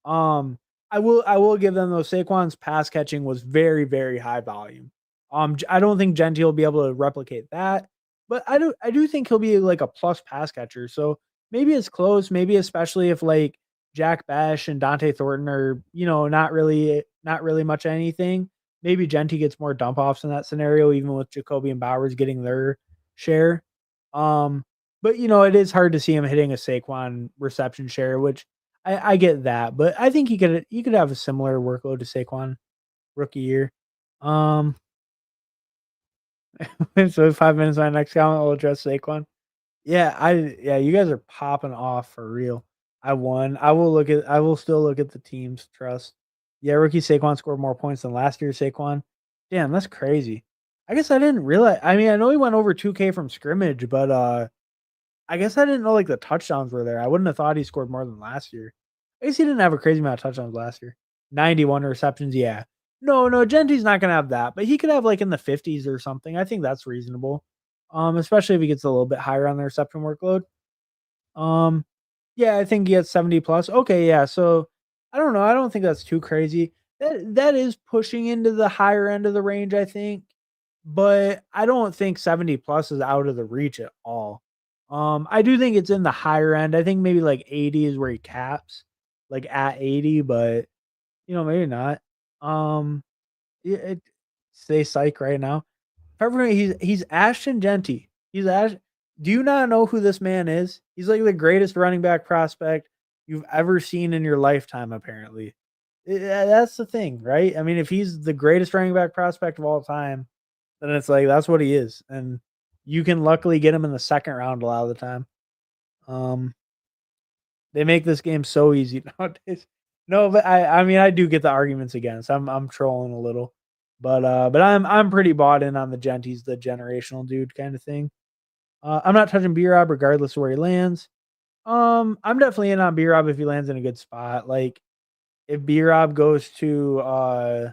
um, I will give them though. Saquon's pass catching was very very high volume. I don't think Genty will be able to replicate that, but I do think he'll be like a plus pass catcher. So maybe it's close. Maybe especially if like Jack Bash and Dante Thornton are not really much anything. Maybe Genty gets more dump offs in that scenario, even with Jacoby and Bowers getting their share. Um, but it is hard to see him hitting a Saquon reception share, which I get that, but I think he could have a similar workload to Saquon rookie year. Um, so 5 minutes my next comment will address Saquon. Yeah, you guys are popping off for real. I won. I will still look at the team's trust. Yeah, rookie Saquon scored more points than last year's Saquon. Damn, that's crazy. I guess I didn't realize. I mean, I know he went over 2K from scrimmage, but I guess I didn't know like the touchdowns were there. I wouldn't have thought he scored more than last year. I guess he didn't have a crazy amount of touchdowns last year. 91 receptions, yeah. No, Genty's not gonna have that, but he could have like in the 50s or something. I think that's reasonable. Especially if he gets a little bit higher on the reception workload. Um, yeah, I think he has 70 plus. Okay, yeah. So I don't know. I don't think that's too crazy. That is pushing into the higher end of the range, I think. But I don't think 70 plus is out of the reach at all. I do think it's in the higher end. I think maybe like 80 is where he caps, like at 80, but maybe not. Um, stay psych right now. He's Ashton Genty. He's Ash. Do you not know who this man is? He's like the greatest running back prospect you've ever seen in your lifetime. Apparently, that's the thing, right? I mean, if he's the greatest running back prospect of all time, then it's like that's what he is, and you can luckily get him in the second round a lot of the time. Um, they make this game so easy nowadays. No, but I mean I do get the arguments against. I'm trolling a little. But I'm pretty bought in on the Genty's the generational dude kind of thing. I'm not touching B Rob regardless of where he lands. I'm definitely in on B Rob if he lands in a good spot. Like if B Rob goes to I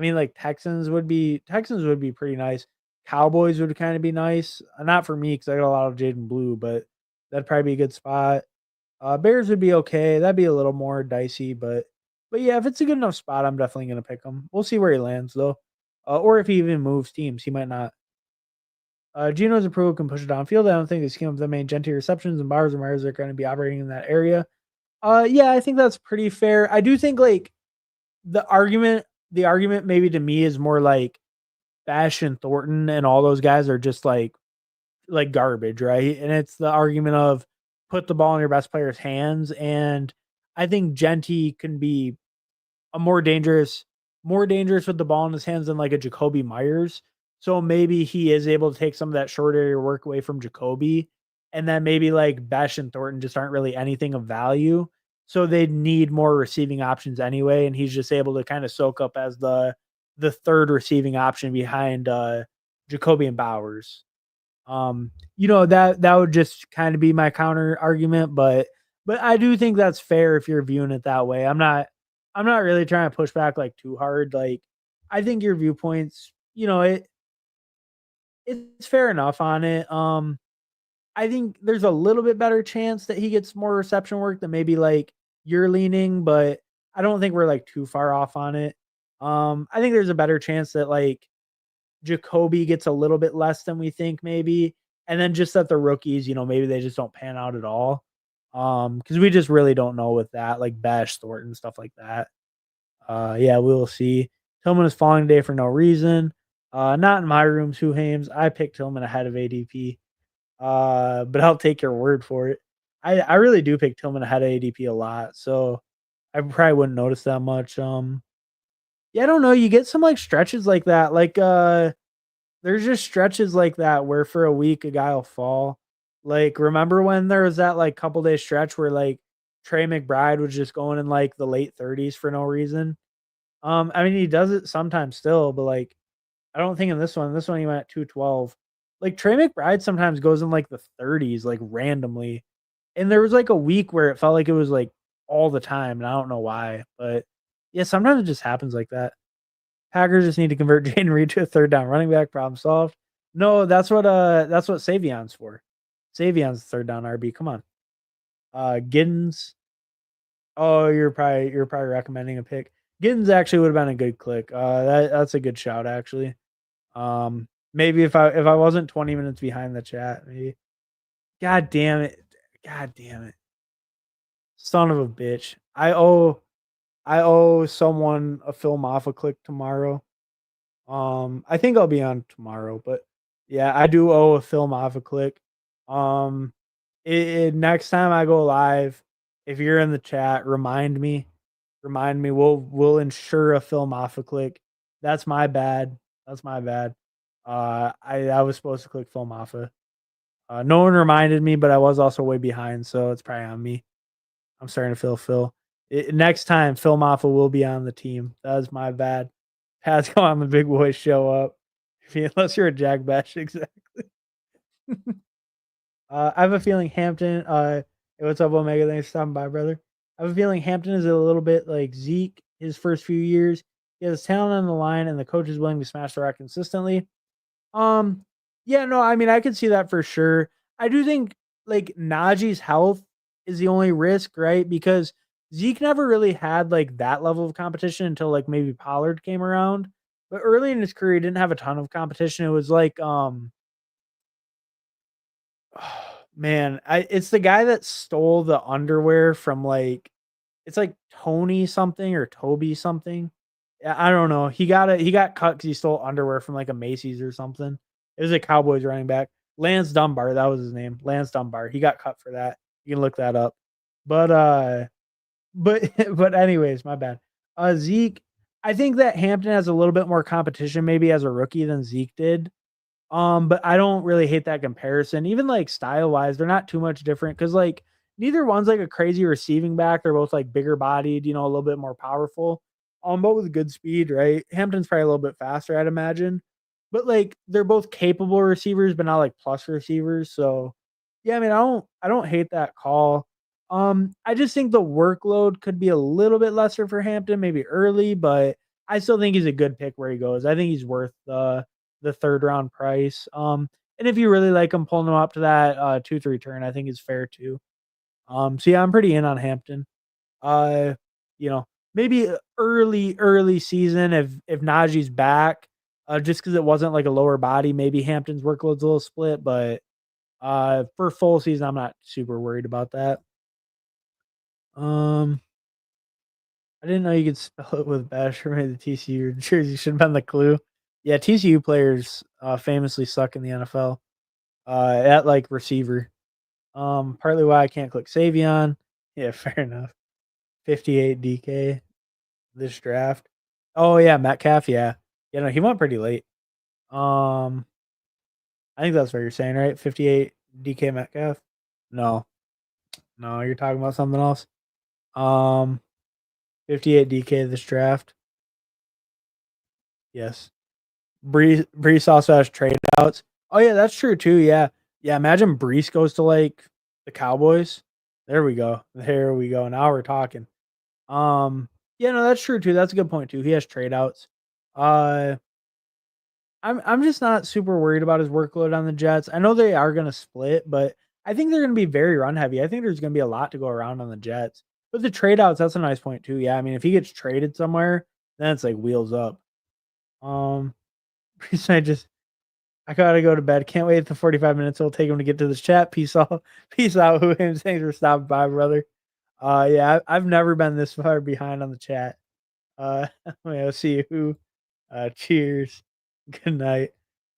mean like Texans would be pretty nice. Cowboys would kind of be nice. Not for me because I got a lot of Jaden Blue, but that'd probably be a good spot. Bears would be okay. That'd be a little more dicey, but yeah, if it's a good enough spot, I'm definitely gonna pick him. We'll see where he lands though, or if he even moves teams, he might not. Gino's approval can push it downfield. I don't think the scheme of the main Genty receptions and Bowers and Myers are going to be operating in that area. Yeah, I think that's pretty fair. I do think like the argument maybe to me is more like Bash and Thornton and all those guys are just like garbage, right? And it's the argument of put the ball in your best player's hands. And I think Genty can be a more dangerous with the ball in his hands than like a Jacoby Myers. So maybe he is able to take some of that short area work away from Jacoby. And then maybe like Besh and Thornton just aren't really anything of value. So they need more receiving options anyway. And he's just able to kind of soak up as the third receiving option behind Jacoby and Bowers. That would just kind of be my counter argument, but I do think that's fair if you're viewing it that way. I'm not really trying to push back like too hard. Like I think your viewpoints, it's fair enough on it. I think there's a little bit better chance that he gets more reception work than maybe like you're leaning, but I don't think we're like too far off on it. I think there's a better chance that like Jacoby gets a little bit less than we think maybe, and then just that the rookies, maybe they just don't pan out at all. Because we just really don't know with that, like Bash Thornton, stuff like that. Yeah, we'll see. Tillman is falling today for no reason. Not in my rooms, who Hames. I picked Tillman ahead of ADP. But I'll take your word for it. I really do pick Tillman ahead of ADP a lot, so I probably wouldn't notice that much. Yeah, I don't know. You get some like stretches like that. Like there's just stretches like that where for a week a guy will fall. Like remember when there was that like couple day stretch where like Trey McBride was just going in like the late 30s for no reason. I mean he does it sometimes still, but like I don't think in this one. This one he went at 212. Like Trey McBride sometimes goes in like the 30s, like randomly. And there was like a week where it felt like it was like all the time, and I don't know why. But yeah, sometimes it just happens like that. Packers just need to convert Jaden Reed to a third down running back. Problem solved. No, that's what Savion's for. Savion's third down RB. Come on. Giddens. Oh, you're probably recommending a pick. Giddens actually would have been a good click. That's a good shout actually. Maybe if I wasn't 20 minutes behind the chat, maybe. God damn it. God damn it. Son of a bitch. I owe someone a film off a click tomorrow. I think I'll be on tomorrow, but yeah, I do owe a film off a click. Um, next time I go live, if you're in the chat, remind me. Remind me. We'll ensure a film off a click. That's my bad. That's my bad. I was supposed to click film off a. No one reminded me, but I was also way behind, so it's probably on me. I'm starting to feel Phil. Next time, Phil Maffa will be on the team. That was my bad. Pascal on the big boys show up. Unless you're a Jack Bash, exactly. I have a feeling Hampton. Hey, what's up, Omega? Thanks for stopping by, brother. I have a feeling Hampton is a little bit like Zeke his first few years. He has talent on the line, and the coach is willing to smash the rock consistently. Um, yeah, no, I mean, I could see that for sure. I do think like Najee's health is the only risk, right? Because Zeke never really had like that level of competition until like maybe Pollard came around. But early in his career, he didn't have a ton of competition. It was like, man, it's the guy that stole the underwear from like it's like Tony something or Toby something. I don't know. He got cut because he stole underwear from like a Macy's or something. It was a Cowboys running back. Lance Dunbar, that was his name. Lance Dunbar. He got cut for that. You can look that up. But but but anyways, my bad. Zeke, I think that Hampton has a little bit more competition maybe as a rookie than Zeke did. But I don't really hate that comparison. Even like style wise, they're not too much different because like neither one's like a crazy receiving back. They're both like bigger bodied, a little bit more powerful. But with good speed, right? Hampton's probably a little bit faster, I'd imagine. But like they're both capable receivers, but not like plus receivers. So yeah, I mean, I don't hate that call. I just think the workload could be a little bit lesser for Hampton, maybe early, but I still think he's a good pick where he goes. I think he's worth the third round price. And if you really like him, pulling him up to that 2-3 turn, I think is fair too. So yeah, I'm pretty in on Hampton. Uh, you know, maybe early season if Najee's back, just because it wasn't like a lower body, maybe Hampton's workload's a little split, but for full season, I'm not super worried about that. Um, I didn't know you could spell it with Bash or maybe the TCU jersey should have been the clue. Yeah, TCU players famously suck in the NFL at like receiver. Partly why I can't click Savion. Yeah, fair enough. 58 DK this draft. Oh yeah, Metcalf. Yeah, no, he went pretty late. Um, I think that's what you're saying, right? 58 DK Metcalf. No, no, you're talking about something else. Um, 58 DK this draft. Yes. Brees also has trade outs. Oh yeah, that's true too. Yeah. Yeah, imagine Brees goes to like the Cowboys. There we go. There we go. Now we're talking. Um yeah, no, that's true too. That's a good point too. He has trade outs. Uh I'm just not super worried about his workload on the Jets. I know they are gonna split, but I think they're gonna be very run heavy. I think there's gonna be a lot to go around on the Jets. But the trade outs, that's a nice point too. Yeah, I mean if he gets traded somewhere, then it's like wheels up. Um I gotta go to bed. Can't wait the 45 minutes it'll take him to get to this chat. Peace out. Peace out, who him. Thanks for stopping by, brother. Yeah, I've never been this far behind on the chat. I'll see you. Who. Cheers. Good night.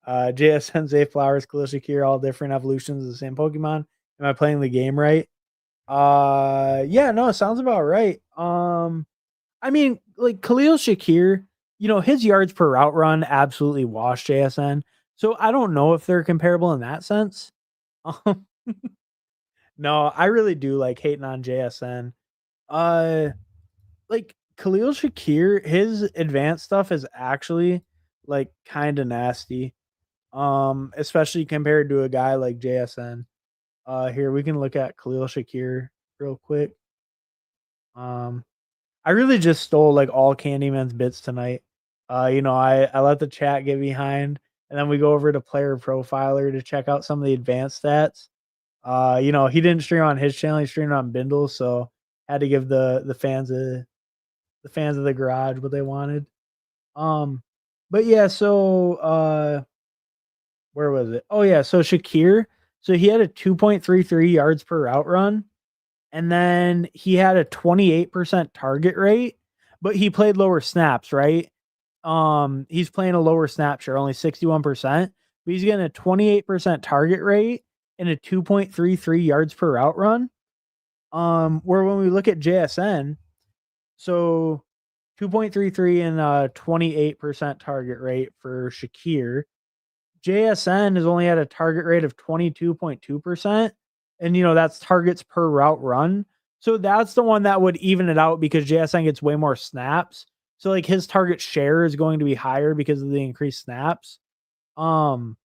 JS Sensei, Flowers, Kalishikir, all different evolutions of the same Pokemon. Am I playing the game right? Yeah, no, it sounds about right. I mean, like Khalil Shakir, his yards per route run absolutely washed JSN. So I don't know if they're comparable in that sense. Um, no, I really do like hating on JSN. Uh, like Khalil Shakir, his advanced stuff is actually like kind of nasty. Especially compared to a guy like JSN. Here we can look at Khalil Shakir real quick. Um, I really just stole like all Candyman's bits tonight. I let the chat get behind, and then we go over to Player Profiler to check out some of the advanced stats. He didn't stream on his channel; he streamed on Bindle, so had to give the fans of the garage what they wanted. Um, but yeah, so where was it? Oh yeah, so Shakir, so he had a 2.33 yards per route run, and then he had a 28% target rate, but he played lower snaps, right? He's playing a lower snap share, only 61%, but he's getting a 28% target rate and a 2.33 yards per route run. Where when we look at JSN, so 2.33 and 28% target rate for Shakir. JSN has only had a target rate of 22.2%. And, that's targets per route run. So that's the one that would even it out because JSN gets way more snaps. So like his target share is going to be higher because of the increased snaps. Um,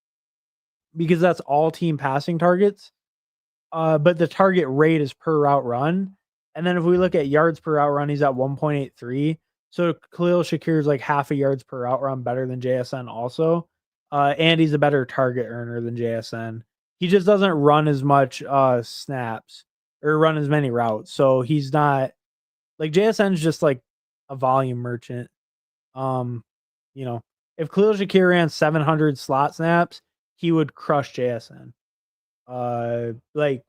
because that's all team passing targets. But the target rate is per route run. And then if we look at yards per route run, he's at 1.83. So Khalil Shakir is like half a yards per route run better than JSN also. And he's a better target earner than JSN. He just doesn't run as much snaps or run as many routes. So he's not like JSN's just like a volume merchant. Um, you know, if Khalil Shakir ran 700 slot snaps, he would crush JSN. Like,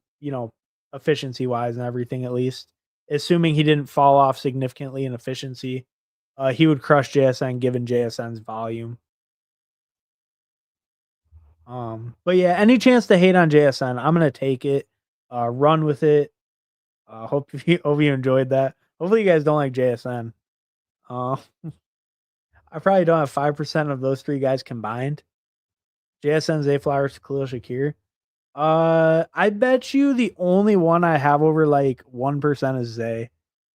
efficiency wise and everything, at least. Assuming he didn't fall off significantly in efficiency, he would crush JSN given JSN's volume. But yeah, any chance to hate on JSN, I'm gonna take it. Run with it. Hope you enjoyed that. Hopefully you guys don't like JSN. Uh, I probably don't have 5% of those three guys combined. JSN, Zay Flowers, Khalil Shakir. I bet you the only one I have over like 1% is Zay.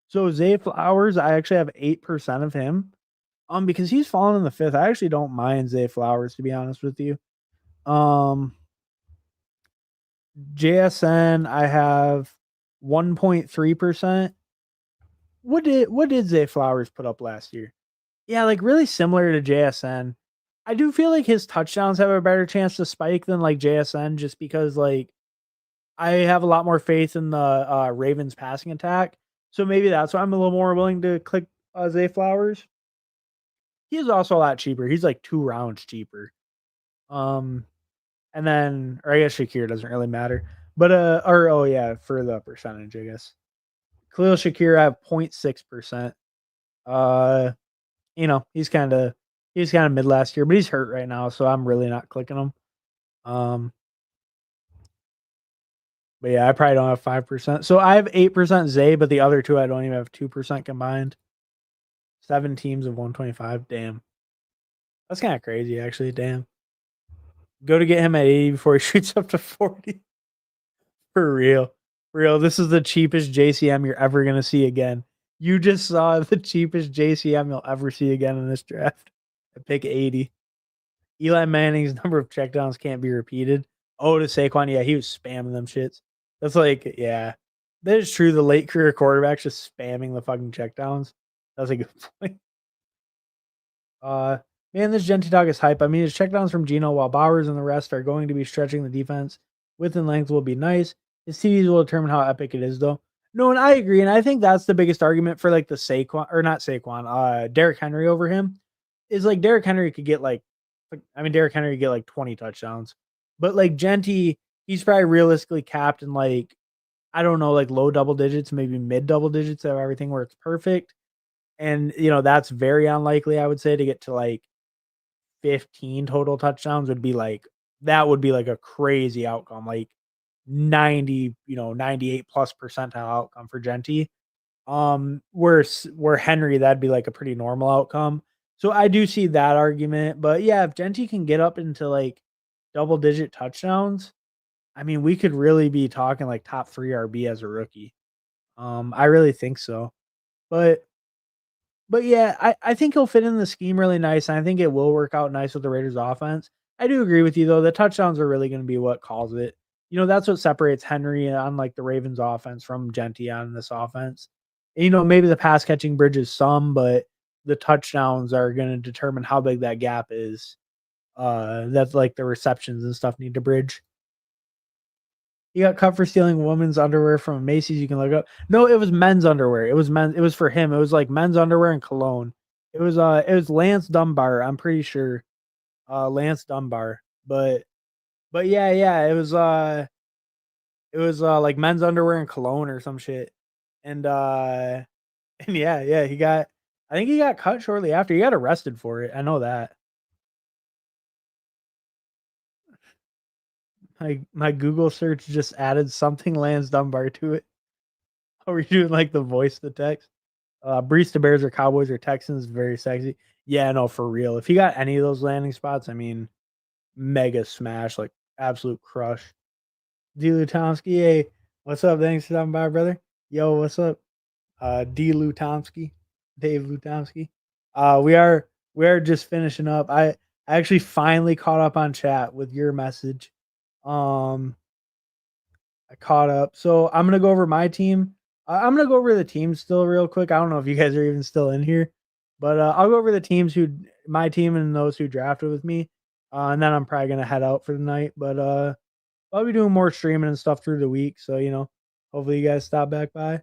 So Zay Flowers, I actually have 8% of him. Because he's fallen in the fifth. I actually don't mind Zay Flowers, to be honest with you. Um, JSN, I have 1.3%. What did Zay Flowers put up last year? Yeah, like really similar to JSN. I do feel like his touchdowns have a better chance to spike than like JSN just because like I have a lot more faith in the Ravens passing attack. So maybe that's why I'm a little more willing to click Zay Flowers. He's also a lot cheaper. He's like 2 rounds cheaper. Um, and then, or I guess Shakir doesn't really matter. But oh yeah, for the percentage, I guess. Khalil Shakir I have 0.6%. Uh, he's kind of mid last year, but he's hurt right now, so I'm really not clicking him. Um, but yeah, I probably don't have 5%. So I have 8% Zay, but the other two I don't even have 2% combined. 7 teams of 125. Damn. That's kind of crazy, actually. Damn. Go to get him at 80 before he shoots up to 40. For real. For real. This is the cheapest JCM you're ever going to see again. You just saw the cheapest JCM you'll ever see again in this draft. At pick 80. Eli Manning's number of checkdowns can't be repeated. Oh, to Saquon. Yeah, he was spamming them shits. That's like, yeah. That is true. The late career quarterbacks just spamming the fucking checkdowns. That's a good point. Uh, Man, this Genty dog is hype. I mean, his checkdowns from Geno, while Bowers and the rest are going to be stretching the defense. Width and length will be nice. His TDs will determine how epic it is, though. No, and I agree, and I think that's the biggest argument for like the Saquon or not Saquon, Derrick Henry over him is like Derrick Henry could get Derrick Henry could get like 20 touchdowns, but like Genty, he's probably realistically capped in like I don't know, like low double digits, maybe mid double digits of everything where it's perfect. And that's very unlikely, I would say, to get to like 15 total touchdowns would be like that would be like a crazy outcome. Like 90, 98 plus percentile outcome for Genty. Where Henry, that'd be like a pretty normal outcome. So I do see that argument, but yeah, if Genty can get up into like double digit touchdowns, I mean, we could really be talking like top 3 RB as a rookie. I really think so. But yeah, I think he'll fit in the scheme really nice, and I think it will work out nice with the Raiders offense. I do agree with you though. The touchdowns are really going to be what calls it. That's what separates Henry on like the Ravens offense from Genty on this offense. Maybe the pass catching bridges some, but the touchdowns are going to determine how big that gap is. That's like the receptions and stuff need to bridge. He got cut for stealing women's underwear from Macy's. You can look up. No, it was men's underwear. It was men. It was for him. It was like men's underwear and cologne. It was Lance Dunbar. I'm pretty sure. Lance Dunbar. But yeah. It was like men's underwear and cologne or some shit. And and yeah, I think he got cut shortly after. He got arrested for it. I know that. My Google search just added something Lance Dunbar to it. Are we doing like the voice of the text? Barista Bears or Cowboys or Texans, very sexy. Yeah, no, for real. If he got any of those landing spots, I mean, mega smash, like absolute crush. D. Lutomsky, hey, what's up? Thanks for stopping by, brother. Yo, what's up? D. Lutomsky, Dave Lutomsky. We are just finishing up. I actually finally caught up on chat with your message. Um, I caught up. So I'm gonna go over my team. I'm gonna go over the teams still real quick. I don't know if you guys are even still in here, but I'll go over the teams my team and those who drafted with me, and then I'm probably gonna head out for the night. But I'll be doing more streaming and stuff through the week. So hopefully you guys stop back by.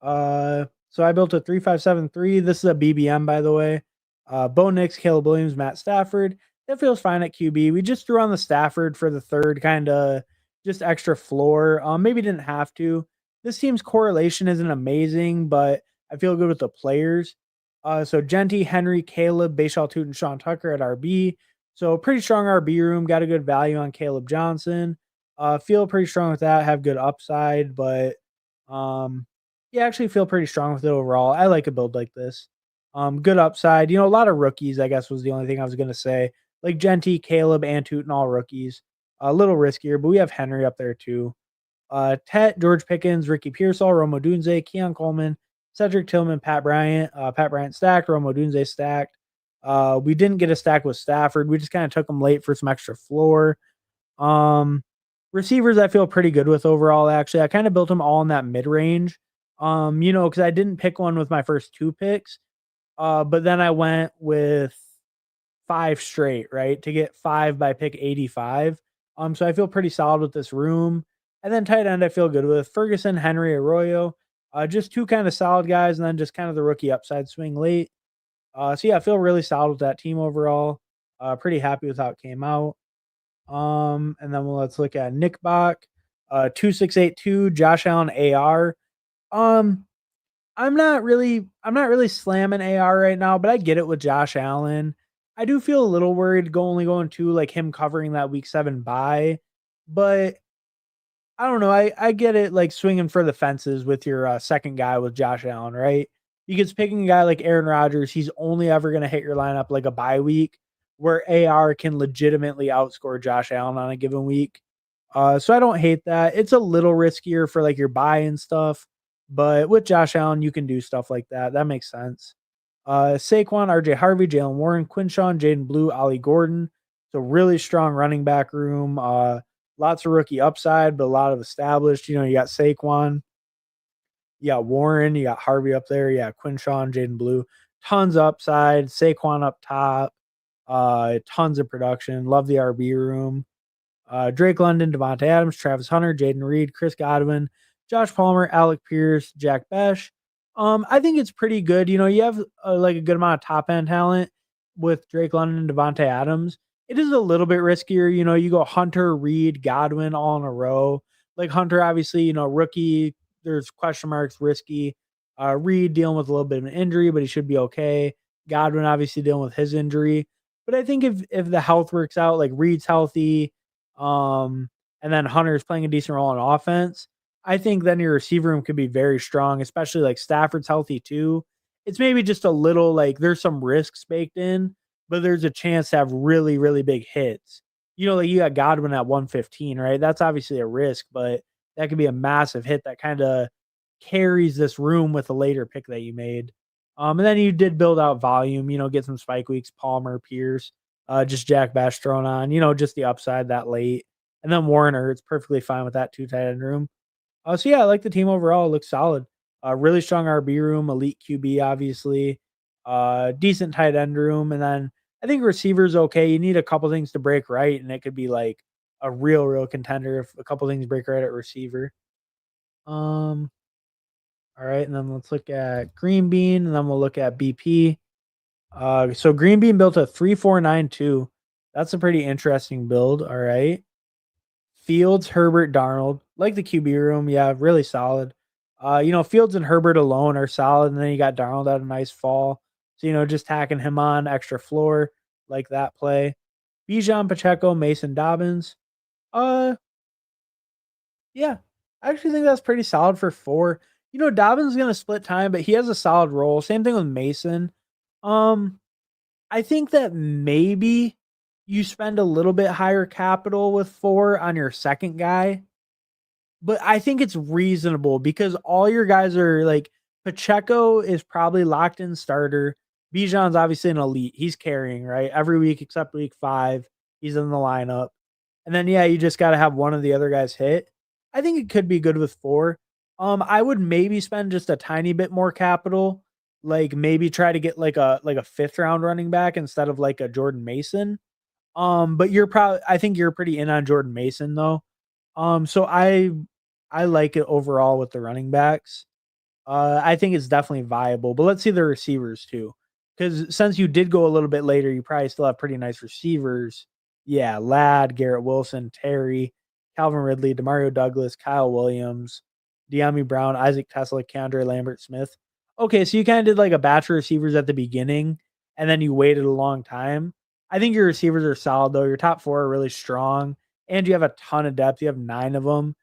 So I built a 3-5-7-3. This is a BBM, by the way. Bo Nix, Caleb Williams, Matt Stafford. That feels fine at QB. We just threw on the Stafford for the third kind of just extra floor. Maybe didn't have to. This team's correlation isn't amazing, but I feel good with the players. So Genty, Henry, Caleb, Bashal Toot, and Sean Tucker at RB. So pretty strong RB room. Got a good value on Caleb Johnson. Feel pretty strong with that. Have good upside, but yeah, actually feel pretty strong with it overall. I like a build like this. Good upside. A lot of rookies, I guess, was the only thing I was going to say. Like Genty, Caleb, and Tootin, all rookies. A little riskier, but we have Henry up there too. Tet, George Pickens, Ricky Pearsall, Rome Odunze, Keon Coleman, Cedric Tillman, Pat Bryant. Pat Bryant stacked, Rome Odunze stacked. We didn't get a stack with Stafford. We just kind of took him late for some extra floor. Receivers, I feel pretty good with overall, actually. I kind of built them all in that mid range. Because I didn't pick one with my first 2 picks. But then I went with 5 straight, right? To get 5 by pick 85. So I feel pretty solid with this room. And then tight end, I feel good with Ferguson, Henry, Arroyo. Just 2 kind of solid guys, and then just kind of the rookie upside swing late. So yeah, I feel really solid with that team overall. Pretty happy with how it came out. And then let's look at Nick Bach, 2682, Josh Allen AR. I'm not really slamming AR right now, but I get it with Josh Allen. I do feel a little worried only going to like him covering that week 7 bye, but I don't know. I get it, like swinging for the fences with your second guy with Josh Allen, right? Because picking a guy like Aaron Rodgers, he's only ever going to hit your lineup like a bye week where AR can legitimately outscore Josh Allen on a given week. So I don't hate that. It's a little riskier for like your buy and stuff, but with Josh Allen, you can do stuff like that. That makes sense. Saquon, RJ Harvey, Jalen Warren, Quinshawn, Jaden Blue, Ollie Gordon. So really strong running back room. Lots of rookie upside, but a lot of established. You got Saquon, you got Warren, you got Harvey up there, yeah, Quinshawn, Jaden Blue. Tons upside. Saquon up top. Tons of production. Love the RB room. Drake London, Devontae Adams, Travis Hunter, Jaden Reed, Chris Godwin, Josh Palmer, Alec Pierce, Jack Besh. I think it's pretty good. You have like a good amount of top end talent with Drake London and Devontae Adams. It is a little bit riskier. You go Hunter, Reed, Godwin all in a row. Like Hunter, obviously, rookie. There's question marks, risky. Reed dealing with a little bit of an injury, but he should be okay. Godwin obviously dealing with his injury. But I think if the health works out, like Reed's healthy, and then Hunter's playing a decent role on offense, I think then your receiver room could be very strong, especially like Stafford's healthy too. It's maybe just a little like there's some risks baked in, but there's a chance to have really, really big hits. Like you got Godwin at 115, right? That's obviously a risk, but that could be a massive hit that kind of carries this room with a later pick that you made. And then you did build out volume, get some spike weeks, Palmer, Pierce, just Jack Bash thrown on, just the upside that late. And then Warner, it's perfectly fine with that two tight end room. So yeah, I like the team overall. It looks solid. Really strong RB room, elite QB, obviously. Decent tight end room. And then I think receivers okay. You need a couple things to break right, and it could be like a real contender if a couple things break right at receiver. All right, and then let's look at Green Bean, and then we'll look at BP. So Green Bean built a 3-4-9-2. That's a pretty interesting build. All right. Fields, Herbert, Darnold. Like the QB room, yeah, really solid. Fields and Herbert alone are solid, and then you got Darnold at a nice fall. So, just tacking him on extra floor, like that play. Bijan, Pacheco, Mason, Dobbins. Uh, yeah, I actually think that's pretty solid for 4. Dobbins is gonna split time, but he has a solid role. Same thing with Mason. Um, I think that maybe you spend a little bit higher capital with 4 on your second guy, but I think it's reasonable because all your guys are like Pacheco is probably locked in starter. Bijan's obviously an elite. He's carrying, right? Every week except week 5, he's in the lineup. And then yeah, you just got to have one of the other guys hit. I think it could be good with 4. I would maybe spend just a tiny bit more capital, like maybe try to get like a 5th round running back instead of like a Jordan Mason. But I think you're pretty in on Jordan Mason though. So I like it overall with the running backs. I think it's definitely viable, but let's see the receivers too. Because since you did go a little bit later, you probably still have pretty nice receivers. Yeah, Ladd, Garrett Wilson, Terry, Calvin Ridley, Demario Douglas, Kyle Williams, De'Ami Brown, Isaac Tesla, Keandre Lambert Smith. Okay, so you kind of did like a batch of receivers at the beginning, and then you waited a long time. I think your receivers are solid though. Your top 4 are really strong, and you have a ton of depth. You have 9 of them.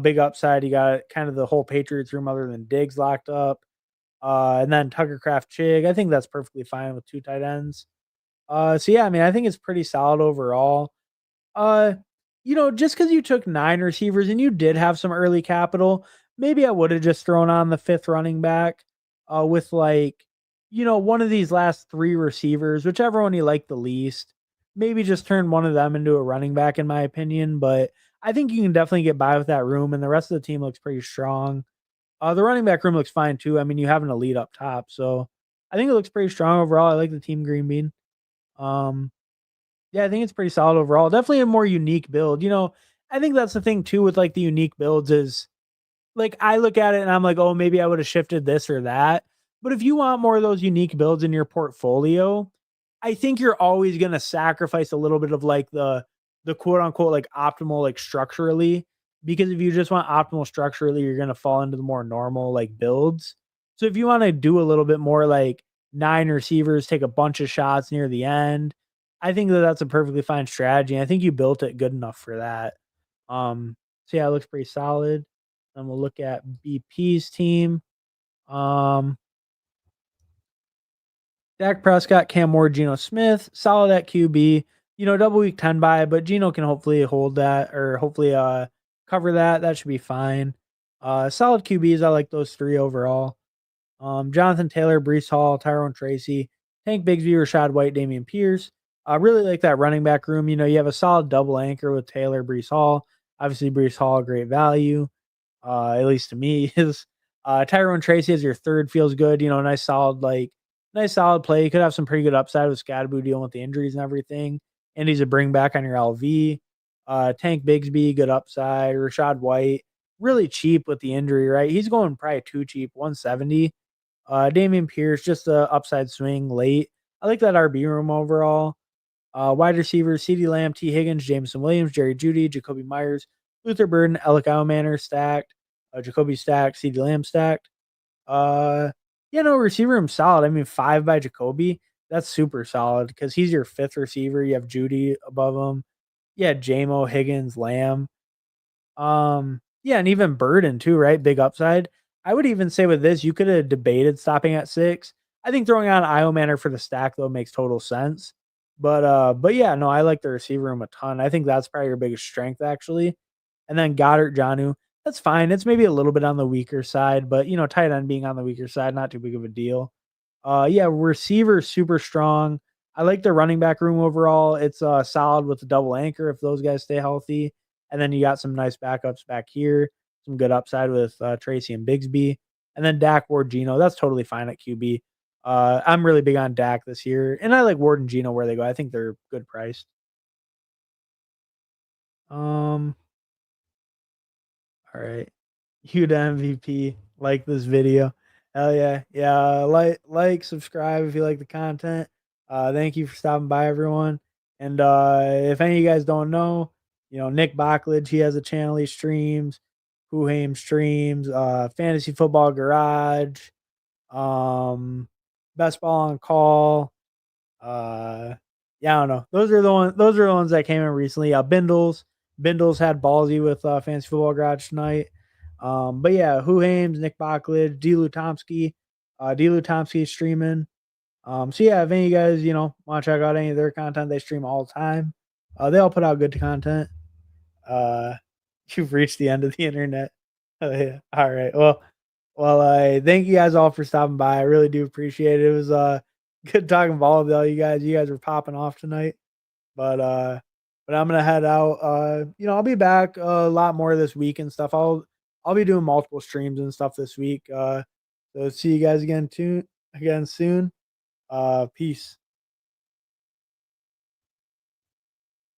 Big upside. You got kind of the whole Patriots room other than Diggs locked up. And then Tucker Craft Chig. I think that's perfectly fine with 2 tight ends. So yeah, I mean, I think it's pretty solid overall. Uh, just because you took 9 receivers and you did have some early capital, maybe I would have just thrown on the 5th running back, with like, one of these last 3 receivers, whichever one you like the least. Maybe just turn one of them into a running back, in my opinion. But I think you can definitely get by with that room, and the rest of the team looks pretty strong. The running back room looks fine too. I mean, you have an elite up top, so I think it looks pretty strong overall. I like the team Green Bean. Um, yeah, I think it's pretty solid overall. Definitely a more unique build. I think that's the thing too with like the unique builds is like I look at it and I'm like, oh, maybe I would have shifted this or that. But if you want more of those unique builds in your portfolio, I think you're always gonna sacrifice a little bit of like the quote unquote like optimal like structurally. Because if you just want optimal structurally, you're gonna fall into the more normal like builds. So if you want to do a little bit more like 9 receivers, take a bunch of shots near the end, I think that that's a perfectly fine strategy. I think you built it good enough for that. So yeah, it looks pretty solid. Then we'll look at BP's team. Um, Dak Prescott, Cam Ward, Geno Smith, solid at QB. Double week 10 bye, but Geno can hopefully hold that or hopefully cover that. That should be fine. Solid QBs. I like those 3 overall. Jonathan Taylor, Brees Hall, Tyrone Tracy, Tank Bigsby, Rashad White, Damian Pierce. I really like that running back room. You have a solid double anchor with Taylor, Brees Hall. Obviously, Brees Hall, great value. At least to me, is Tyrone Tracy as your 3rd feels good. Nice solid play. You could have some pretty good upside with Scadaboo dealing with the injuries and everything. And he's a bring back on your LV. Tank Bigsby, good upside. Rashad White, really cheap with the injury, right? He's going probably too cheap, 170. Damian Pierce, just a upside swing late. I like that RB room overall. Wide receivers, CeeDee Lamb, T. Higgins, Jameson Williams, Jerry Jeudy, Jacoby Myers, Luther Burden, Alec Manor stacked. Jacoby stacked, CeeDee Lamb stacked. Receiver room solid. I mean, 5 by Jacoby. That's super solid because he's your 5th receiver. You have Jeudy above him. Yeah, JMO, Higgins, Lamb. Yeah, and even Burden too, right? Big upside. I would even say with this, you could have debated stopping at 6. I think throwing on Io Manor for the stack though makes total sense. But yeah, no, I like the receiver room a ton. I think that's probably your biggest strength actually. And then Goddard, Janu, that's fine. It's maybe a little bit on the weaker side, but tight end being on the weaker side, not too big of a deal. Yeah, receiver super strong. I like the running back room overall. It's solid with the double anchor if those guys stay healthy. And then you got some nice backups back here, some good upside with Tracy and Bigsby. And then Dak, Ward, Gino. That's totally fine at QB. I'm really big on Dak this year, and I like Ward and Gino where they go. I think they're good priced. Um, all right. Huda MVP. Like this video. Hell yeah. Yeah. Subscribe if you like the content. Thank you for stopping by, everyone. And if any of you guys don't know, Nick Bachledge, he has a channel he streams, Whoham streams, Fantasy Football Garage, um, Best Ball on Call. Uh, yeah, I don't know. Those are the ones that came in recently. Bindles had ballsy with Fantasy Football Garage tonight. But yeah, Who Hames, Nick Bachledge, D. Lutomsky. D. Lutomsky is streaming. So yeah, if any of you guys, want to check out any of their content, they stream all the time. They all put out good content. Uh, you've reached the end of the internet. Oh, yeah. All right. Well, thank you guys all for stopping by. I really do appreciate it. It was good talking ball with all you guys. You guys were popping off tonight. But but I'm gonna head out. I'll be back a lot more this week and stuff. I'll be doing multiple streams and stuff this week. So see you guys again soon. Peace.